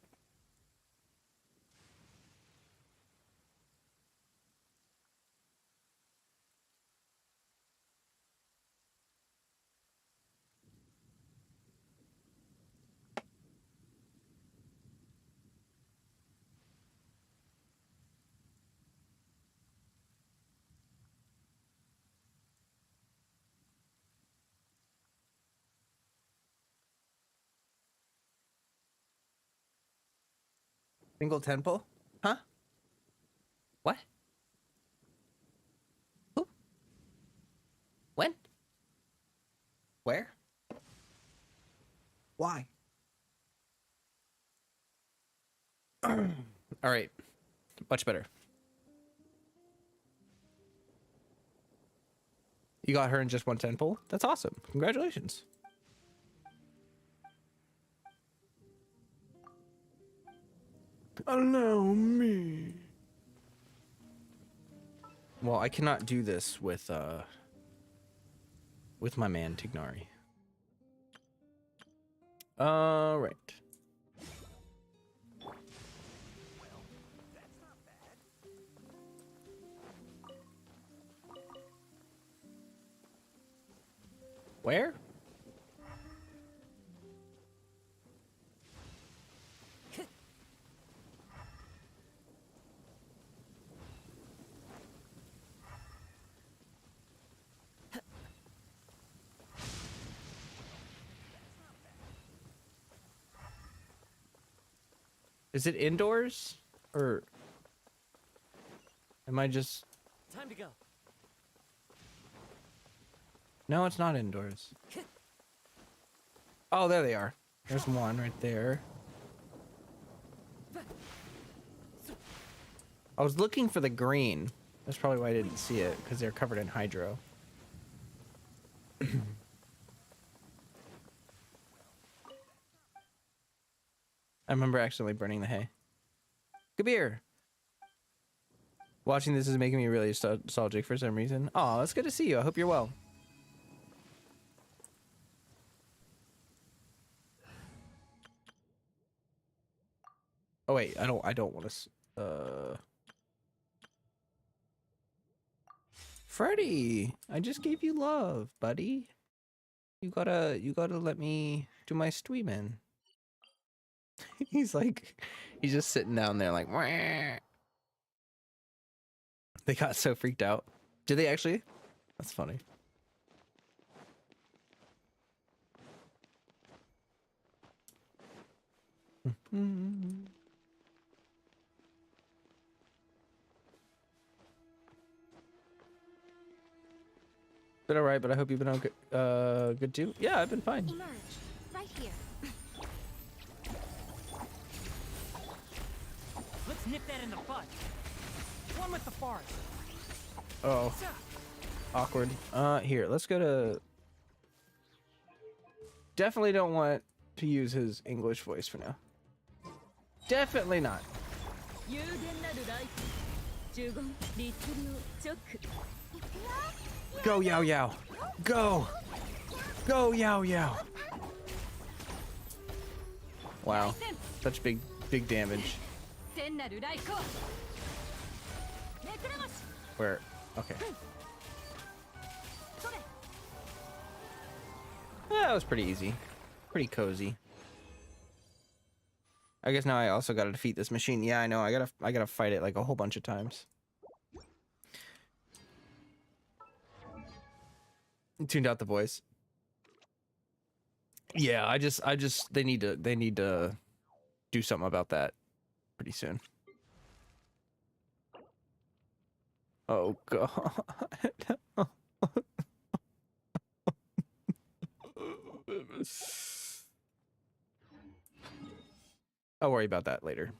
Single temple? Huh? What? Who? When? Where? Why? All right. Much better. You got her in just one temple? That's awesome. Congratulations. Allow me. Well, I cannot do this with my man Tignari. All right. Where? Is it indoors or am I just... Time to go. No, it's not indoors. Oh, there they are. There's one right there. I was looking for the green. That's probably why I didn't see it, because they're covered in hydro. I remember accidentally burning the hay. Kabir! Watching this is making me really nostalgic for some reason. Aw, it's good to see you. I hope you're well. Oh wait, I don't want to. Freddy, I just gave you love, buddy. You gotta let me do my streaming. He's just sitting down there like. Wah. They got so freaked out. Did they actually? That's funny. Been alright, but I hope you've been good too. Yeah, I've been fine. Emerge. Right here. Let's nip that in the bud. One with the forest. Oh, awkward. Here, let's go to. Definitely don't want to use his English voice for now. Definitely not. Go Yao Yao. Go. Go Yao Yao. Wow, such big damage. Where? Okay. Yeah, that was pretty easy. Pretty cozy. I guess now I also gotta defeat this machine. Yeah, I know. I gotta fight it like a whole bunch of times. Tuned out the voice. Yeah, I just they need to do something about that pretty soon. Oh god. I'll worry about that later.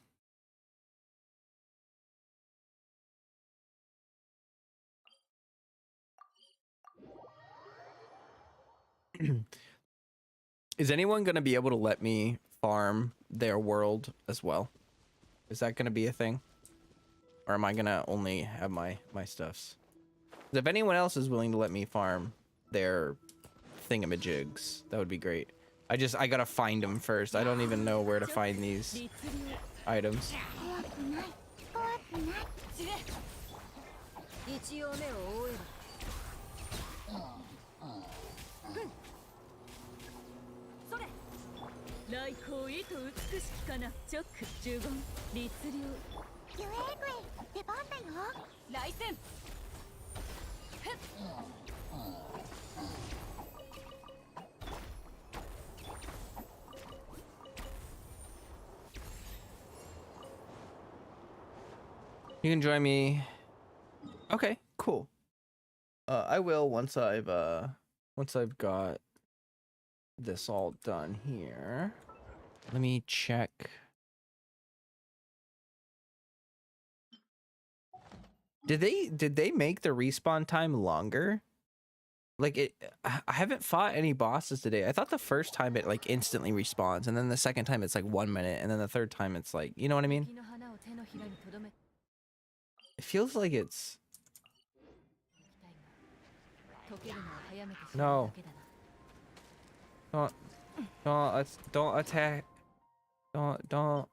Is anyone going to be able to let me farm their world as well? Is that going to be a thing? Or am I going to only have my stuffs? If anyone else is willing to let me farm their thingamajigs, that would be great. I got to find them first. I don't even know where to find these items. 来光意と美しきかなチョック十言律流ユエーグエ出番だよ。来戦 You can join me. Okay, cool. I will once I've got this all done here. Let me check. Did they make the respawn time longer? Like I haven't fought any bosses today. I thought the first time it like instantly respawns, and then the second time it's like 1 minute, and then the third time it's like, you know what I mean? It feels like it's... No. Don't attack. Don't.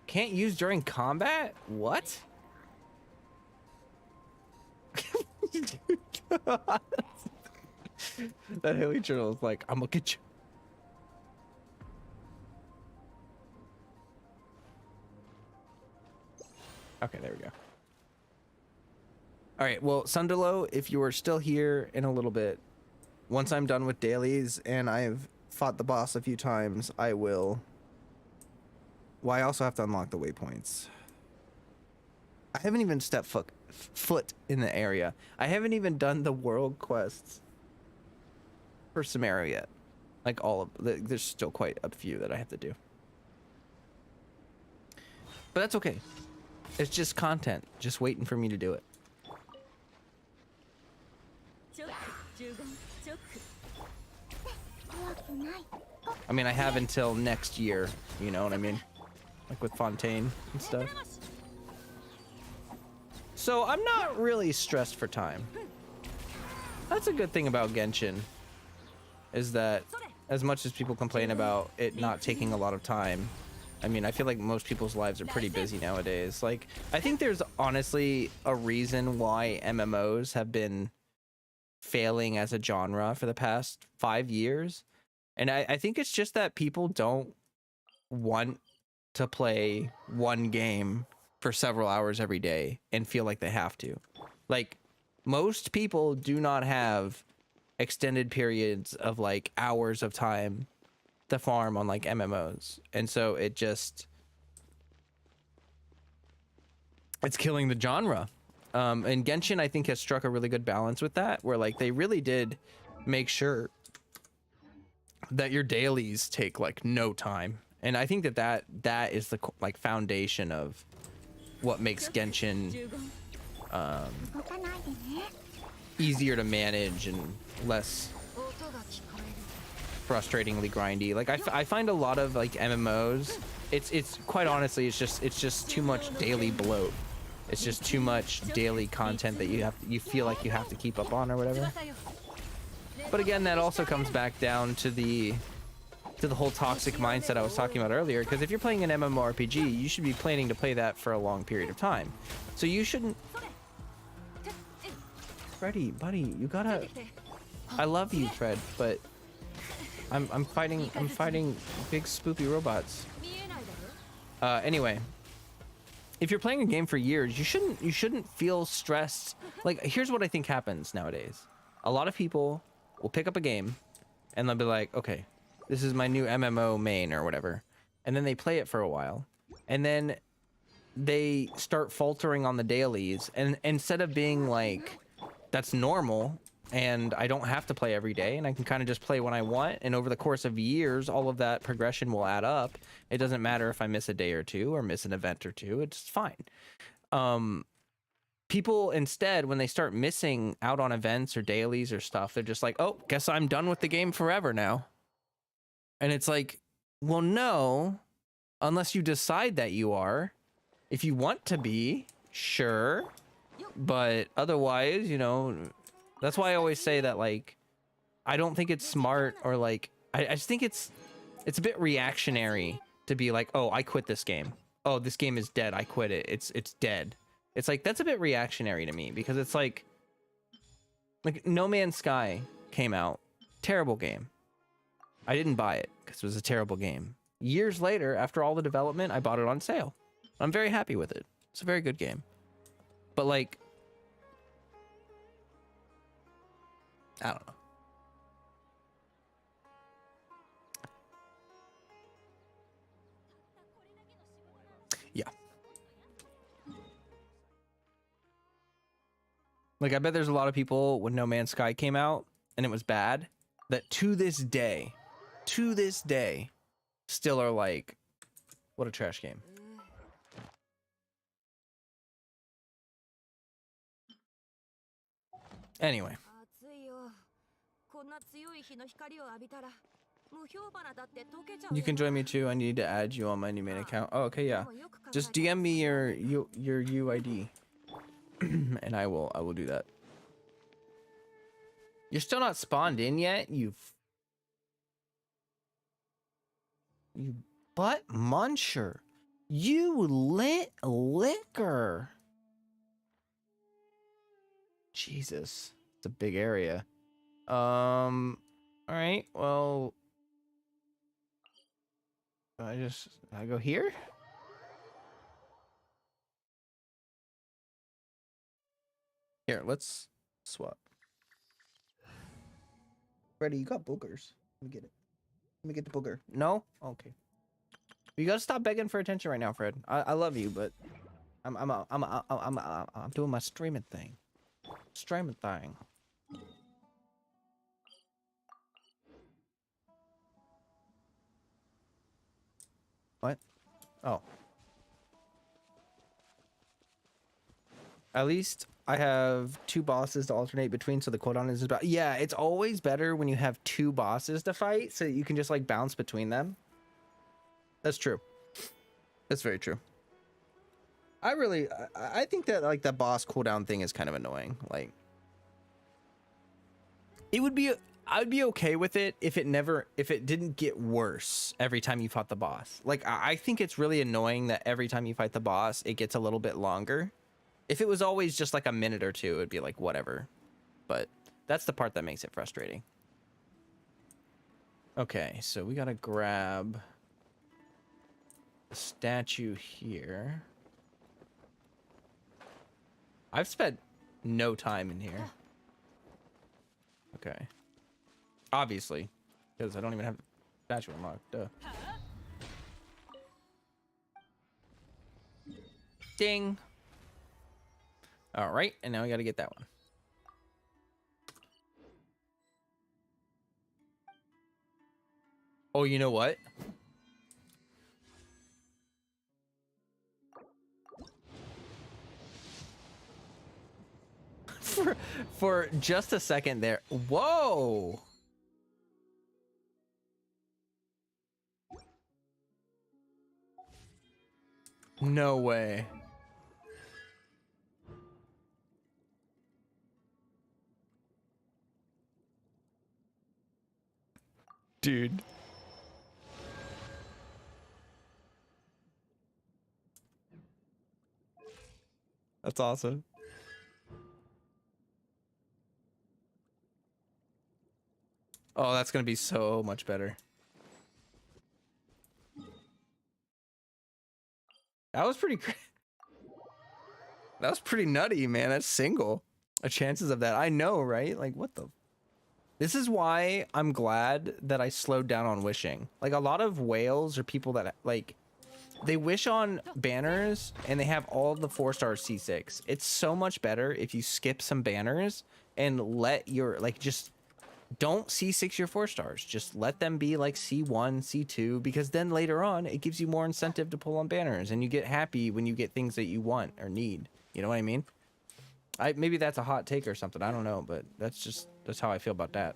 Can't use during combat? What? That Haley Journal is like, I'm gonna get you. Okay, there we go. All right, well, Sunderlow, if you are still here in a little bit, once I'm done with dailies and I've fought the boss a few times, I will... Well, I also have to unlock the waypoints. I haven't even stepped foot in the area. I haven't even done the world quests for Samaria yet. Like all of... There's still quite a few that I have to do. But that's okay. It's just content, just waiting for me to do it. I mean, I have until next year, you know what I mean? Like with Fontaine and stuff. So I'm not really stressed for time. That's a good thing about Genshin, is that as much as people complain about it not taking a lot of time, I mean, I feel like most people's lives are pretty busy nowadays. Like, I think there's honestly a reason why MMOs have been failing as a genre for the past 5 years. And I think it's just that people don't want to play one game for several hours every day and feel like they have to. Like, most people do not have extended periods of like hours of time to farm on like MMOs, and so it's killing the genre. And Genshin, I think, has struck a really good balance with that, where like they really did make sure that your dailies take like no time, and I think that is the like foundation of what makes Genshin easier to manage and less frustratingly grindy. Like I find a lot of like MMOs, it's quite honestly, it's just too much daily bloat. It's just too much daily content that you feel like you have to keep up on or whatever. But again, that also comes back down to the whole toxic mindset I was talking about earlier, because if you're playing an MMORPG, you should be planning to play that for a long period of time. So you shouldn't... Freddy, buddy, you gotta I love you, Fred, but I'm fighting big spoopy robots. Anyway, if you're playing a game for years, you shouldn't feel stressed. Like, here's what I think happens nowadays. A lot of people will pick up a game and they'll be like, okay, this is my new MMO main or whatever. And then they play it for a while. And then they start faltering on the dailies. And instead of being like, that's normal and I don't have to play every day and I can kind of just play when I want. And over the course of years, all of that progression will add up. It doesn't matter if I miss a day or two or miss an event or two. It's fine. People instead, when they start missing out on events or dailies or stuff, they're just like, oh, guess I'm done with the game forever now. And it's like, well, no, unless you decide that you are. If you want to be, sure. But otherwise, you know, that's why I always say that, like, I don't think it's smart, or like, I just think it's a bit reactionary to be like, oh, I quit this game. Oh, this game is dead. I quit it. It's dead. It's like, that's a bit reactionary to me, because it's like No Man's Sky came out. Terrible game. I didn't buy it because it was a terrible game. Years later, after all the development, I bought it on sale. I'm very happy with it. It's a very good game. But like, I don't know. Yeah. Like, I bet there's a lot of people when No Man's Sky came out and it was bad, that to this day, still are like, what a trash game. Anyway. You can join me too. I need to add you on my new main account. Oh, okay, yeah. Just DM me your UID. And I will do that. You're still not spawned in yet, you butt muncher. You lit liquor. Jesus, it's a big area. All right, well, I go here. Here, let's swap. Freddy, you got boogers. Let me get it. Let me get the booger. No? Okay. You gotta stop begging for attention right now, Fred. I love you, but I'm doing my streaming thing. Streaming thing. What? Oh. At least I have 2 bosses to alternate between, so the cooldown is about. Yeah, it's always better when you have 2 bosses to fight, so you can just like bounce between them. That's true. That's very true. I think that like the boss cooldown thing is kind of annoying. Like, I would be okay with it if it didn't get worse every time you fought the boss. Like, I think it's really annoying that every time you fight the boss, it gets a little bit longer. If it was always just like a minute or two, it'd be like whatever. But that's the part that makes it frustrating. Okay, so we gotta grab the statue here. I've spent no time in here. Okay. Obviously, because I don't even have the statue unlocked. Duh. Ding. All right, and now we got to get that one. Oh, you know what? For just a second there. Whoa. No way. Dude. That's awesome. Oh, that's gonna be so much better. That was pretty that was pretty nutty, man. That's single. The chances of that. I know, right? Like, what the? This is why I'm glad that I slowed down on wishing. Like, a lot of whales or people that, like, they wish on banners and they have all the 4-star C6. It's so much better if you skip some banners and let your, like, just don't C6 your 4 stars. Just let them be like C1, C2, because then later on it gives you more incentive to pull on banners and you get happy when you get things that you want or need. You know what I mean? Maybe that's a hot take or something. I don't know, but that's how I feel about that.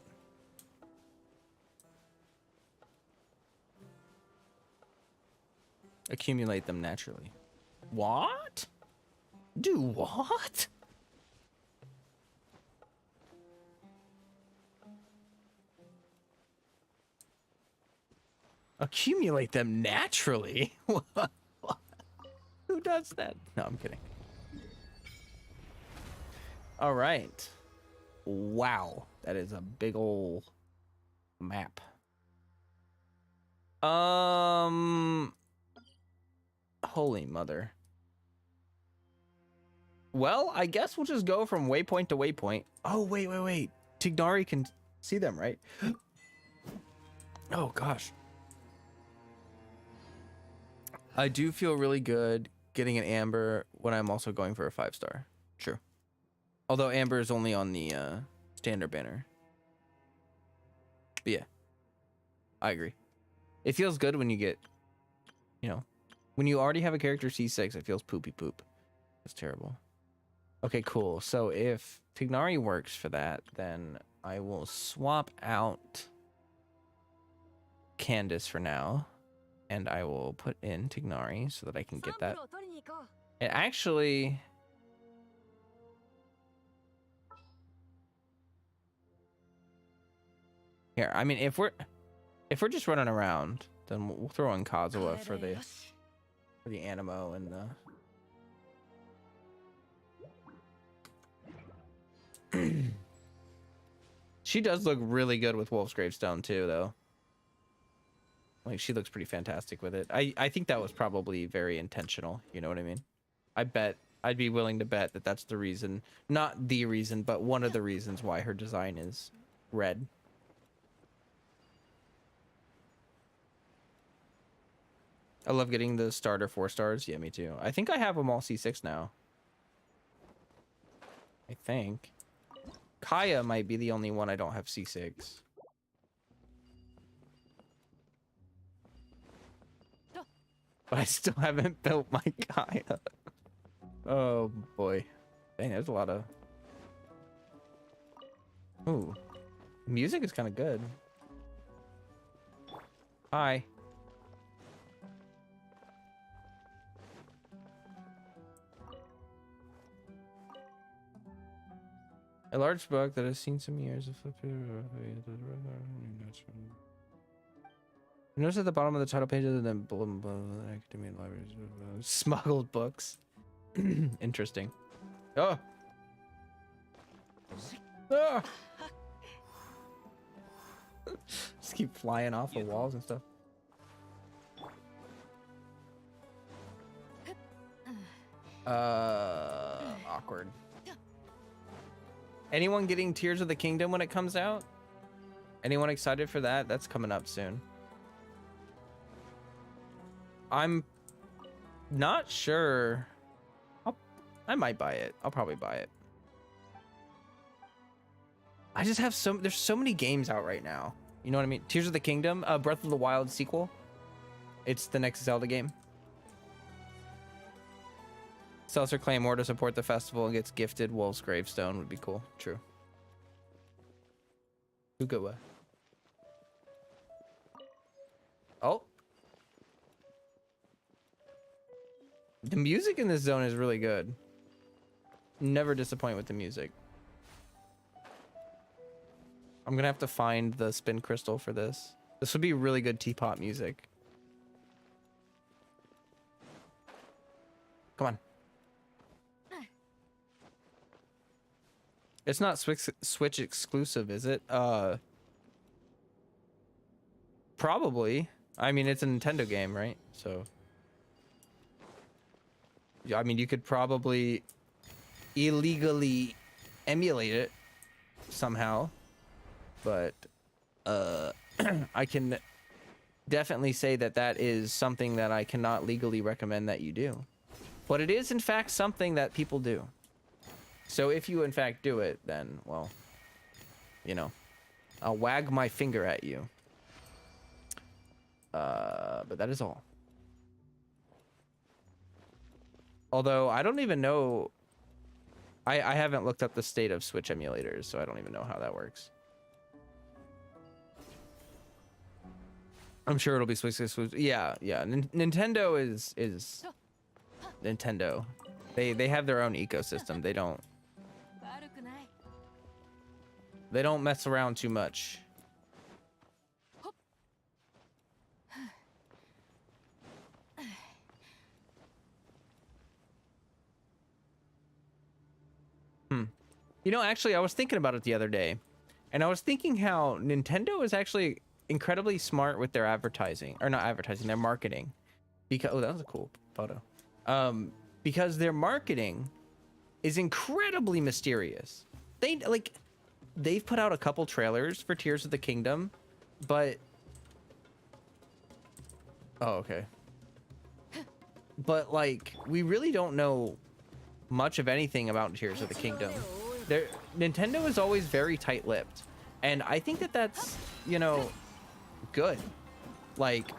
Accumulate them naturally. What? Do what? Accumulate them naturally? What? Who does that? No, I'm kidding. All right. Wow. That is a big ol' map. Holy mother. Well, I guess we'll just go from waypoint to waypoint. Oh, wait. Tignari can see them, right? Oh, gosh. I do feel really good getting an amber when I'm also going for a 5-star. True. Although amber is only on the standard banner. But yeah, I agree. It feels good when you get, you know, when you already have a character C6, it feels poopy poop. That's terrible. Okay, cool. So if Tignari works for that, then I will swap out Candace for now. And I will put in Tignari so that I can get that. And actually, here, I mean, if we're just running around, then we'll throw in Kazuha for the Animo and the. She does look really good with Wolf's Gravestone too, though. Like, she looks pretty fantastic with it. I think that was probably very intentional. You know what I mean? I bet I'd be willing to bet that that's the reason, not the reason, but one of the reasons why her design is red. I love getting the starter 4 stars. Yeah, me too. I think I have them all C6 now. I think. Kaya might be the only one I don't have C6. But I still haven't built my Kaya. Oh boy. Dang, there's a lot of... Ooh. Music is kind of good. Hi. A large book that has seen some years of notice at the bottom of the title page of the Academy and Libraries smuggled books. Interesting. Oh. Ah. Just keep flying off the walls and stuff. Awkward. Anyone getting Tears of the Kingdom when it comes out? Anyone excited for that? That's coming up soon. I'm not sure. I might buy it. I'll probably buy it. I just have there's so many games out right now. You know what I mean? Tears of the Kingdom, Breath of the Wild sequel. It's the next Zelda game. Sells her Claymore to support the festival and gets gifted Wolf's Gravestone would be cool. True. Ugawa. Oh. The music in this zone is really good. Never disappoint with the music. I'm gonna have to find the spin crystal for this. This would be really good teapot music. Come on. It's not Switch exclusive, is it? Probably. I mean, it's a Nintendo game, right? So, yeah, I mean, you could probably illegally emulate it somehow, but I can definitely say that that is something that I cannot legally recommend that you do. But it is, in fact, something that people do. So if you, in fact, do it, then, well, you know, I'll wag my finger at you. But that is all. Although, I don't even know... I haven't looked up the state of Switch emulators, so I don't even know how that works. I'm sure it'll be Switch. Yeah. Nintendo is Nintendo. They have their own ecosystem. They don't mess around too much. You know, actually, I was thinking about it the other day, and I was thinking how Nintendo is actually incredibly smart with their advertising, or not advertising, their marketing. Because oh, that was a cool photo. Because their marketing is incredibly mysterious. They've put out a couple trailers for Tears of the Kingdom, but oh, okay. But like, we really don't know much of anything about Tears of the Kingdom. Nintendo is always very tight-lipped, and I think that that's, you know, good. Like,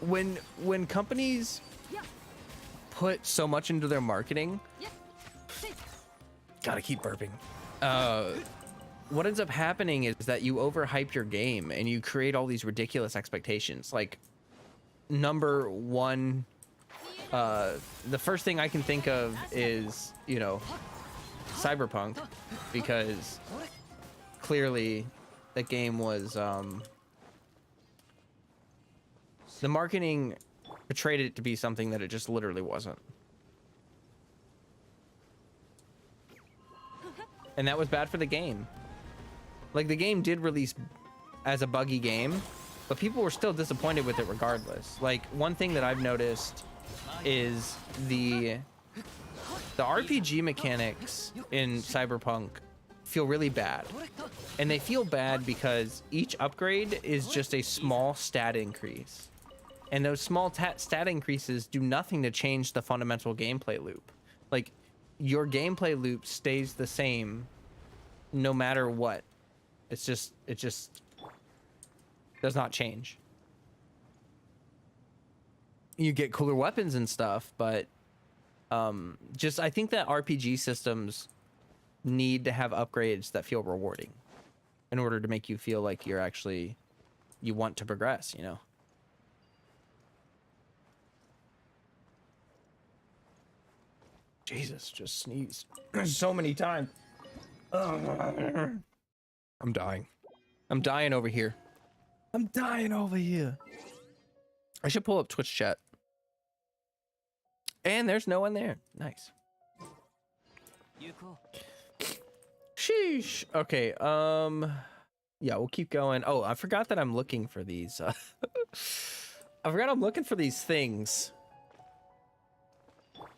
when companies put so much into their marketing, gotta keep burping. What ends up happening is that you overhype your game and you create all these ridiculous expectations. Like, number one, the first thing I can think of is, you know, Cyberpunk, because clearly that game was the marketing portrayed it to be something that it just literally wasn't, and that was bad for the game. Like, the game did release as a buggy game, but people were still disappointed with it regardless. Like, one thing that I've noticed is the RPG mechanics in Cyberpunk feel really bad. And they feel bad because each upgrade is just a small stat increase. And those small stat increases do nothing to change the fundamental gameplay loop. Like, your gameplay loop stays the same no matter what. It just does not change. You get cooler weapons and stuff, but I think that RPG systems need to have upgrades that feel rewarding in order to make you feel like you want to progress, you know? Jesus, just sneezed so many times. I'm dying. I'm dying over here. I should pull up Twitch chat. And there's no one there. Nice. Sheesh. Okay, yeah, we'll keep going. Oh, I forgot that I'm looking for these. I forgot I'm looking for these things.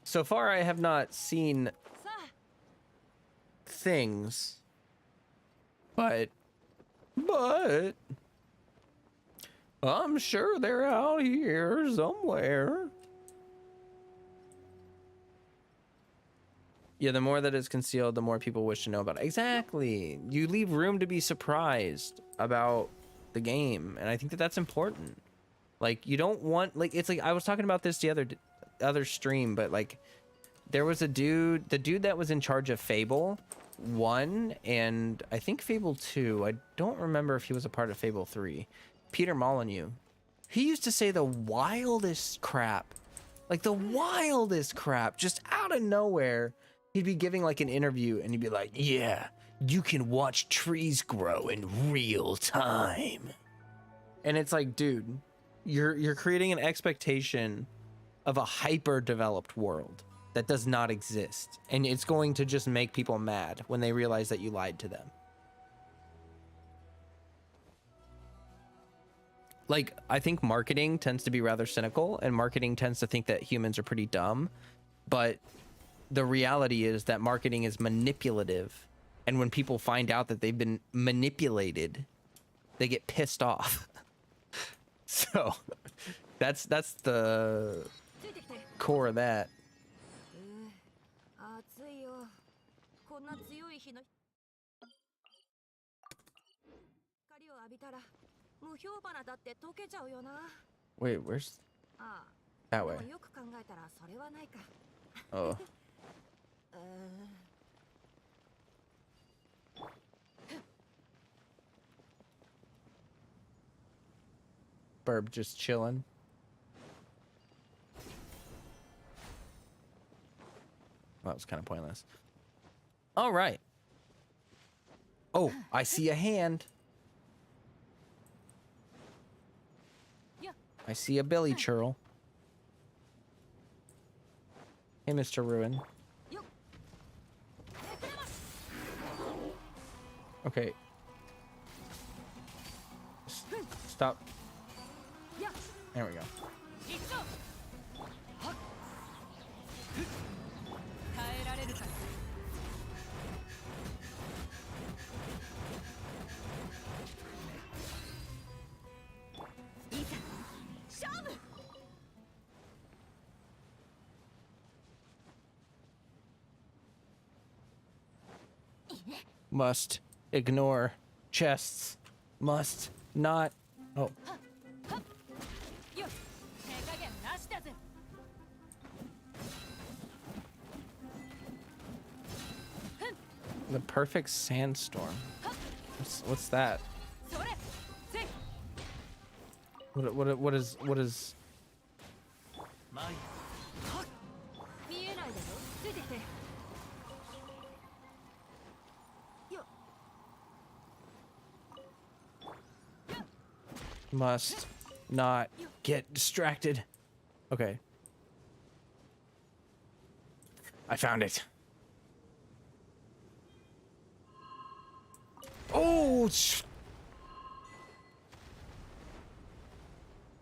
So far, I have not seen things, but I'm sure they're out here somewhere. Yeah, the more that is concealed, the more people wish to know about it. Exactly. You leave room to be surprised about the game, and I think that that's important. Like, you don't want, like, it's like I was talking about this the other stream, but like, there was the dude that was in charge of Fable 1 and I think Fable 2. I don't remember if he was a part of Fable 3. Peter Molyneux. He used to say the wildest crap. Like, the wildest crap, just out of nowhere. He'd be giving like an interview and he'd be like, yeah, you can watch trees grow in real time. And it's like, dude, you're creating an expectation of a hyper developed world that does not exist. And it's going to just make people mad when they realize that you lied to them. like, I think marketing tends to be rather cynical, and marketing tends to think that humans are pretty dumb. But the reality is that marketing is manipulative. And when people find out that they've been manipulated, they get pissed off. So that's the core of that. 暑いよ。こんな強い日の光を浴びたら無氷花だって溶けちゃうよな。Wait, where's ああ、 that で way? もよく考えたらそれはないか。 Oh, Burb just chilling. Well, that was kind of pointless. All right. Oh, I see a hand. I see a Billy churl. Hey, Mr. Ruin. Okay. Stop. There we go. 耐えられるかな。 Must ignore chests. Must not. Oh. よっ、手加減なしだぜ。 The perfect sandstorm. What's that? それ、せい。 What is 見えないだろ。ついてきて。よっ。 must not get distracted. Okay. I found it. Oh!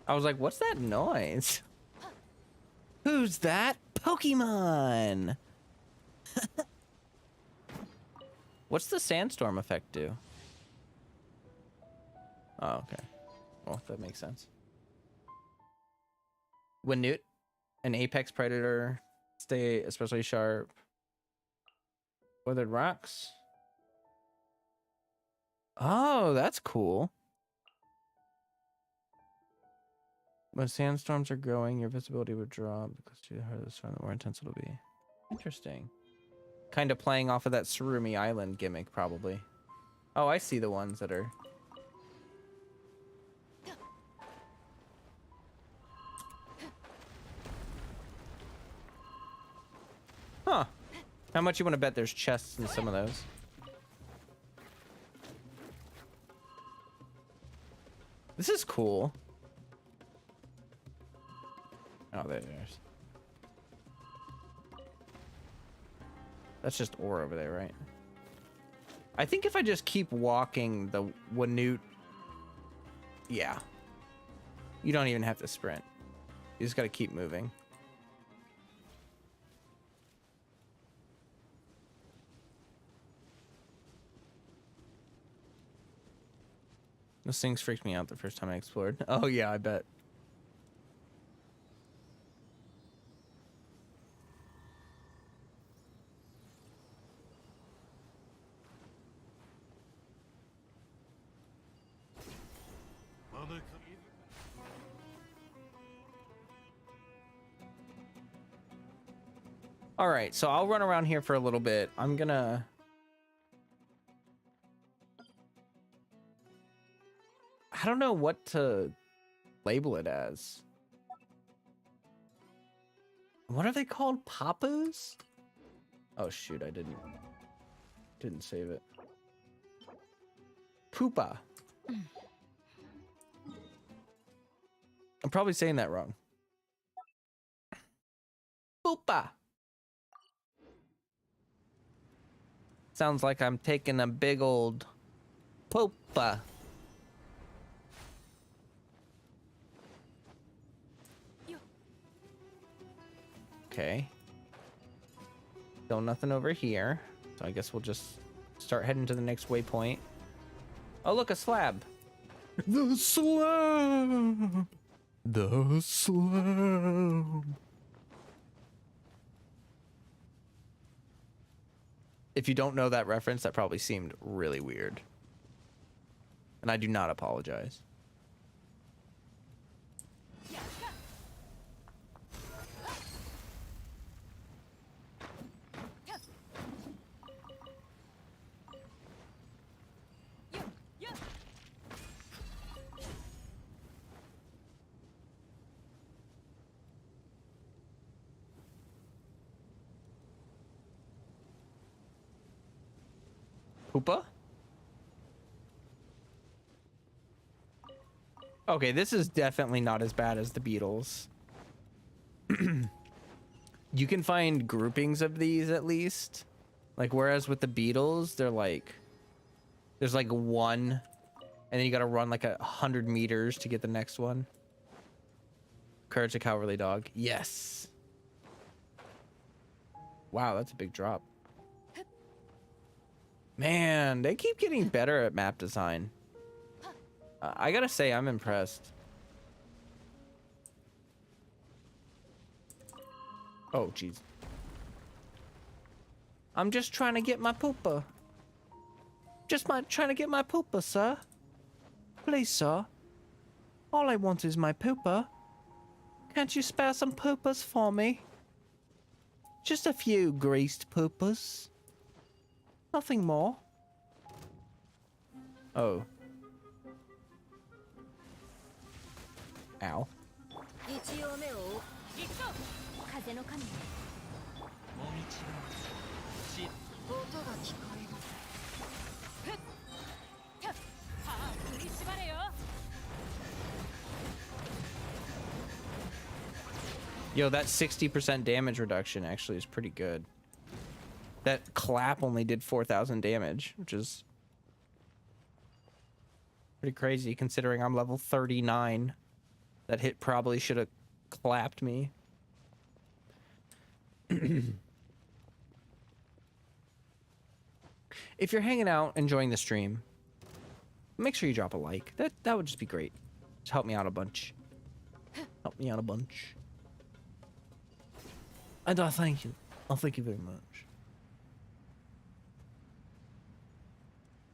I was like, what's that noise? Who's that? Pokemon! What's the sandstorm effect do? Oh, okay. Well, that makes sense. When Newt, an apex predator, stay especially sharp. Weathered rocks. Oh, that's cool. When sandstorms are growing, your visibility would drop because the harder the storm, the more intense it'll be. Interesting. Kind of playing off of that Surumi Island gimmick, probably. Oh, I see the ones that are... Huh. How much you want to bet there's chests in some of those? This is cool. Oh, there's... That's just ore over there, right? I think if I just keep walking the Wanute... Yeah. You don't even have to sprint. You just gotta keep moving. Those things freaked me out the first time I explored. Oh yeah, I bet. All right, so I'll run around here for a little bit. I'm gonna... I don't know what to label it as. What are they called? Papus? Oh shoot, I didn't save it. Poopa. I'm probably saying that wrong. Poopa. Sounds like I'm taking a big old poopa. Okay. Still nothing over here. So I guess we'll just start heading to the next waypoint. Oh, look, a slab. The slab. The slab. If you don't know that reference, that probably seemed really weird. And I do not apologize. Hoopa? Okay, this is definitely not as bad as the Beatles. You can find groupings of these at least. Like, whereas with the Beatles, they're like... There's like one, and then you gotta run like 100 meters to get the next one. Courage a Cowardly Dog. Yes! Wow, that's a big drop. Man, they keep getting better at map design. I gotta say, I'm impressed. Oh, jeez. I'm just trying to get my pooper. Trying to get my pooper, sir. Please, sir. All I want is my pooper. Can't you spare some poopers for me? Just a few greased poopers. Nothing more. Oh. Ow. 一応目を行くぞ風の神もみちのし音が聞こえるふっふっ歯を振り絞れよ Yo, that 60% damage reduction actually is pretty good. That clap only did 4,000 damage, which is pretty crazy considering I'm level 39. That hit probably should have clapped me. If you're hanging out, enjoying the stream, make sure you drop a like. That would just be great. Just help me out a bunch. Help me out a bunch. And I thank you. I'll thank you very much.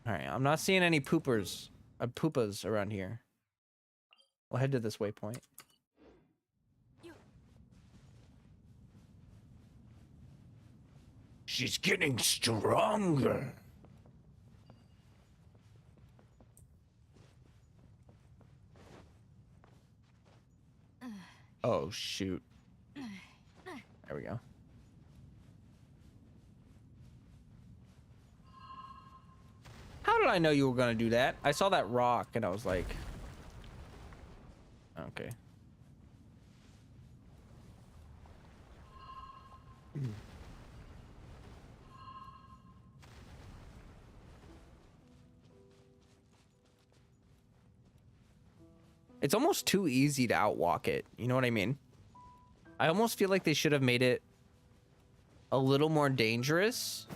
Alright, I'm not seeing any poopas around here. We'll head to this waypoint. She's getting stronger. Oh, shoot. There we go. How did I know you were going to do that? I saw that rock and I was like... Okay. It's almost too easy to outwalk it. You know what I mean? I almost feel like they should have made it a little more dangerous.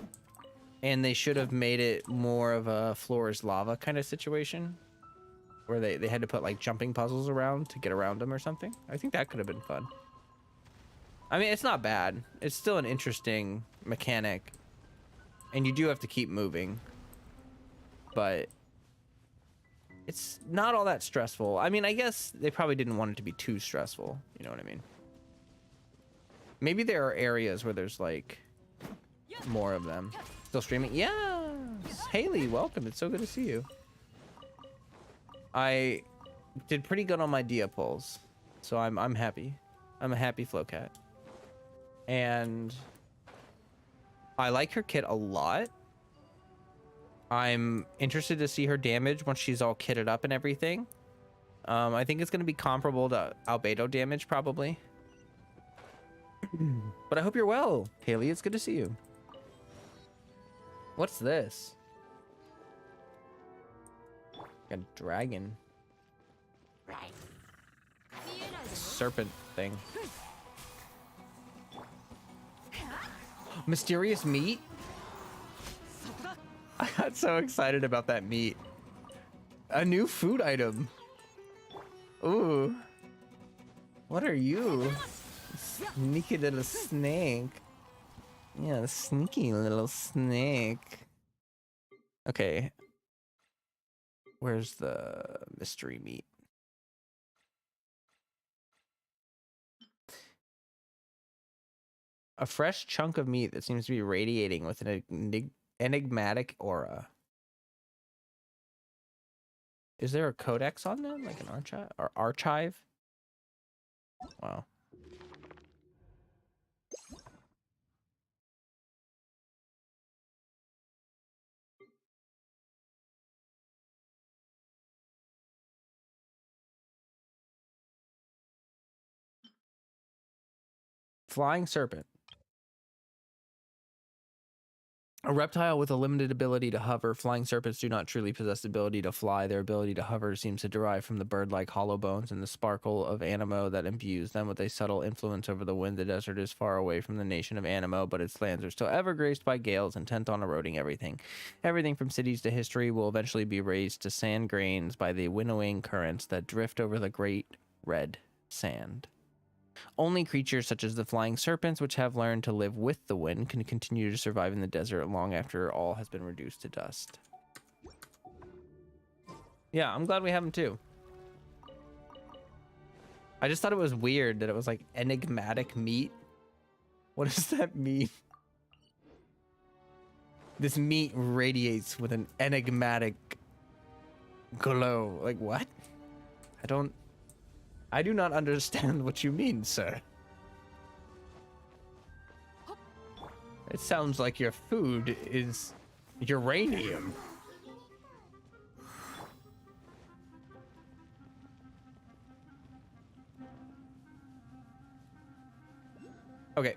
And they should have made it more of a floor is lava kind of situation. Where they had to put like jumping puzzles around to get around them or something. I think that could have been fun. I mean, it's not bad. It's still an interesting mechanic. And you do have to keep moving. But it's not all that stressful. I mean, I guess they probably didn't want it to be too stressful. You know what I mean? Maybe there are areas where there's like more of them. Still streaming? Yes! Haley, welcome. It's so good to see you. I did pretty good on my Dehya pulls, so I'm happy. I'm a happy Flowcat. And I like her kit a lot. I'm interested to see her damage once she's all kitted up and everything. I think it's going to be comparable to Albedo damage, probably. But I hope you're well, Haley. It's good to see you. What's this? Got a dragon. Serpent thing. Mysterious meat? I got so excited about that meat. A new food item. Ooh. What are you? Sneaky little snake. Yeah, sneaky little snake. Okay. Where's the mystery meat? A fresh chunk of meat that seems to be radiating with an enigmatic aura. Is there a codex on them? Like an archive? Or archive? Wow. Flying serpent. A reptile with a limited ability to hover. Flying serpents do not truly possess the ability to fly. Their ability to hover seems to derive from the bird-like hollow bones and the sparkle of Animo that imbues them with a subtle influence over the wind. The desert is far away from the nation of Animo, but its lands are still ever graced by gales intent on eroding everything. Everything from cities to history will eventually be raised to sand grains by the winnowing currents that drift over the great red sand. Only creatures such as the flying serpents, which have learned to live with the wind, can continue to survive in the desert long after all has been reduced to dust. Yeah, I'm glad we have them too. I just thought it was weird that it was like enigmatic meat. What does that mean? This meat radiates with an enigmatic glow. Like what? I do not understand what you mean, sir. It sounds like your food is uranium. Okay.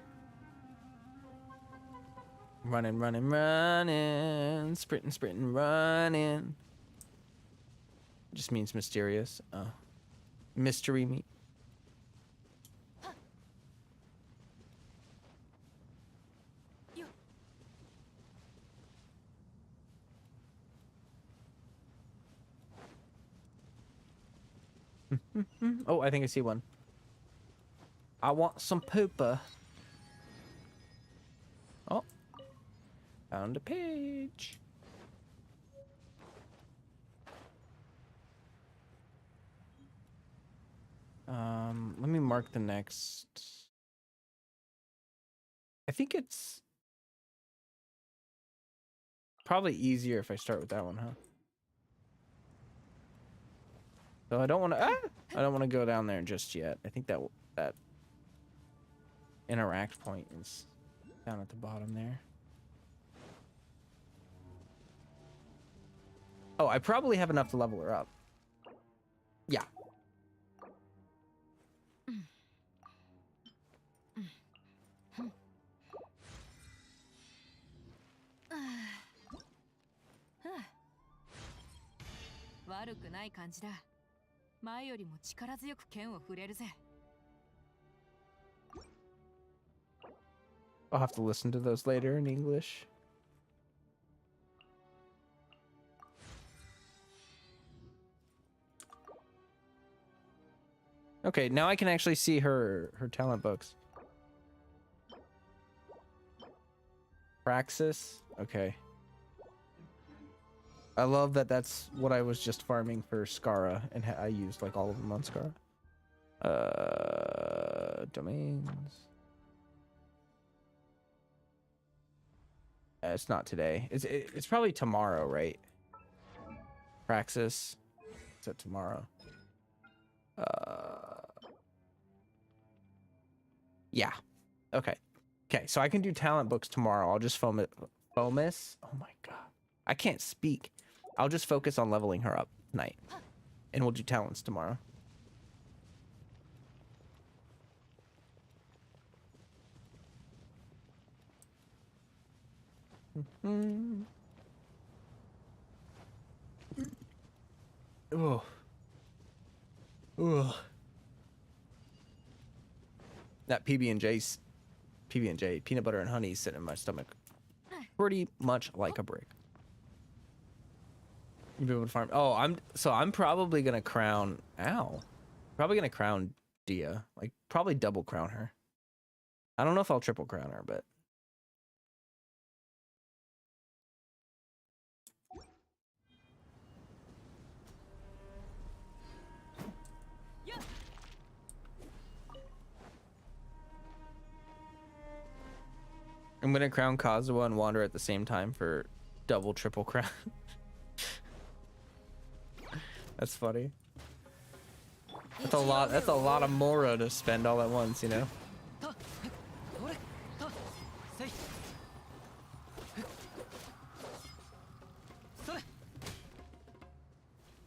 Running, running, running. Sprinting, sprinting, running. Just means mysterious. Oh. Mystery meat. Oh, I think I see one. I want some pooper. Oh. Found a page. Let me mark the next. I think it's probably easier if I start with that one, huh? So I don't want to. I don't want to go down there just yet. I think that interact point is down at the bottom there. Oh, I probably have enough to level her up. Yeah. I'll have to listen to those later in English. Okay, now I can actually see her talent books. Praxis. Okay. I love that that's what I was just farming for Skara, and I used like all of them on Skara. Domains. It's not today. It's probably tomorrow, right? Praxis. Is that tomorrow? Yeah. Okay. Okay, so I can do talent books tomorrow. I'll just focus. Oh my god. I can't speak. I'll just focus on leveling her up tonight. And we'll do talents tomorrow. Oh. Ugh. That PB&J's PB&J, peanut butter and honey, sitting in my stomach pretty much like a brick. You be able to farm. Oh, I'm probably gonna crown. Ow. Probably gonna crown Dehya. Like probably double crown her. I don't know if I'll triple crown her, but. I'm gonna crown Kazuha and Wander at the same time for double triple crown. That's funny. That's a lot. That's a lot of Mora to spend all at once, you know.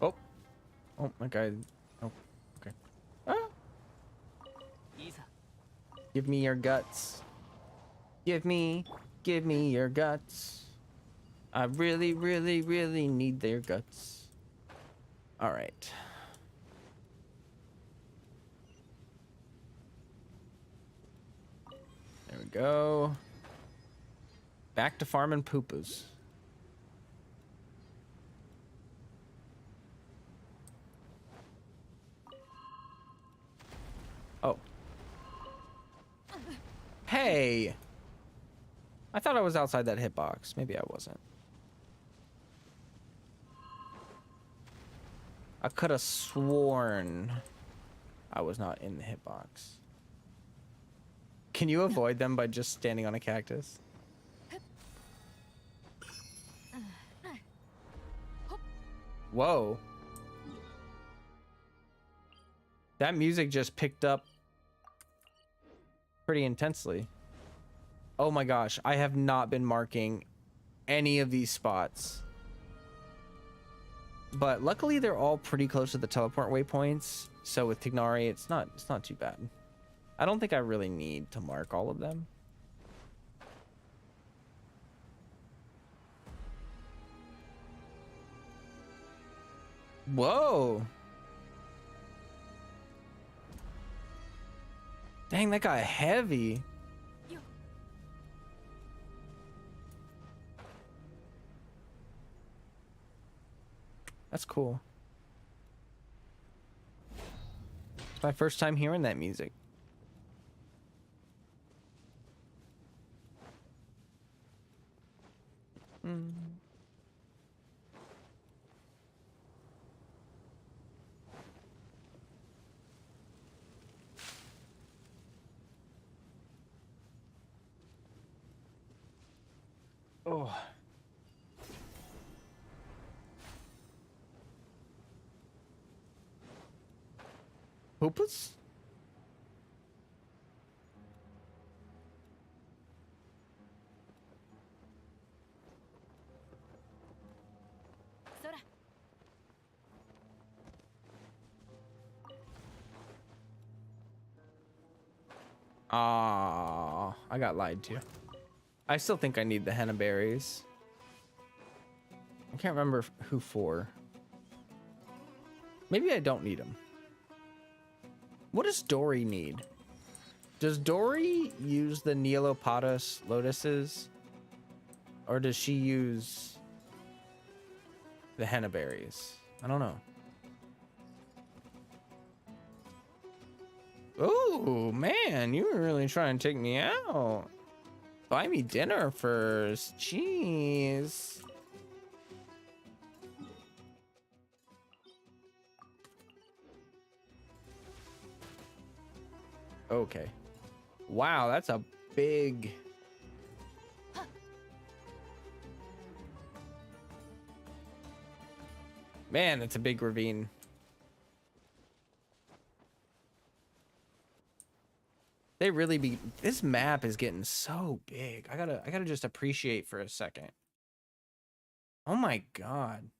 Oh, oh my god. Oh, okay. Ah. Give me your guts. Give me your guts. I really, really, really need their guts. All right. There we go. Back to farming poopas. Oh. Hey. I thought I was outside that hitbox. Maybe I wasn't. I could have sworn I was not in the hitbox. Can you avoid them by just standing on a cactus? Whoa. That music just picked up pretty intensely. Oh my gosh, I have not been marking any of these spots. But luckily they're all pretty close to the teleport waypoints. So with Tignari, it's not too bad. I don't think I really need to mark all of them. Whoa. Dang, that got heavy. That's cool. It's my first time hearing that music. Oh. Hopeless? Ah, I got lied to. I still think I need the henna berries. I can't remember who for. Maybe I don't need them. What does Dory need? Does Dory use the Neolopatus lotuses? Or does she use the henna berries? I don't know. Oh, man, you were really trying to take me out. Buy me dinner first. Jeez. Okay. Wow, that's a big... Man, that's a big ravine. They really be... This map is getting so big. I gotta just appreciate for a second. Oh my god.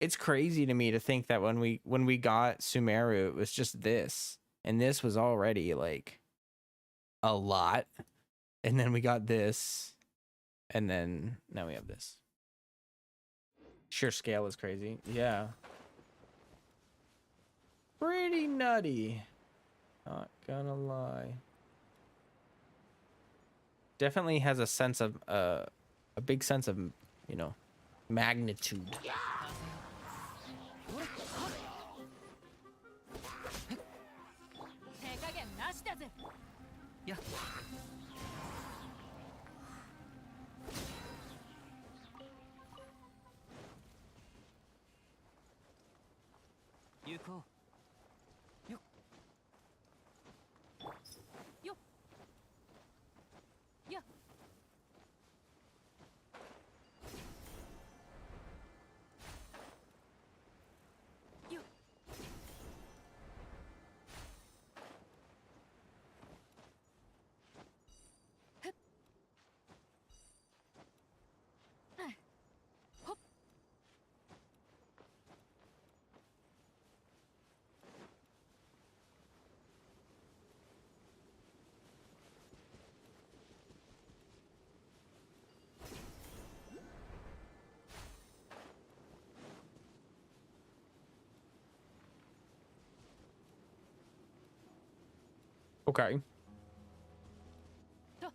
It's crazy to me to think that when we got Sumeru, it was just this. And this was already like a lot. And then we got this. And then now we have this. sheer scale is crazy. Yeah. Pretty nutty. Not gonna lie. Definitely has a sense of a big sense of, you know, magnitude. Yeah. Yuko. Yo. Yo. Yo. Yo. Hup. Hop. Okay. Duh.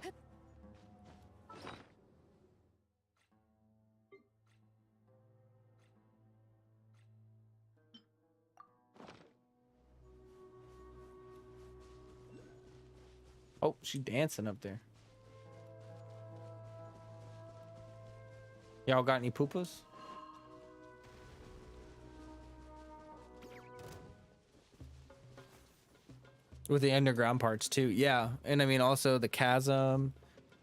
Hup. Oh, she dancing up there. Y'all got any poopas? With the underground parts too, yeah. And I mean also the chasm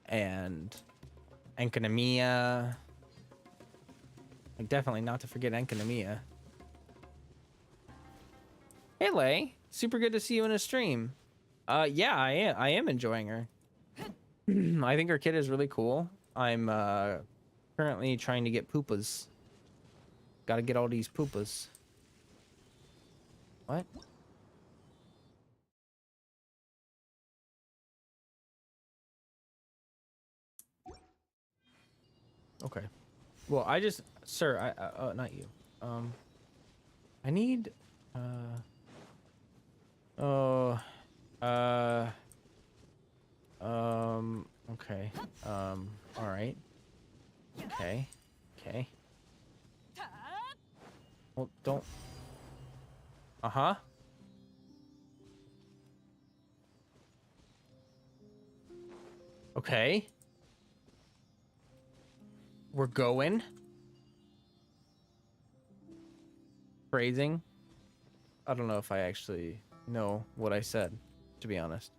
and Enkanomiya. Like definitely not to forget Enkanomiya. Hey Lay, super good to see you in a stream. Yeah, I am enjoying her. I think her kid is really cool. I'm currently trying to get poopas. Gotta get all these poopas. What? Okay. Well, I just, sir, not you. I need, oh, okay. All right. Okay. Okay. Well, don't. Uh-huh. Okay. We're going. Phrasing. I don't know if I actually know what I said, to be honest.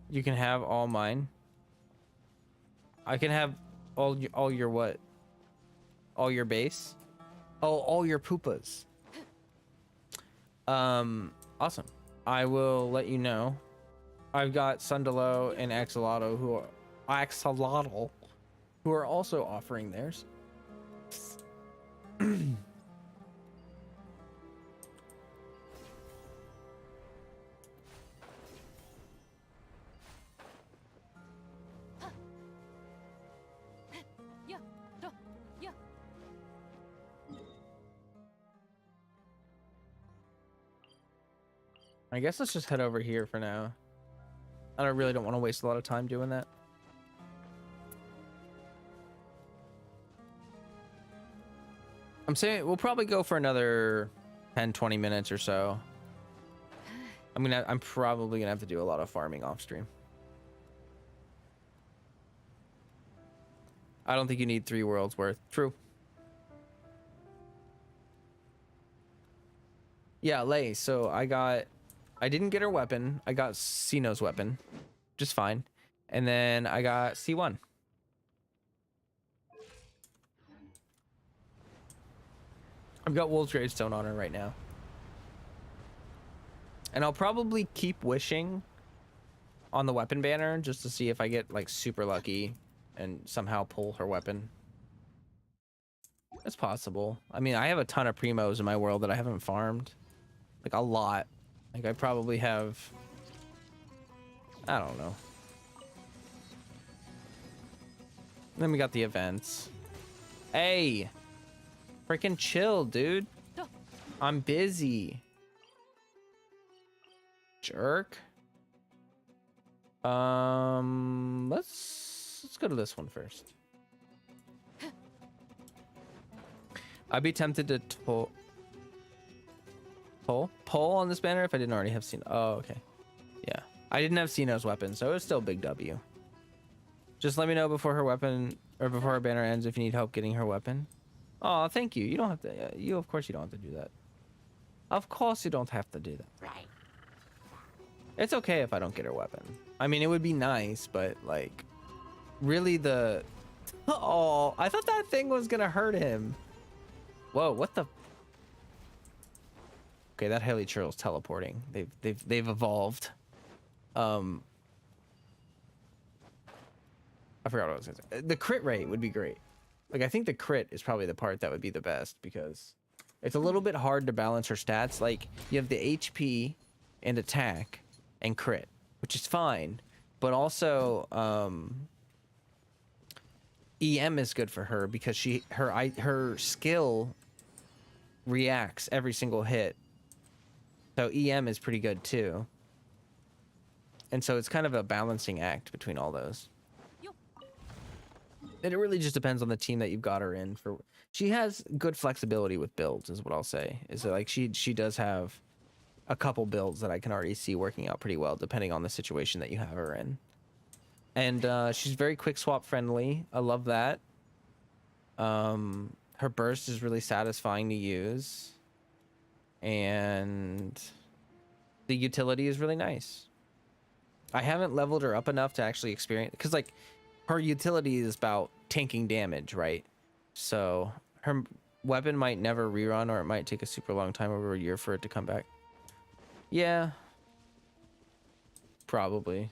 You can have all mine. I can have all your what? All your base? Oh, all your poopas. Awesome. I will let you know. I've got Sundalo and Axolotl who are also offering theirs. Yeah. Duh. Yeah. I guess let's just head over here for now. I really don't want to waste a lot of time doing that. I'm saying we'll probably go for another 10-20 minutes or so. I'm probably gonna have to do a lot of farming off stream. I don't think you need 3 worlds worth. True. Yeah, Lay. So I didn't get her weapon. I got Sino's weapon, just fine. And then I got C1. I've got Wolf's Gravestone on her right now. And I'll probably keep wishing on the weapon banner just to see if I get like super lucky and somehow pull her weapon. It's possible. I mean, I have a ton of primos in my world that I haven't farmed. Like a lot. Like I probably have, I don't know. Then we got the events. Hey, freaking chill, dude. I'm busy. Jerk. Let's go to this one first. I'd be tempted to pull on this banner if I didn't already have seen. Oh, okay. Yeah, I didn't have Sino's weapon, so it was still a big W. Just let me know before her weapon or before her banner ends if you need help getting her weapon. Oh, thank you. You don't have to. You of course you don't have to do that. Of course you don't have to do that. Right. It's okay if I don't get her weapon. I mean, it would be nice, but like, really the. Oh, I thought that thing was gonna hurt him. Whoa, what the? Okay, that heli churl's teleporting. They've evolved. I forgot what I was gonna say. The crit rate would be great. Like, I think the crit is probably the part that would be the best because it's a little bit hard to balance her stats. Like, you have the HP and attack and crit, which is fine, but also EM is good for her because her skill reacts every single hit. So EM is pretty good too. And so it's kind of a balancing act between all those. And it really just depends on the team that you've got her in for. She has good flexibility with builds is what I'll say. Is that like she does have a couple builds that I can already see working out pretty well depending on the situation that you have her in. And she's very quick swap friendly. I love that. Her burst is really satisfying to use. And the utility is really nice. I haven't leveled her up enough to actually experience, because like her utility is about tanking damage, right? So her weapon might never rerun, or it might take a super long time, over a year, for it to come back. Yeah, probably.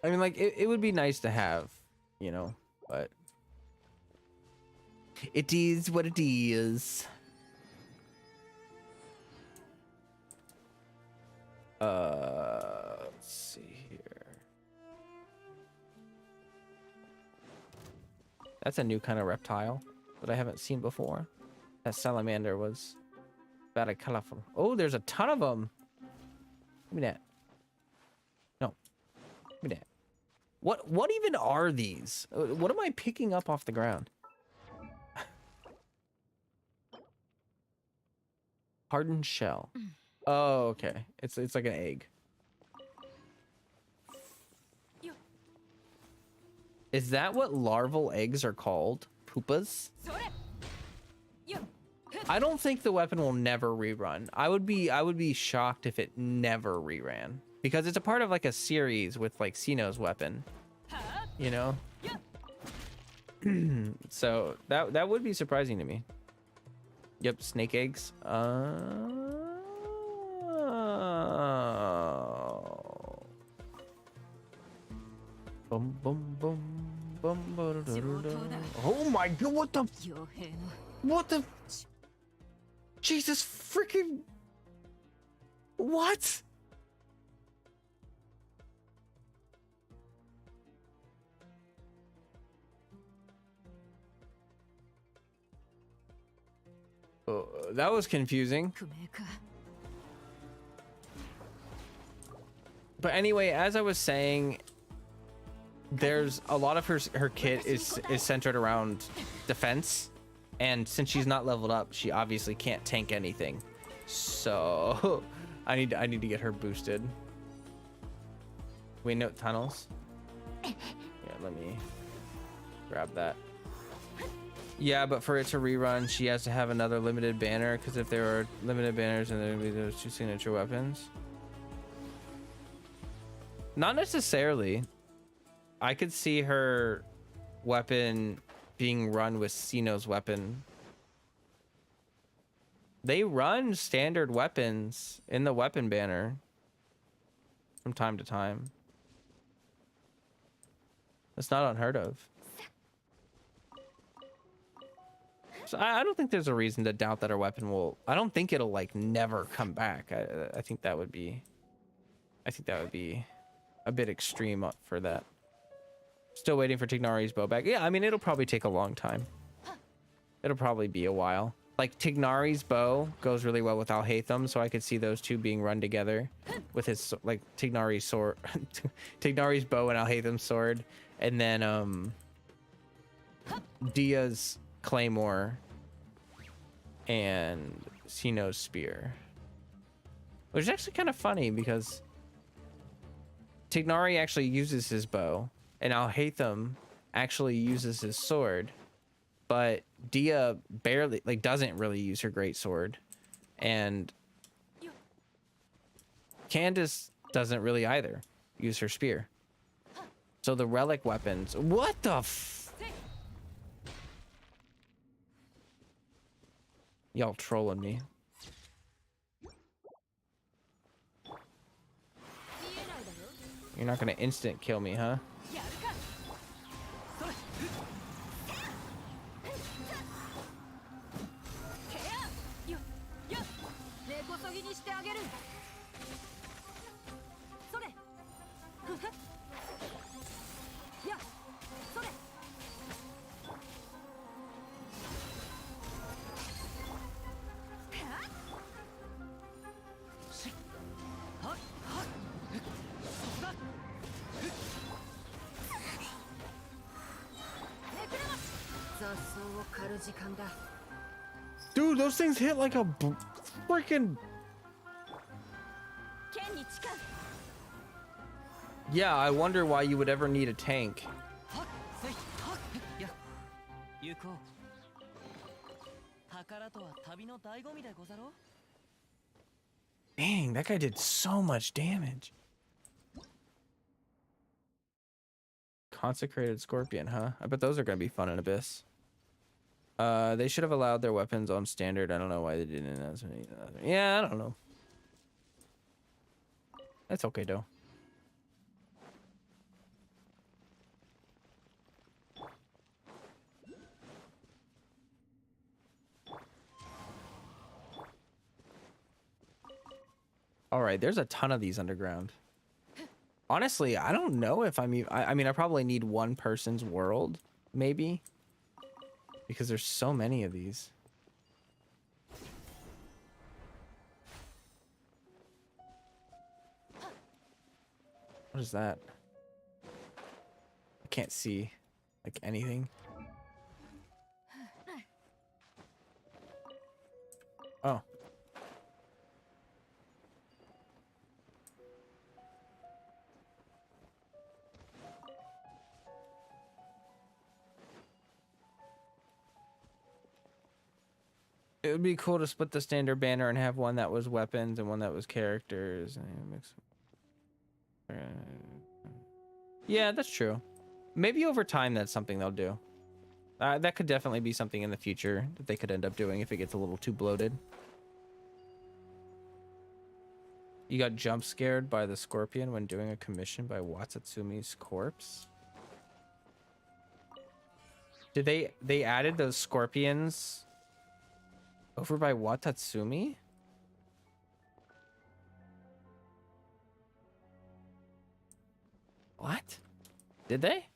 I mean, like, it would be nice to have, you know, but it is what it is. Let's see here. That's a new kind of reptile that I haven't seen before. That salamander was very colorful. Oh, there's a ton of them. Give me that. No. Give me that. What even are these? What am I picking up off the ground? Hardened shell. Oh, okay. It's like an egg. Is that what larval eggs are called? Pupas? I don't think the weapon will never rerun. I would be shocked if it never reran, because it's a part of like a series with like Sino's weapon, you know. So that would be surprising to me. Yep, snake eggs. Boom, boom, boom, boom, oh my god! What the? Jesus freaking! What? Oh, that was confusing. But anyway, as I was saying, there's a lot of her kit is centered around defense, and since she's not leveled up, she obviously can't tank anything. So I need to get her boosted. Wait, no, tunnels. Yeah, let me grab that. Yeah, but for it to rerun, she has to have another limited banner, because if there are limited banners, and there will be those two signature weapons. Not necessarily. I could see her weapon being run with Sino's weapon. They run standard weapons in the weapon banner from time to time. That's not unheard of. So I don't think there's a reason to doubt that our weapon will. I don't think it'll like never come back. I think that would be. I think that would be a bit extreme for that. Still waiting for Tignari's bow back. Yeah, I mean it'll probably take a long time. It'll probably be a while. Like Tignari's bow goes really well with Alhaitham, so I could see those two being run together with his like Tignari's sword, Tignari's bow and Alhaitham's sword, and then Dehya's claymore and Sino's spear, which is actually kind of funny because Tignari actually uses his bow and Alhaitham actually uses his sword, but Dehya barely like doesn't really use her great sword, and Candace doesn't really either use her spear. So the relic weapons, what the y'all trolling me. You're not gonna instant kill me, huh? Dude, those things hit like a freaking. Yeah, I wonder why you would ever need a tank. Dang, that guy did so much damage. Consecrated Scorpion, huh? I bet those are gonna be fun in Abyss. They should have allowed their weapons on standard. I don't know why they didn't. Yeah, I don't know. That's okay though. All right, there's a ton of these underground. Honestly, I don't know if I mean I probably need one person's world, maybe, because there's so many of these. What is that? I can't see like anything. Oh. It would be cool to split the standard banner and have one that was weapons and one that was characters. Yeah, that's true. Maybe over time that's something they'll do. That could definitely be something in the future that they could end up doing if it gets a little too bloated. You got jump scared by the scorpion when doing a commission by Watatsumi's corpse? Did they added those scorpions over by Watatsumi? What? Did they?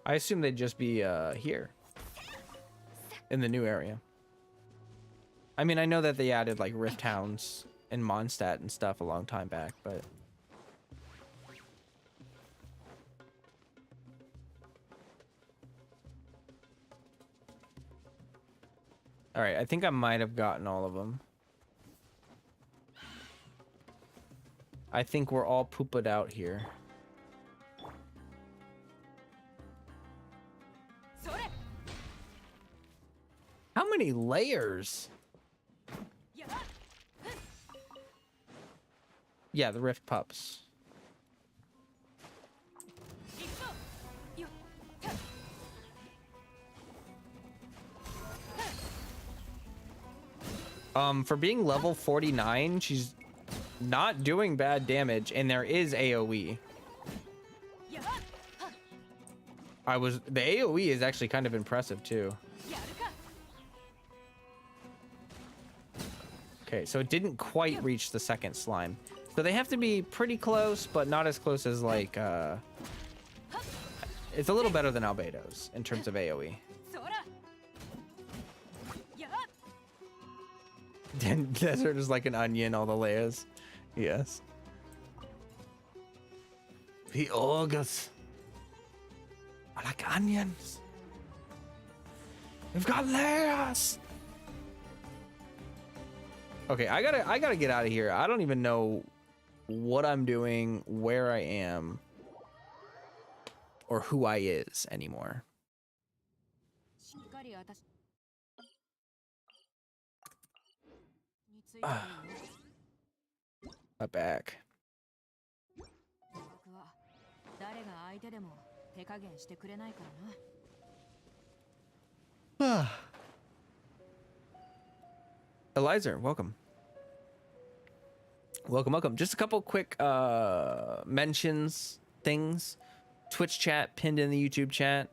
I assume they'd just be here in the new area. I mean, I know that they added like Rift Hounds and Mondstadt and stuff a long time back, but all right, I think I might have gotten all of them. I think we're all pooped out here. How many layers? Yeah, the Rift Pups. For being level 49, she's not doing bad damage, and there is AoE. The AoE is actually kind of impressive too. Okay, so it didn't quite reach the second slime. So they have to be pretty close, but not as close as like it's a little better than Albedo's in terms of AoE. Desert is like an onion, all the layers. Yes. The ogres are like onions. We've got layers. Okay, I gotta get out of here. I don't even know what I'm doing, where I am, or who I is anymore. My back. Eliza, welcome. Welcome. Just a couple quick mentions, things. Twitch chat pinned in the YouTube chat.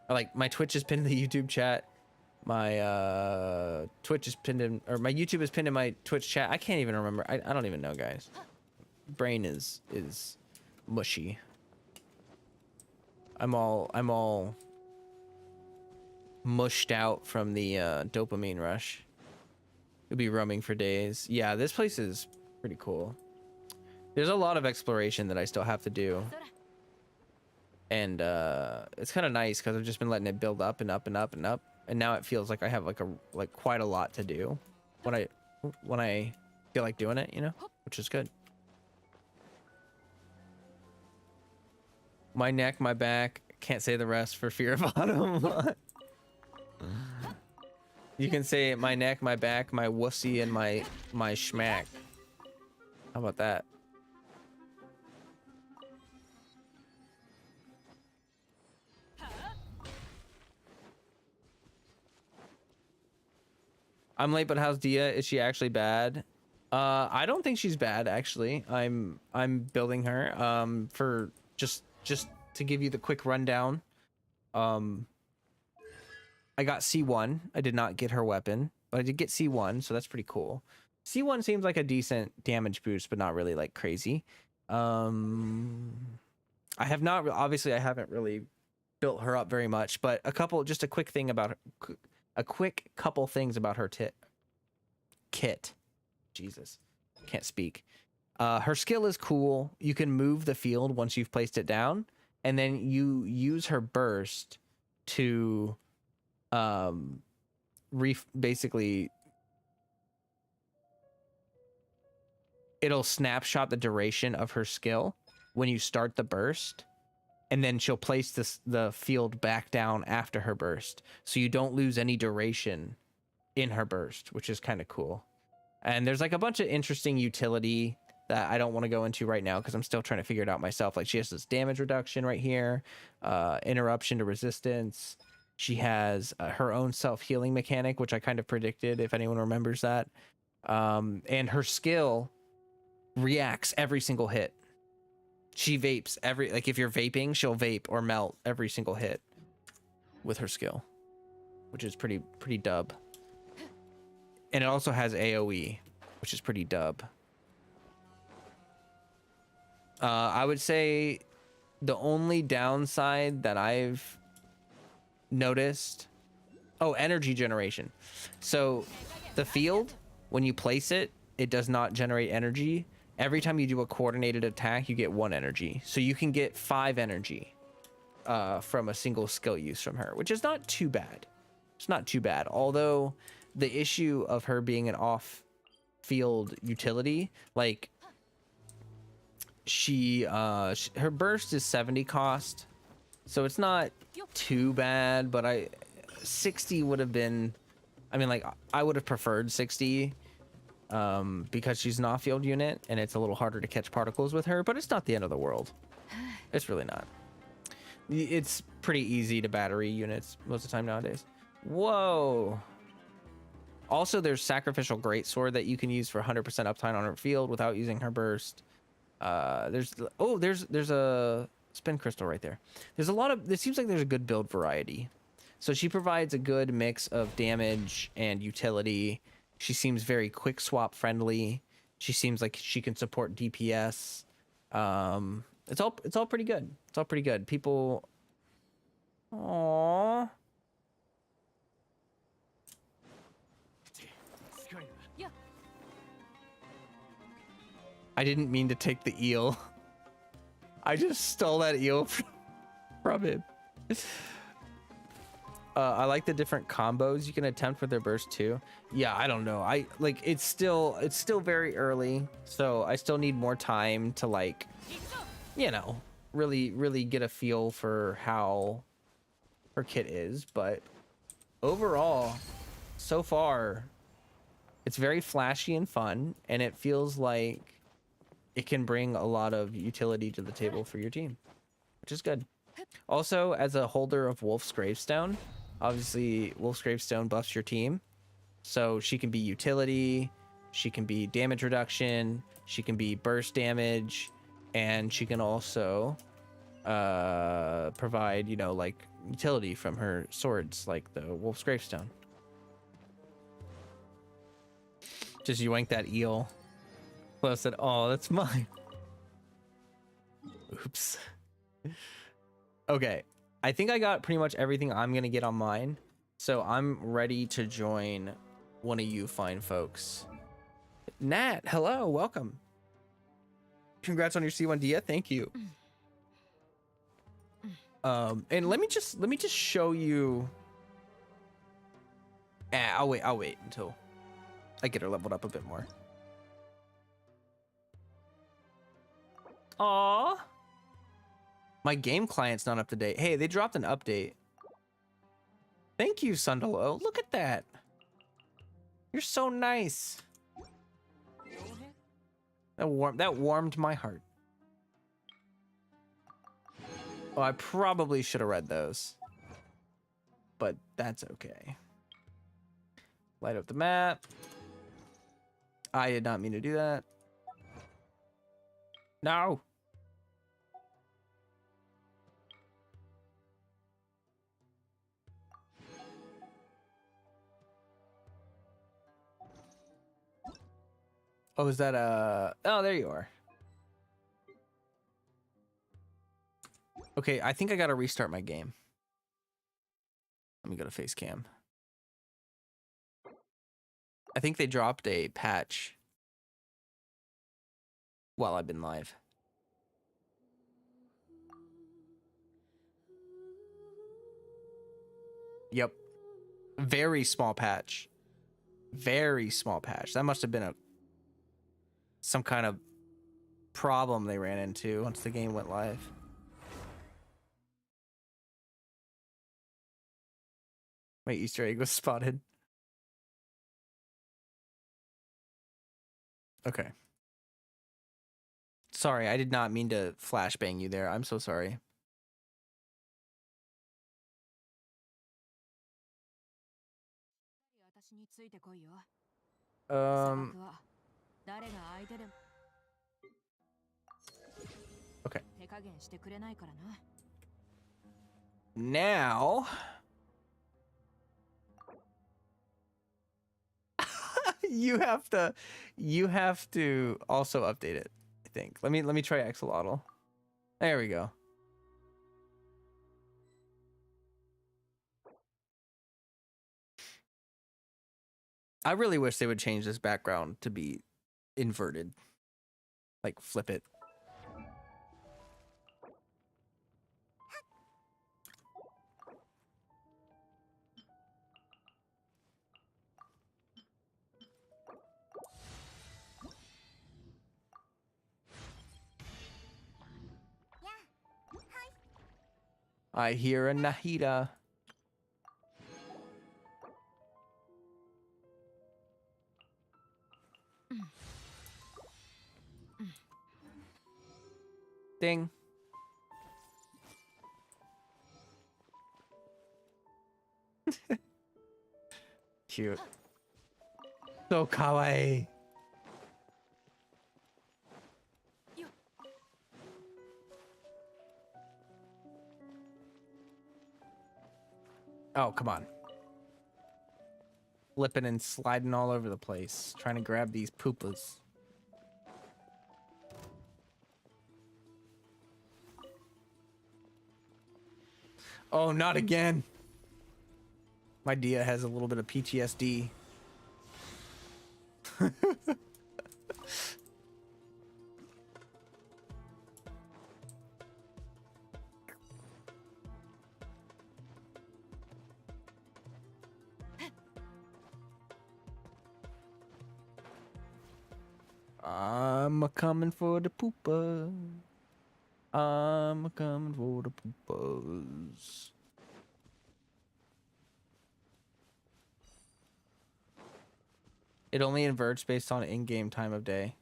Like my Twitch is pinned in the YouTube chat. My Twitch is pinned in, or my YouTube is pinned in my Twitch chat. I can't even remember. I don't even know, guys. Brain is mushy. I'm all mushed out from the dopamine rush. You'll be roaming for days. Yeah, this place is pretty cool. There's a lot of exploration that I still have to do. And it's kind of nice because I've just been letting it build up and up and up and up. And now it feels like I have like quite a lot to do when I feel like doing it, you know, which is good. My neck, my back, can't say the rest for fear of autumn. You can say my neck, my back, my wussy, and my schmack. How about that? I'm late, but how's Dehya? Is she actually bad? I don't think she's bad, actually. I'm building her. For just to give you the quick rundown. I got C1. I did not get her weapon, but I did get C1, so that's pretty cool. C1 seems like a decent damage boost, but not really like crazy. I have not, obviously I haven't really built her up very much, but just a quick thing about her, a quick couple things about her kit. Jesus, can't speak. Her skill is cool. You can move the field once you've placed it down, and then you use her burst to basically it'll snapshot the duration of her skill when you start the burst, and then she'll place the field back down after her burst, so you don't lose any duration in her burst, which is kind of cool. And there's like a bunch of interesting utility that I don't want to go into right now because I'm still trying to figure it out myself. Like she has this damage reduction right here, interruption to resistance. She has her own self-healing mechanic, which I kind of predicted, if anyone remembers that. And her skill reacts every single hit. She vapes like if you're vaping, she'll vape or melt every single hit with her skill, which is pretty dub. And it also has AoE, which is pretty dub. I would say the only downside that I've noticed, energy generation. So the field, when you place it, it does not generate energy. Every time you do a coordinated attack, you get 1 energy. So you can get 5 energy from a single skill use from her, which is not too bad. It's not too bad. Although the issue of her being an off-field utility, like her burst is 70 cost, so it's not too bad, but 60 would have been, I mean, like I would have preferred 60 because she's an off-field unit and it's a little harder to catch particles with her, but it's not the end of the world. It's really not. It's pretty easy to battery units most of the time nowadays. Whoa. Also, there's Sacrificial Greatsword that you can use for 100% uptime on her field without using her burst. There's a spin crystal right there. There's a lot of, it seems like there's a good build variety. So she provides a good mix of damage and utility. She seems very quick swap friendly. She seems like she can support DPS. It's all pretty good. It's all pretty good. People, aww. Yeah. I didn't mean to take the eel. I just stole that eel from him. I like the different combos you can attempt with their burst too. Yeah, I don't know. I like it's still very early, so I still need more time to like, you know, really get a feel for how her kit is. But overall, so far, it's very flashy and fun, and it feels like it can bring a lot of utility to the table for your team, which is good. Also, as a holder of Wolf's Gravestone, obviously Wolf's Gravestone buffs your team, so she can be utility, she can be damage reduction, she can be burst damage, and she can also provide, you know, like utility from her swords, like the Wolf's Gravestone. Just yoink that eel. Flo said, "Oh, that's mine." Oops. Okay, I think I got pretty much everything I'm gonna get on mine, so I'm ready to join one of you fine folks. Nat, hello, welcome. Congrats on your C1 Dehya. Thank you. And let me just show you. I'll wait until I get her leveled up a bit more. Aww. My game client's not up to date. Hey, they dropped an update. Thank you, Sundalo. Look at that. You're so nice. That warmed my heart. Oh, I probably should have read those, but that's okay. Light up the map. I did not mean to do that. No. Oh, is that oh, there you are. Okay, I think I gotta restart my game. Let me go to face cam. I think they dropped a patch while I've been live. Yep. Very small patch. Very small patch. That must have been some kind of problem they ran into once the game went live. My Easter egg was spotted. Okay. Sorry, I did not mean to flashbang you there. I'm so sorry. Okay. Now you have to also update it, I think. Let me try Axolotl. There we go. I really wish they would change this background to be inverted. Like flip it. I hear a Nahida. Ding. Cute. So kawaii. Oh, come on. Flipping and sliding all over the place, trying to grab these poopas. Oh, not again. My Dehya has a little bit of PTSD. I'm a coming for the poopa. I'm a coming for the poopas. It only inverts based on in-game time of day.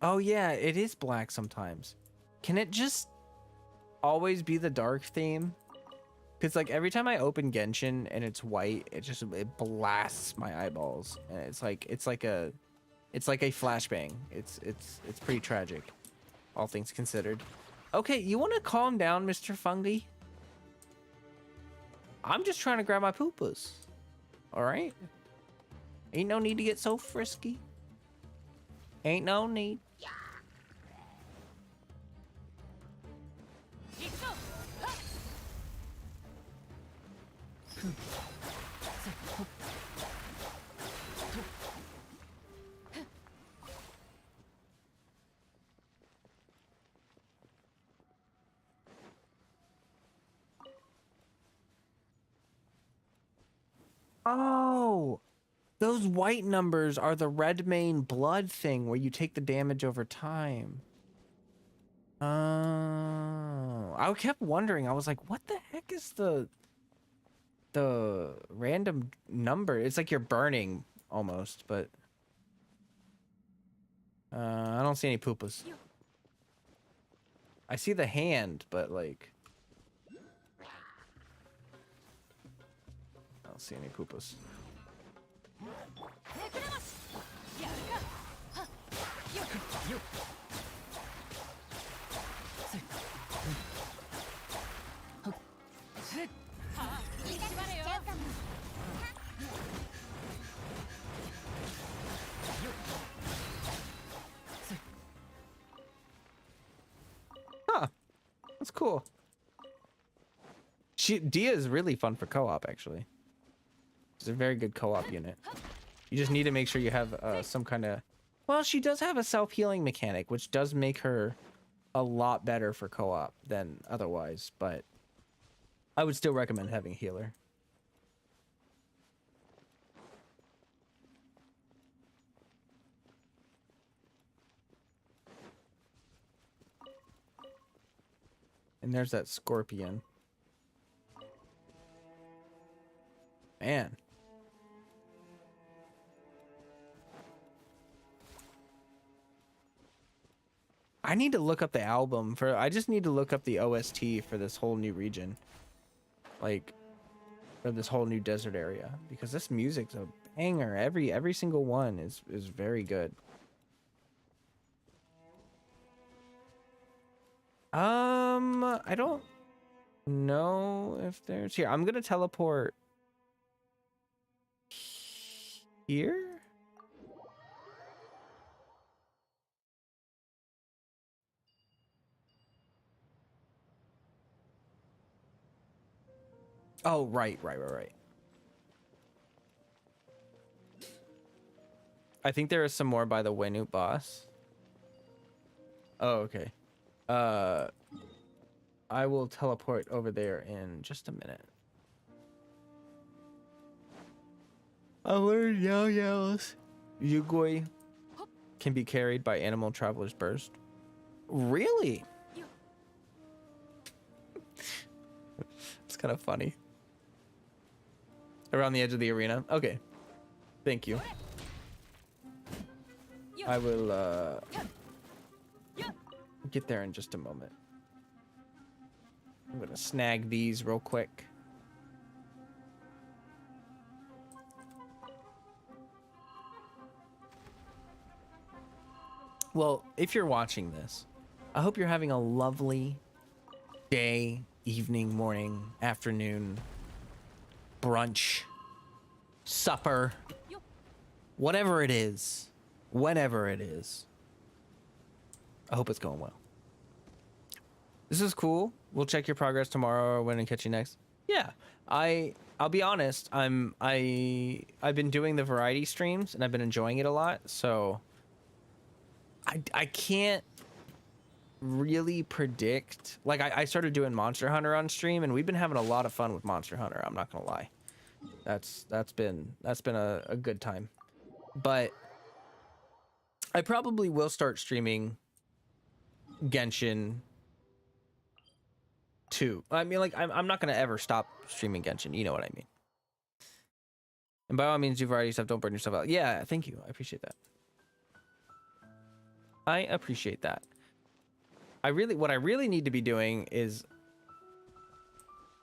Oh yeah, it is black sometimes. Can it just always be the dark theme? Because like every time I open Genshin and it's white, it blasts my eyeballs, and it's like a flashbang. It's pretty tragic, all things considered. Okay, you want to calm down, Mr. Fungi? I'm just trying to grab my poopas. All right. Ain't no need to get so frisky. Ain't no need. Oh, those white numbers are the red main blood thing where you take the damage over time. Oh, I kept wondering. I was like, what the heck is the random number? It's like you're burning almost, but I don't see any poopas. I see the hand, but like I don't see any poopas. Huh. That's cool. Dehya is really fun for co-op, actually. It's a very good co-op unit. You just need to make sure you have some kind of... Well, she does have a self-healing mechanic, which does make her a lot better for co-op than otherwise, but I would still recommend having a healer. And there's that scorpion. Man. I need to look up the album for... I just need to look up the OST for this whole new region. Like, for this whole new desert area. Because this music's a banger. Every single one is very good. I don't know if there's... Here, I'm gonna teleport... here? Oh, right. I think there is some more by the Wenu boss. Oh, okay. I will teleport over there in just a minute. I learned Yao-Yao's Yugoi can be carried by Animal Traveler's Burst. Really? It's kind of funny. Around the edge of the arena. Okay. Thank you. I will get there in just a moment. I'm gonna snag these real quick. Well, if you're watching this, I hope you're having a lovely day, evening, morning, afternoon, brunch, supper, whatever it is, whenever it is. I hope it's going well. This is cool. We'll check your progress tomorrow or when and catch you next. Yeah, I'll be honest. I've been doing the variety streams and I've been enjoying it a lot. So I can't really predict. Like I started doing Monster Hunter on stream and we've been having a lot of fun with Monster Hunter. I'm not gonna lie. That's been a good time. But I probably will start streaming Genshin 2. I mean, like, I'm not gonna ever stop streaming Genshin. You know what I mean. And by all means, do variety stuff. Don't burn yourself out. Yeah, thank you. I appreciate that. I appreciate that. What I really need to be doing is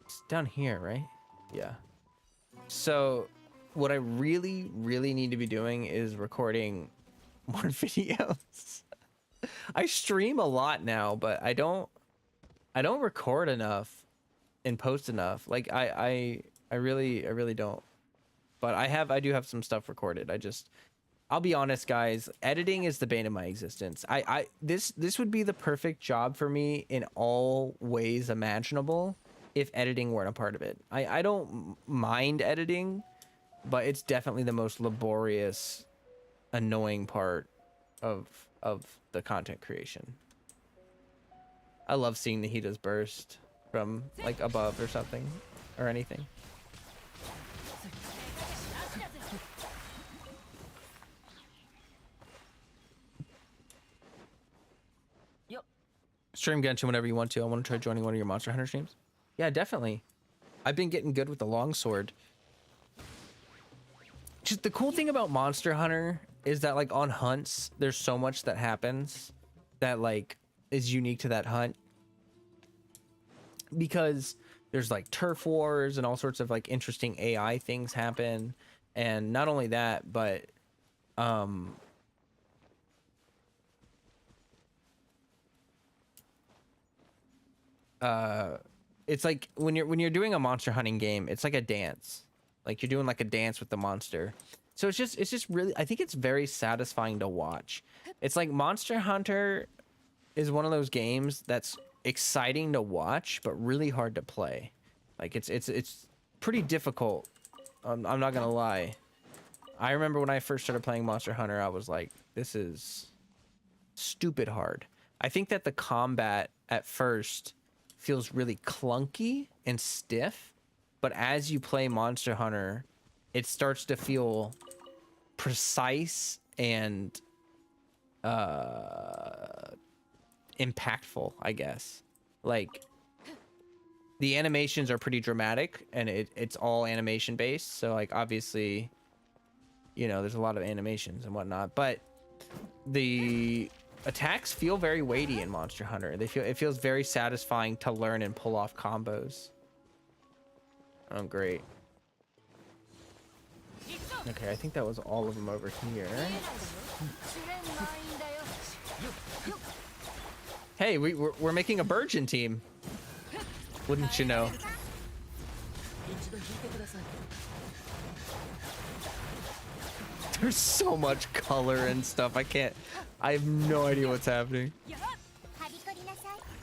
it's down here, right? Yeah. So what I really need to be doing is recording more videos. I stream a lot now, but I don't record enough and post enough. Like I really don't. But I do have some stuff recorded. I'll be honest, guys, editing is the bane of my existence. This would be the perfect job for me in all ways imaginable if editing weren't a part of it. I don't mind editing, but it's definitely the most laborious, annoying part of the content creation. I love seeing the Nahida's burst from like above or something or anything. Stream Genshin whenever you want to. I want to try joining one of your Monster Hunter streams. Yeah, definitely. I've been getting good with the longsword. Just the cool thing about Monster Hunter is that like on hunts, there's so much that happens that like is unique to that hunt. Because there's like turf wars and all sorts of like interesting AI things happen. And not only that, but it's like when you're doing a monster hunting game, it's like a dance. Like you're doing like a dance with the monster. So it's just really, I think it's very satisfying to watch. It's like Monster Hunter is one of those games that's exciting to watch but really hard to play. Like it's pretty difficult. I'm not gonna lie. I remember when I first started playing Monster Hunter, I was like, this is stupid hard. I think that the combat at first feels really clunky and stiff, but as you play Monster Hunter, it starts to feel precise and impactful, I guess. Like the animations are pretty dramatic and it's all animation based, so like obviously, you know, there's a lot of animations and whatnot, but the attacks feel very weighty in Monster Hunter. It feels very satisfying to learn and pull off combos. Oh, great. Okay, I think that was all of them over here. Hey, we're making a Burgeon team. Wouldn't you know? There's so much color and stuff. I have no idea what's happening.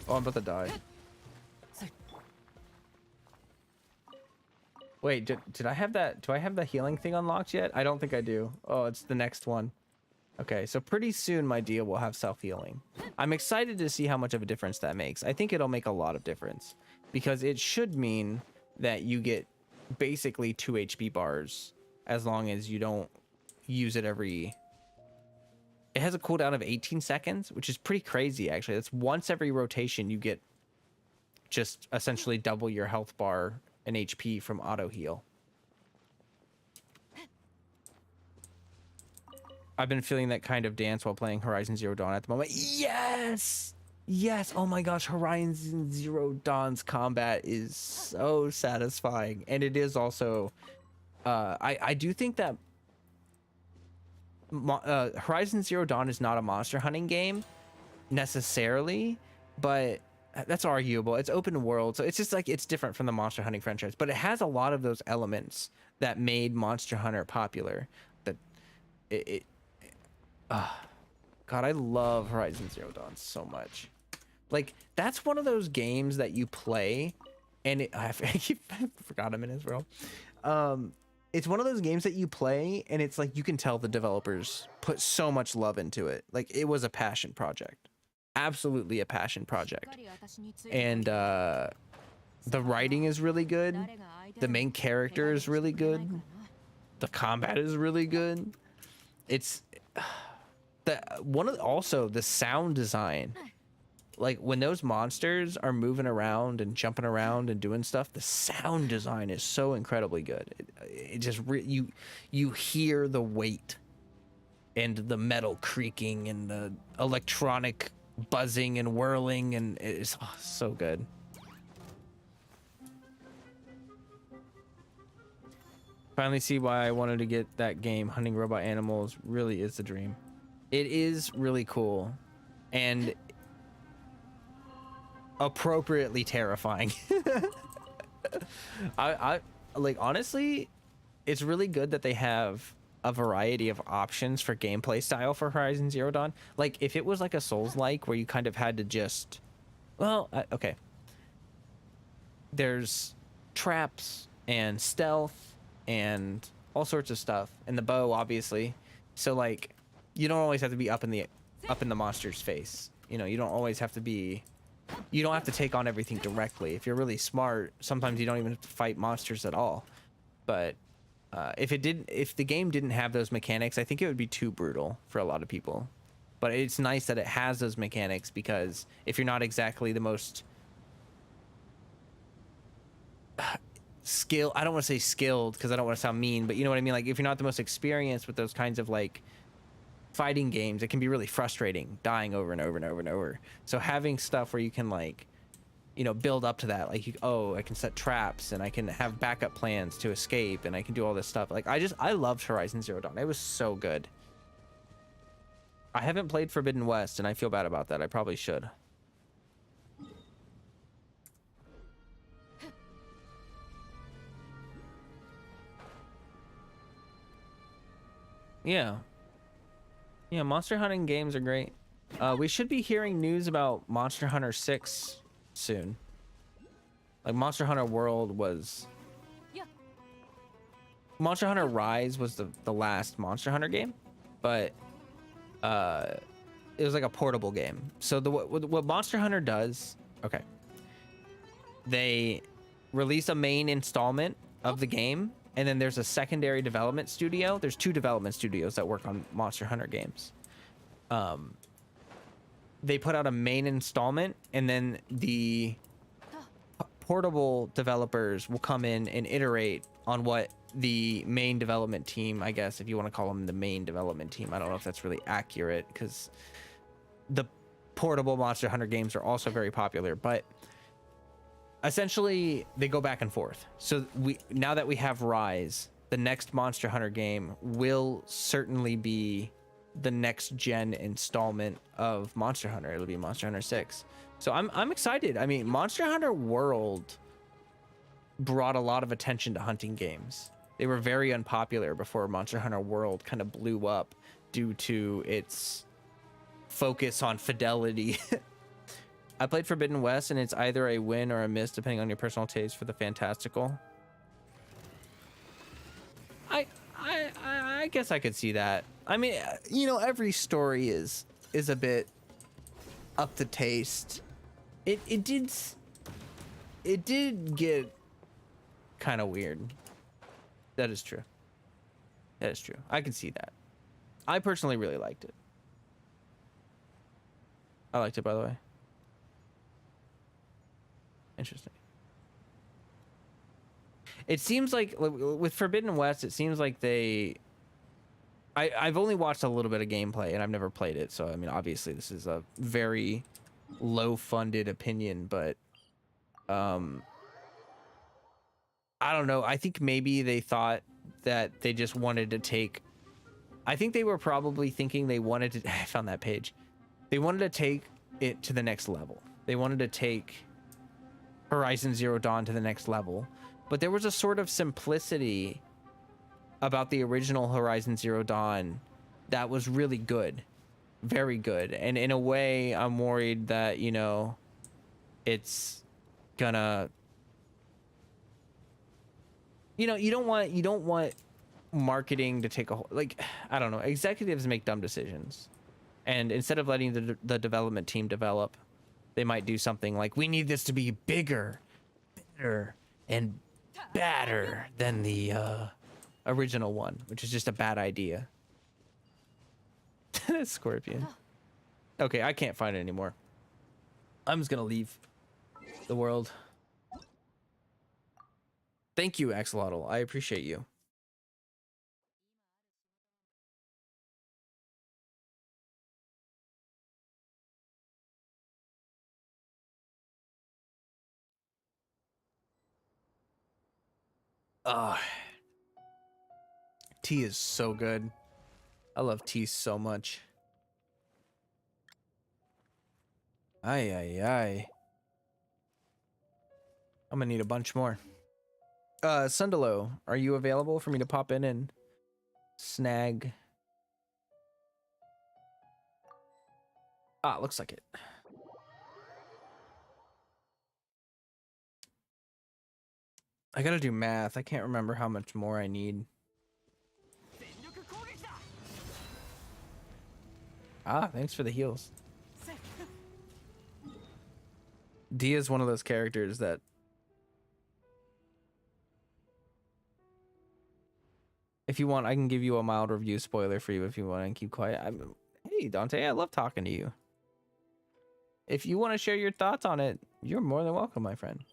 Oh, I'm about to die. Wait, did I have that? Do I have the healing thing unlocked yet? I don't think I do. Oh, it's the next one. Okay, so pretty soon my Dehya will have self-healing. I'm excited to see how much of a difference that makes. I think it'll make a lot of difference because it should mean that you get basically 2 HP bars as long as you don't use it every... It has a cooldown of 18 seconds, which is pretty crazy, actually. That's once every rotation you get just essentially double your health bar and HP from auto heal. I've been feeling that kind of dance while playing Horizon Zero Dawn at the moment. Yes! Yes! Oh my gosh, Horizon Zero Dawn's combat is so satisfying. And it is also... I do think that Horizon Zero Dawn is not a monster hunting game necessarily, but that's arguable. It's open world, so it's just like it's different from the Monster Hunting franchise, but it has a lot of those elements that made Monster Hunter popular. That God, I love Horizon Zero Dawn so much. Like, that's one of those games that you play, and I forgot I'm in Israel. It's one of those games that you play, and it's like you can tell the developers put so much love into it. Like, it was a passion project, absolutely a passion project. And the writing is really good. The main character is really good. The combat is really good. It's also the sound design. Like, when those monsters are moving around and jumping around and doing stuff, the sound design is so incredibly good. It just you hear the weight and the metal creaking and the electronic buzzing and whirling, and it's so good. Finally see why I wanted to get that game. Hunting robot animals really is the dream. It is really cool and appropriately terrifying. I like, honestly, it's really good that they have a variety of options for gameplay style for Horizon Zero Dawn. Like, if it was like a Souls-like where you kind of had to just, well, okay, there's traps and stealth and all sorts of stuff, and the bow, obviously. So like, you don't always have to be up in the monster's face. You know, you don't always have to be, you don't have to take on everything directly. If you're really smart, sometimes you don't even have to fight monsters at all. But if the game didn't have those mechanics, I think it would be too brutal for a lot of people. But it's nice that it has those mechanics, because if you're not exactly the most I don't want to say skilled, because I don't want to sound mean, but you know what I mean? Like, if you're not the most experienced with those kinds of like fighting games, it can be really frustrating dying over and over and over and over. So having stuff where you can, like, you know, build up to that, like, I can set traps and I can have backup plans to escape and I can do all this stuff. Like, I loved Horizon Zero Dawn. It was so good. I haven't played Forbidden West and I feel bad about that. I probably should. Yeah, Monster Hunting games are great. We should be hearing news about Monster Hunter 6 soon. Like, Monster Hunter World was... Monster Hunter Rise was the last Monster Hunter game, but it was like a portable game. So what Monster Hunter does... Okay. They release a main installment of the game, and then there's a secondary development studio. There's 2 development studios that work on Monster Hunter games. They put out a main installment, and then the portable developers will come in and iterate on what the main development team, I guess, if you want to call them the main development team. I don't know if that's really accurate, because the portable Monster Hunter games are also very popular, but essentially they go back and forth. So now that we have Rise, the next Monster Hunter game will certainly be the next gen installment of Monster Hunter. It'll be Monster Hunter 6. So I'm excited. I mean, Monster Hunter World brought a lot of attention to hunting games. They were very unpopular before Monster Hunter World kind of blew up due to its focus on fidelity. I played Forbidden West, and it's either a win or a miss depending on your personal taste for the fantastical. I guess I could see that. I mean, you know, every story is a bit up to taste. It did get kind of weird. That is true. That is true. I can see that. I personally really liked it. I liked it, by the way. Interesting. It seems like with Forbidden West, it seems like I've only watched a little bit of gameplay and I've never played it. So, I mean, obviously this is a very low funded opinion, but I don't know. I think maybe they thought that they just wanted to take, I think they were probably thinking they wanted to, I found that page. They wanted to take it to the next level. They wanted to take Horizon Zero Dawn to the next level, but there was a sort of simplicity about the original Horizon Zero Dawn that was really good, very good. And in a way, I'm worried that, you know, it's gonna, you know, you don't want marketing to take a whole, like, I don't know, executives make dumb decisions, and instead of letting the development team develop, they might do something like, we need this to be bigger, better, and badder than the original one, which is just a bad idea. Scorpion. Okay, I can't find it anymore. I'm just gonna leave the world. Thank you, Axolotl. I appreciate you. Ah, tea is so good. I love tea so much. Ay, ay, ay. I'm gonna need a bunch more. Sundalo, are you available for me to pop in and snag? Ah, looks like it. I gotta do math. I can't remember how much more I need. Ah, thanks for the heals. Dehya is one of those characters that if you want, I can give you a mild review spoiler for you if you want to keep quiet. Hey, Dante, I love talking to you. If you want to share your thoughts on it, you're more than welcome, my friend.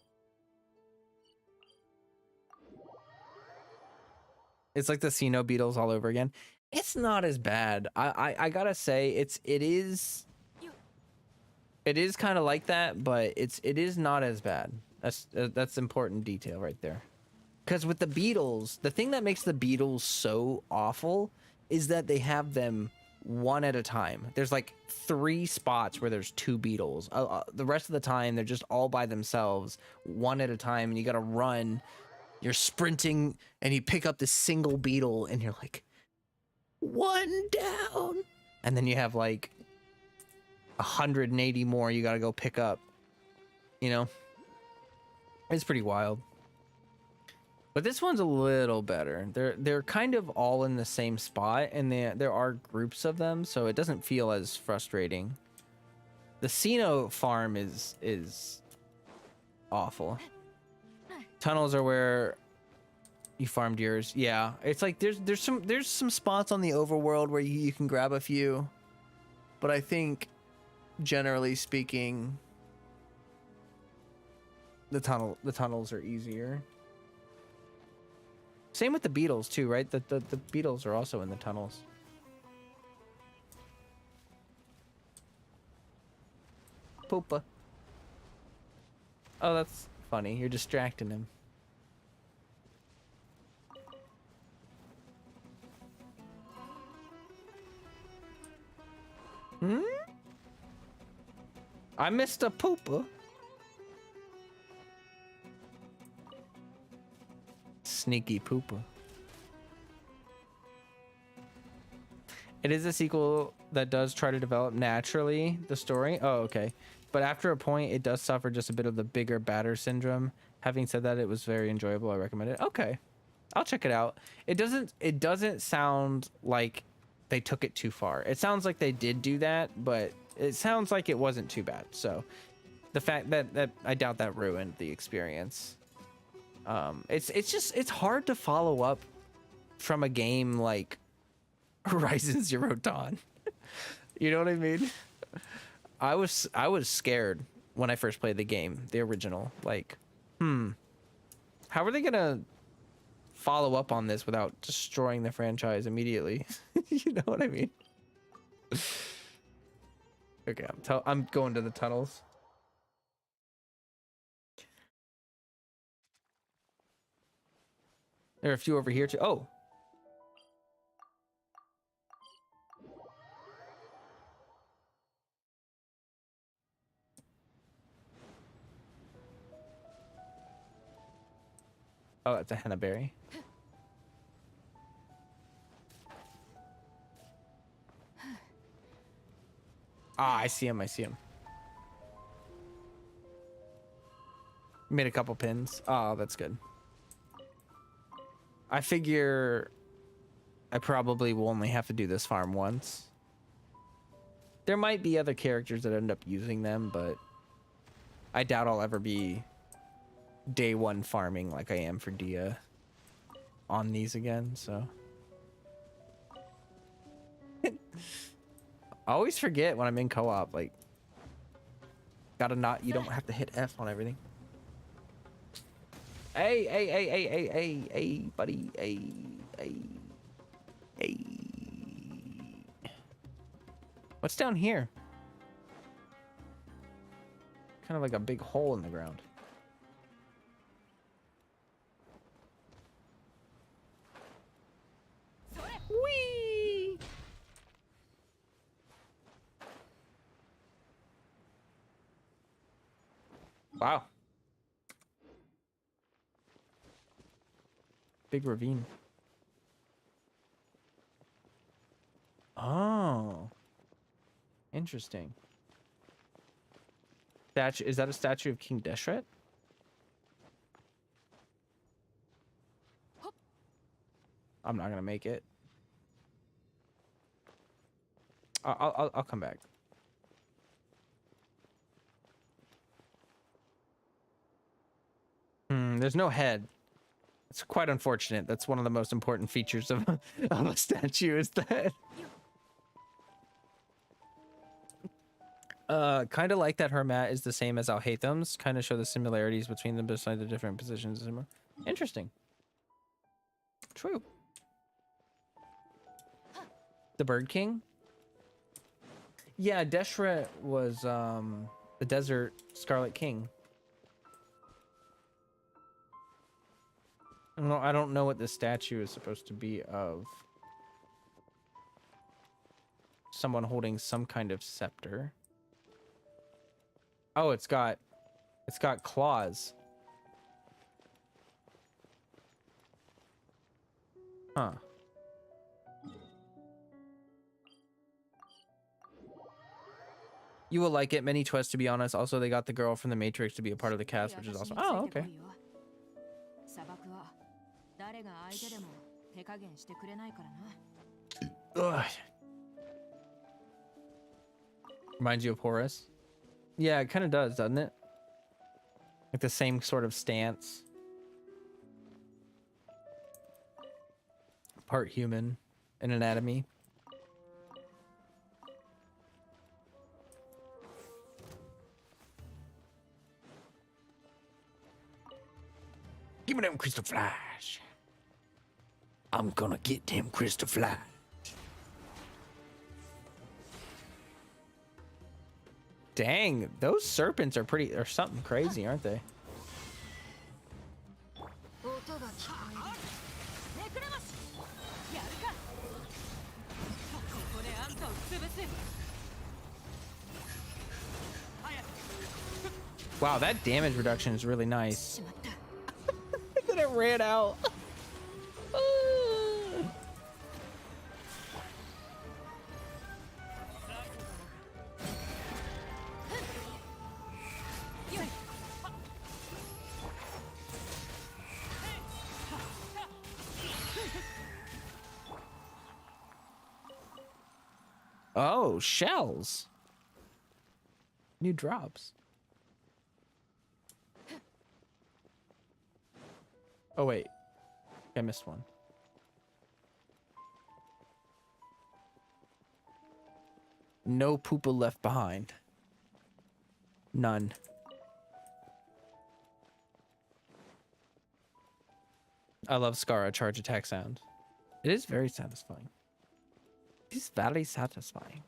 It's like the Xeno Beetles all over again. It's not as bad. I gotta say, it is kind of like that, but it is not as bad. That's important detail right there. Because with the Beatles, the thing that makes the Beatles so awful is that they have them one at a time. There's like 3 spots where there's 2 Beatles. The rest of the time, they're just all by themselves, one at a time, and you gotta run. You're sprinting, and you pick up this single beetle, and you're like, 1 down. And then you have like 180 more you gotta go pick up. You know? It's pretty wild. But this one's a little better. They're kind of all in the same spot, and there are groups of them, so it doesn't feel as frustrating. The Xeno farm is awful. Tunnels are where you farmed yours. Yeah, it's like there's some spots on the overworld where you can grab a few, but I think generally speaking, the tunnels are easier. Same with the beetles too, right? The beetles are also in the tunnels. Poopa. Oh, that's funny. You're distracting him. Hmm? I missed a poopa. Sneaky poopa. It is a sequel that does try to develop naturally the story. Oh, okay. But after a point, it does suffer just a bit of the bigger batter syndrome. Having said that, it was very enjoyable. I recommend it. Okay. I'll check it out. It doesn't sound like they took it too far. It sounds like they did do that, but it sounds like it wasn't too bad. So the fact that I doubt that ruined the experience. It's hard to follow up from a game like Horizon Zero Dawn. You know what I mean? I was scared when I first played the game, the original. Like, how are they gonna follow up on this without destroying the franchise immediately? You know what I mean? Okay, I'm going to the tunnels. There are a few over here too. Oh. Oh, it's a henna berry. Ah, I see him. I see him. Made a couple pins. Oh, that's good. I figure I probably will only have to do this farm once. There might be other characters that end up using them, but I doubt I'll ever be day one farming like I am for Dehya on these again, so. I always forget when I'm in co-op, like, gotta not, you don't have to hit F on everything. Hey, hey, hey, hey, hey, hey, hey, buddy, hey, hey, hey. What's down here? Kind of like a big hole in the ground. Whee! Wow. Big ravine. Oh. Interesting. Statue, is that a statue of King Deshret? I'm not gonna make it. I'll come back. There's no head. It's quite unfortunate. That's one of the most important features of a statue is the head. Kind of like that her mat is the same as Alhatham's. Kind of show the similarities between them besides the different positions. Interesting. True. The Bird King? Yeah, Deshret was the Desert Scarlet King. I don't know what this statue is supposed to be of. Someone holding some kind of scepter. Oh, it's got claws. Huh. You will like it. Many twists, to be honest. Also, they got the girl from the Matrix to be a part of the cast, which is awesome. Oh, okay. Ugh. Reminds you of Horus? Yeah, it kind of does, doesn't it? Like the same sort of stance. Part human in anatomy. Give me them crystal flash. I'm gonna get them crystal flash. Dang, those serpents are something crazy, aren't they? Wow, that damage reduction is really nice. Then it ran out. Oh, shells. New drops. Oh, wait. I missed one. No poopa left behind. None. I love Scara charge attack sound. It is very satisfying. It is very satisfying.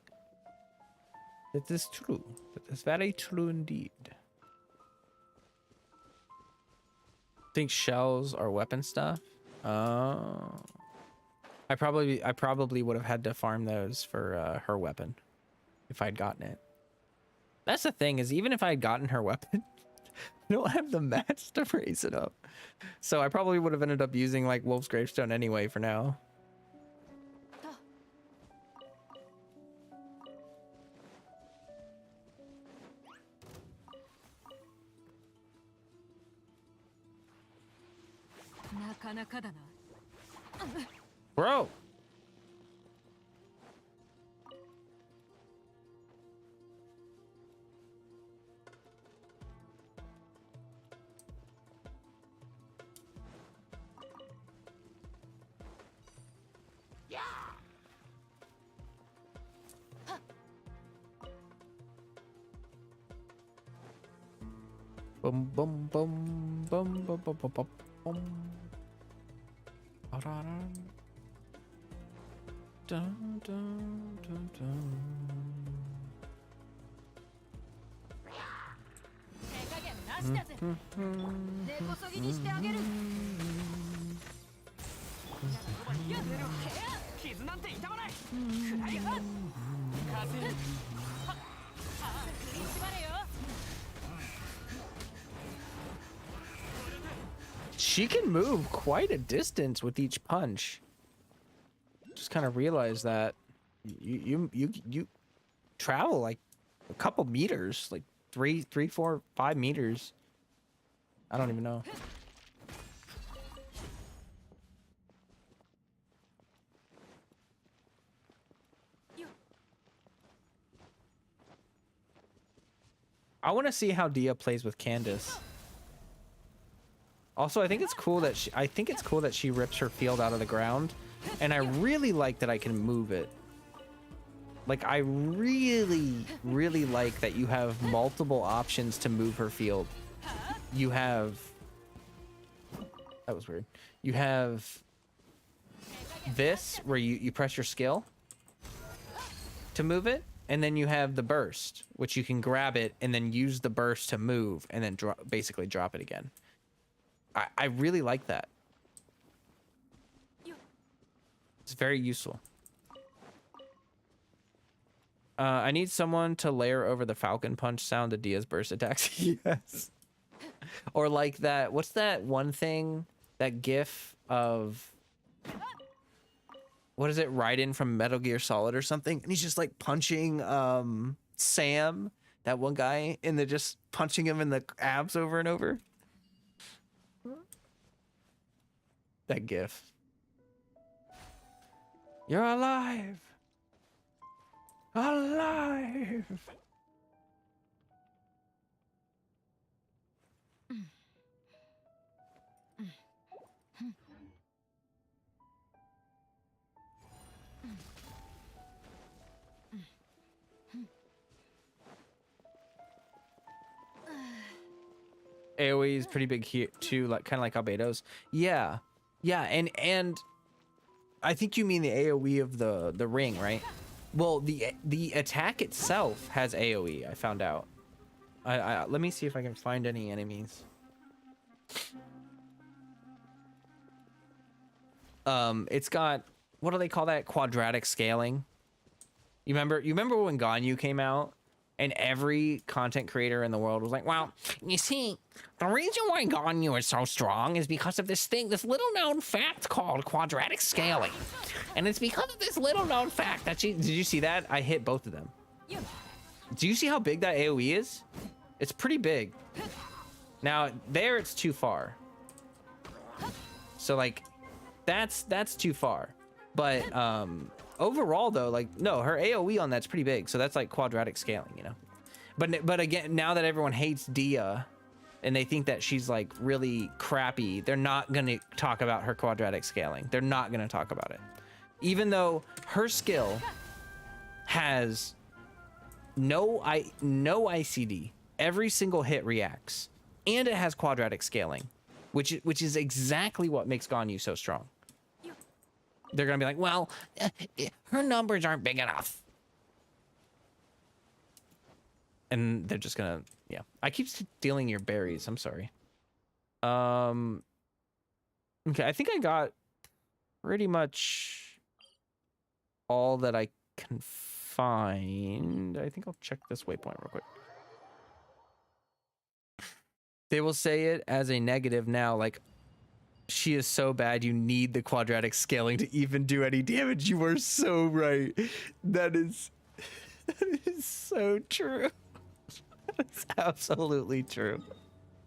It is true. It is very true indeed. Think shells are weapon stuff. Oh, I probably would have had to farm those for her weapon if I'd gotten it. That's the thing, is even if I had gotten her weapon, I don't have the mats to raise it up. So I probably would have ended up using like Wolf's Gravestone anyway for now. Bro. Boom, boom, boom, boom, boom, boom, boom, boom, boom. Ba-da-dum. Dun, dun, dun, dun. 手加減なしだぜ。根こそぎにしてあげる。傷なんて痛まない。くらいは。風。振り縛れよ。 She can move quite a distance with each punch. Just kind of realized that you travel like a couple meters, like 3, 4, 5 meters. I don't even know. I want to see how Dehya plays with Candace. Also, I think it's cool that she rips her field out of the ground, and I really like that I can move it. Like, I really like that you have multiple options to move her field. You have... That was weird. You have this, where you press your skill to move it, and then you have the burst, which you can grab it and then use the burst to move, and then basically drop it again. I really like that. It's very useful. I need someone to layer over the Falcon Punch sound to Dehya's burst attacks. Yes. Or like that, what's that one thing, that gif of, what is it, Raiden from Metal Gear Solid or something? And he's just like punching Sam, that one guy, and they're just punching him in the abs over and over. That gif. You're alive. Alive. AoE is pretty big here too, like kind of like Albedo's. Yeah. Yeah, and I think you mean the AoE of the ring, right? Well, the attack itself has AoE, I found out. I let me see if I can find any enemies. It's got, what do they call that? Quadratic scaling. You remember when Ganyu came out? And every content creator in the world was like, well, you see, the reason why Ganyu is so strong is because of this little known fact called quadratic scaling. And it's because of this little known fact that did you see that? I hit both of them. Do you see how big that AoE is? It's pretty big. Now, there it's too far. So like, that's too far. But, overall though, like, no, her AoE on that's pretty big, so that's like quadratic scaling, you know. But again, now that everyone hates Dehya and they think that she's like really crappy, they're not gonna talk about her quadratic scaling. They're not gonna talk about it, even though her skill has no ICD. Every single hit reacts, and it has quadratic scaling, which is exactly what makes Ganyu so strong. They're gonna be like, well, her numbers aren't big enough. And they're just gonna, yeah. I keep stealing your berries, I'm sorry. Okay, I think I got pretty much all that I can find. I think I'll check this waypoint real quick. They will say it as a negative now, like, she is so bad you need the quadratic scaling to even do any damage. You are so right. That is so true. That's absolutely true.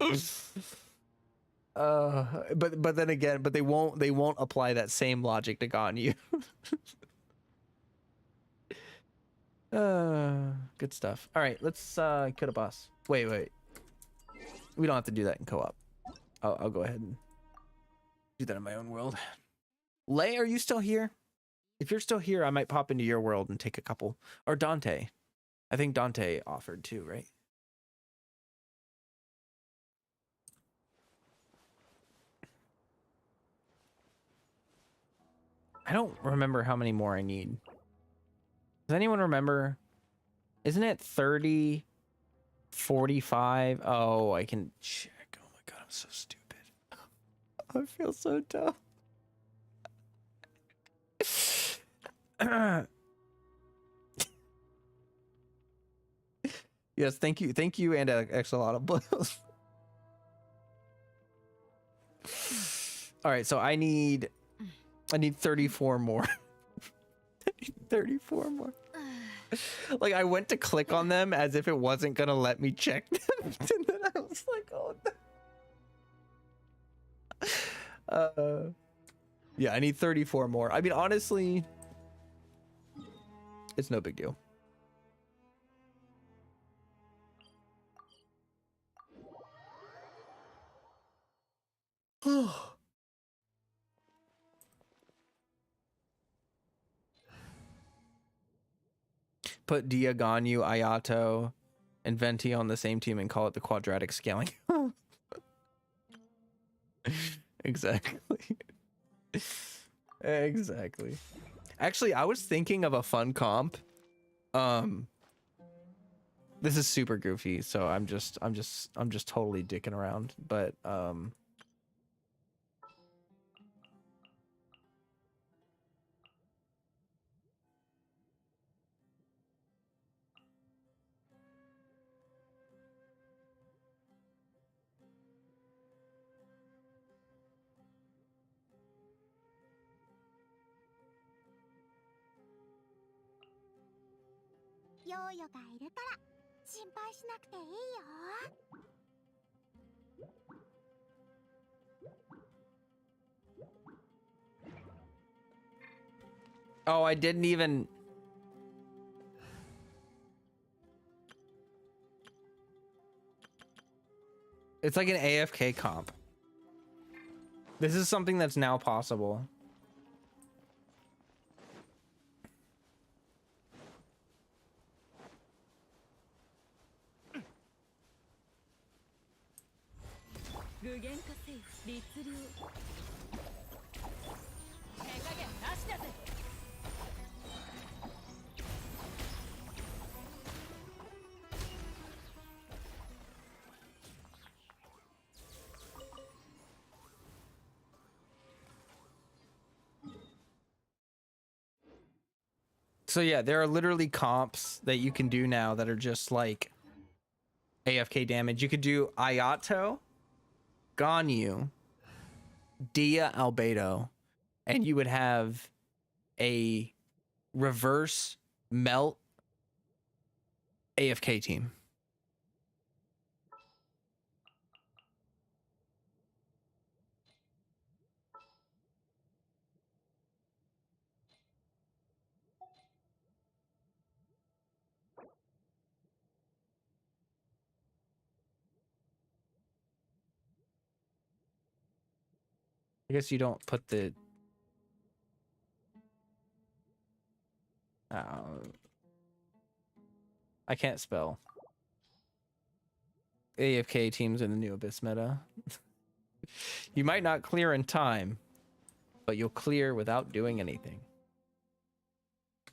But then again, they won't apply that same logic to Ganyu. Good stuff. All right, let's kill a boss. Wait. We don't have to do that in co-op. I'll go ahead and do that in my own world. Lay, are you still here? If you're still here, I might pop into your world and take a couple. Or Dante. I think Dante offered too, right? I don't remember how many more I need. Does anyone remember? Isn't it 30, 45? Oh, I can check. Oh my god, I'm so stupid. I feel so dumb. Yes, thank you, and Axolotl. All right, so I need 34 more. I need 34 more. Like, I went to click on them as if it wasn't gonna let me check them, and then I was like, oh no. Yeah, I need 34 more. I mean, honestly, it's no big deal. Put Dehya, Ganyu, Ayato, and Venti on the same team and call it the quadratic scaling. Exactly. Exactly. Actually, I was thinking of a fun comp. This is super goofy, so I'm just totally dicking around, but oh, I didn't even. It's like an AFK comp. This is something that's now possible. So yeah, there are literally comps that you can do now that are just like AFK damage. You could do Ayato, Ganyu, Dehya, Albedo, and you would have a reverse melt AFK team. I guess you don't put the I can't spell. AFK teams in the new Abyss meta. You might not clear in time, but you'll clear without doing anything.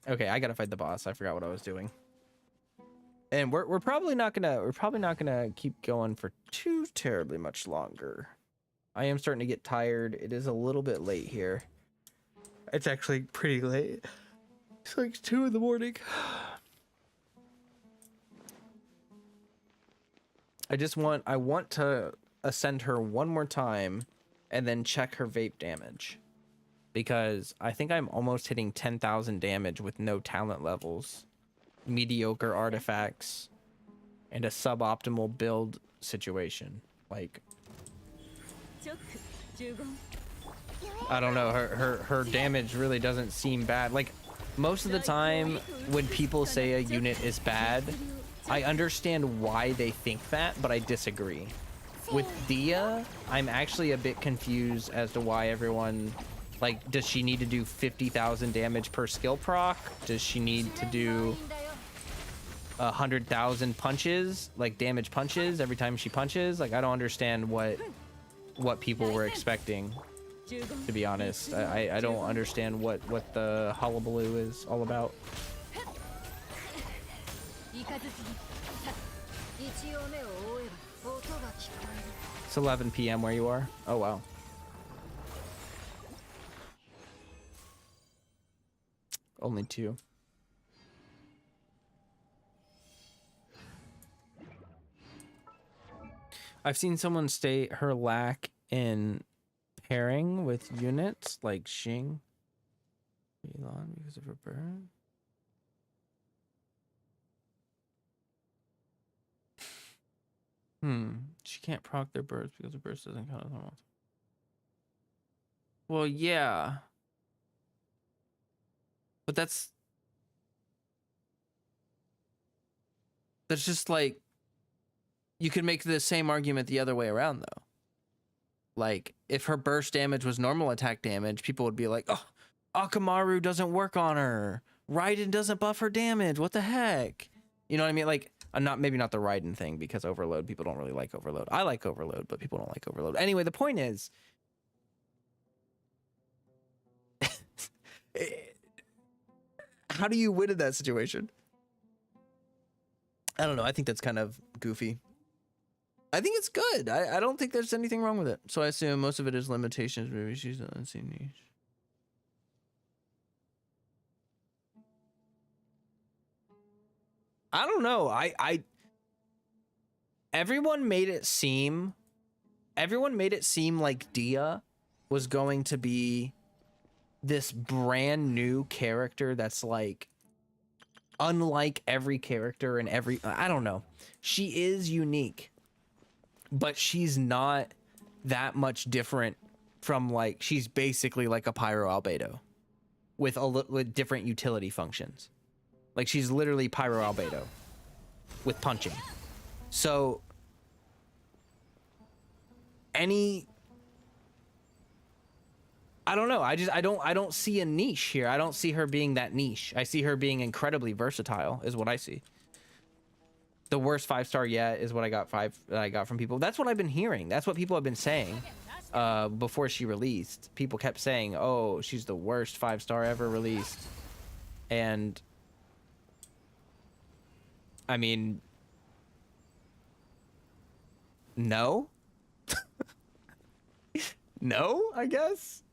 Okay, I gotta fight the boss. I forgot what I was doing. And we're probably not gonna keep going for too terribly much longer. I am starting to get tired. It is a little bit late here. It's actually pretty late. It's like 2 in the morning. I want to ascend her one more time and then check her vape damage, because I think I'm almost hitting 10,000 damage with no talent levels, mediocre artifacts, and a suboptimal build situation. Like, I don't know, her damage really doesn't seem bad. Like, most of the time when people say a unit is bad, I understand why they think that, but I disagree. With Dehya, I'm actually a bit confused as to why everyone, like, does she need to do 50,000 damage per skill proc? Does she need to do 100,000 punches, like damage punches every time she punches? Like, I don't understand what people were expecting, to be honest. I don't understand what the hullabaloo is all about. It's 11 p.m. where you are? Oh, wow. Only 2. I've seen someone state her lack in pairing with units like Xing Elon because of her burn. She can't proc their bursts because the burst doesn't count as normal. Well, yeah. But that's just like, you could make the same argument the other way around, though. Like, if her burst damage was normal attack damage, people would be like, oh, Akamaru doesn't work on her. Raiden doesn't buff her damage. What the heck? You know what I mean? Like, maybe not the Raiden thing, because Overload, people don't really like Overload. I like Overload, but people don't like Overload. Anyway, the point is, how do you win in that situation? I don't know. I think that's kind of goofy. I think it's good. I don't think there's anything wrong with it. So I assume most of it is limitations. Maybe she's an unseen niche. I don't know. Everyone made it seem like Dehya was going to be this brand new character that's like unlike every character in every, I don't know. She is unique, but she's not that much different from, like, she's basically like a Pyro Albedo with with different utility functions. Like, she's literally Pyro Albedo with punching. So I don't know. I don't see a niche here. I don't see her being that niche. I see her being incredibly versatile is what I see. The worst 5-star yet is what I got from people. That's what I've been hearing. That's what people have been saying before she released. People kept saying, oh, she's the worst 5-star ever released. And I mean, no. No, I guess.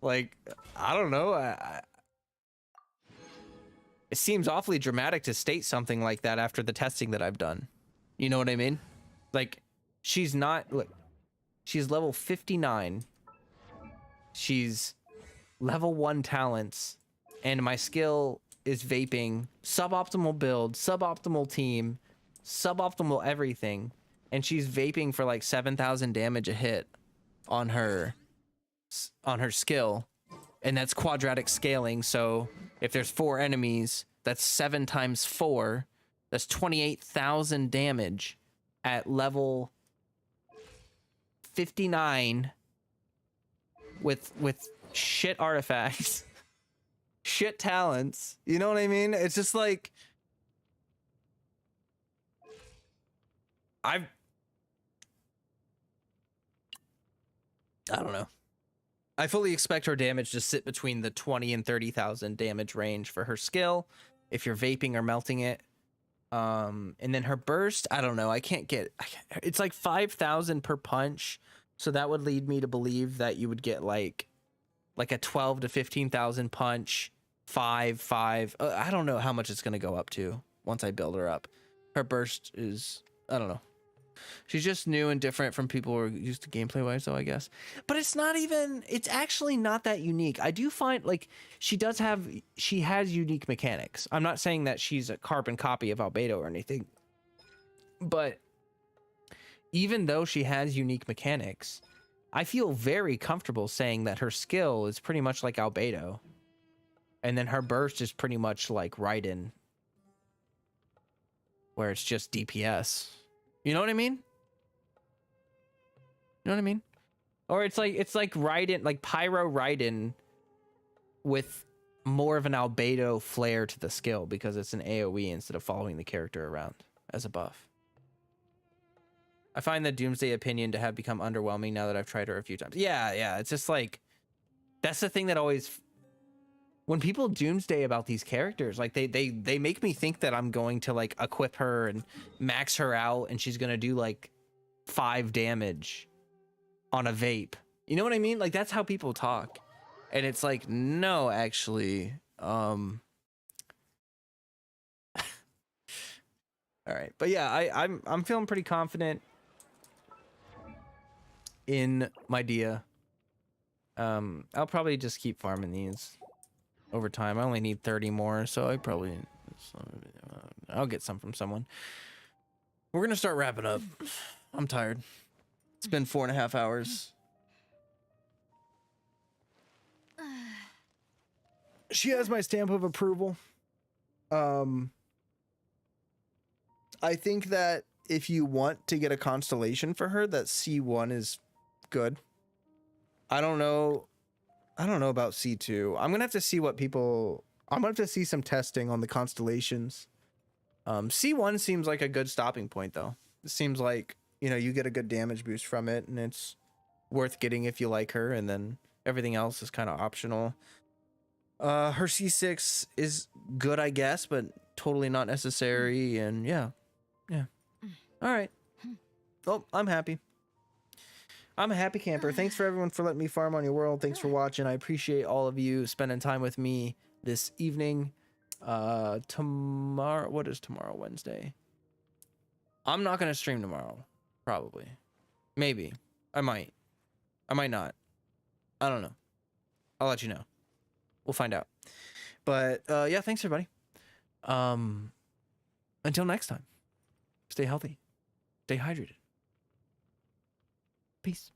Like, I don't know. It seems awfully dramatic to state something like that after the testing that I've done. You know what I mean? Like, she's not, look, she's level 59. She's level 1 talents, and my skill is vaping, suboptimal build, suboptimal team, suboptimal everything, and she's vaping for like 7,000 damage a hit on her skill, and that's quadratic scaling. So if there's 4 enemies, that's 7 times 4, that's 28,000 damage at level 59 with shit artifacts. Shit talents, you know what I mean? It's just like, I don't know. I fully expect her damage to sit between the 20 and 30,000 damage range for her skill, if you're vaping or melting it. And then her burst, I don't know. It's like 5,000 per punch, so that would lead me to believe that you would get like a 12 to 15,000 punch, 5. I don't know how much it's gonna go up to once I build her up. Her burst is, I don't know. She's just new and different from people who are used to gameplay wise, though, I guess. But it's not even, it's actually not that unique. I do find, like, she has unique mechanics. I'm not saying that she's a carbon copy of Albedo or anything. But even though she has unique mechanics, I feel very comfortable saying that her skill is pretty much like Albedo. And then her burst is pretty much like Raiden, where it's just DPS. You know what I mean? You know what I mean? Or it's like Raiden, like Pyro Raiden with more of an Albedo flair to the skill because it's an AoE instead of following the character around as a buff. I find the Doomsday opinion to have become underwhelming now that I've tried her a few times. Yeah, it's just like, that's the thing that always, when people doomsday about these characters, like they make me think that I'm going to like equip her and max her out and she's gonna do like 5 damage on a vape. You know what I mean? Like that's how people talk. And it's like, no, actually. All right. But yeah, I'm feeling pretty confident in my Dehya. I'll probably just keep farming these over time. I only need 30 more, so I'll get some from someone. We're gonna start wrapping up. I'm tired. It's been 4.5 hours. She has my stamp of approval. I think that if you want to get a constellation for her, that C1 is good. I don't know about C2. I'm gonna have to see what people. I'm gonna have to see some testing on the constellations. C1 seems like a good stopping point, though. It seems like, you know, you get a good damage boost from it, and it's worth getting if you like her, and then everything else is kind of optional. Her C6 is good, I guess, but totally not necessary, and yeah. All right. Oh, I'm happy. I'm a happy camper. Thanks for everyone for letting me farm on your world. Thanks for watching. I appreciate all of you spending time with me this evening. Tomorrow, what is tomorrow? Wednesday. I'm not going to stream tomorrow. Probably. Maybe. I might not. I don't know. I'll let you know. We'll find out. But yeah, thanks everybody. Until next time. Stay healthy. Stay hydrated. Peace.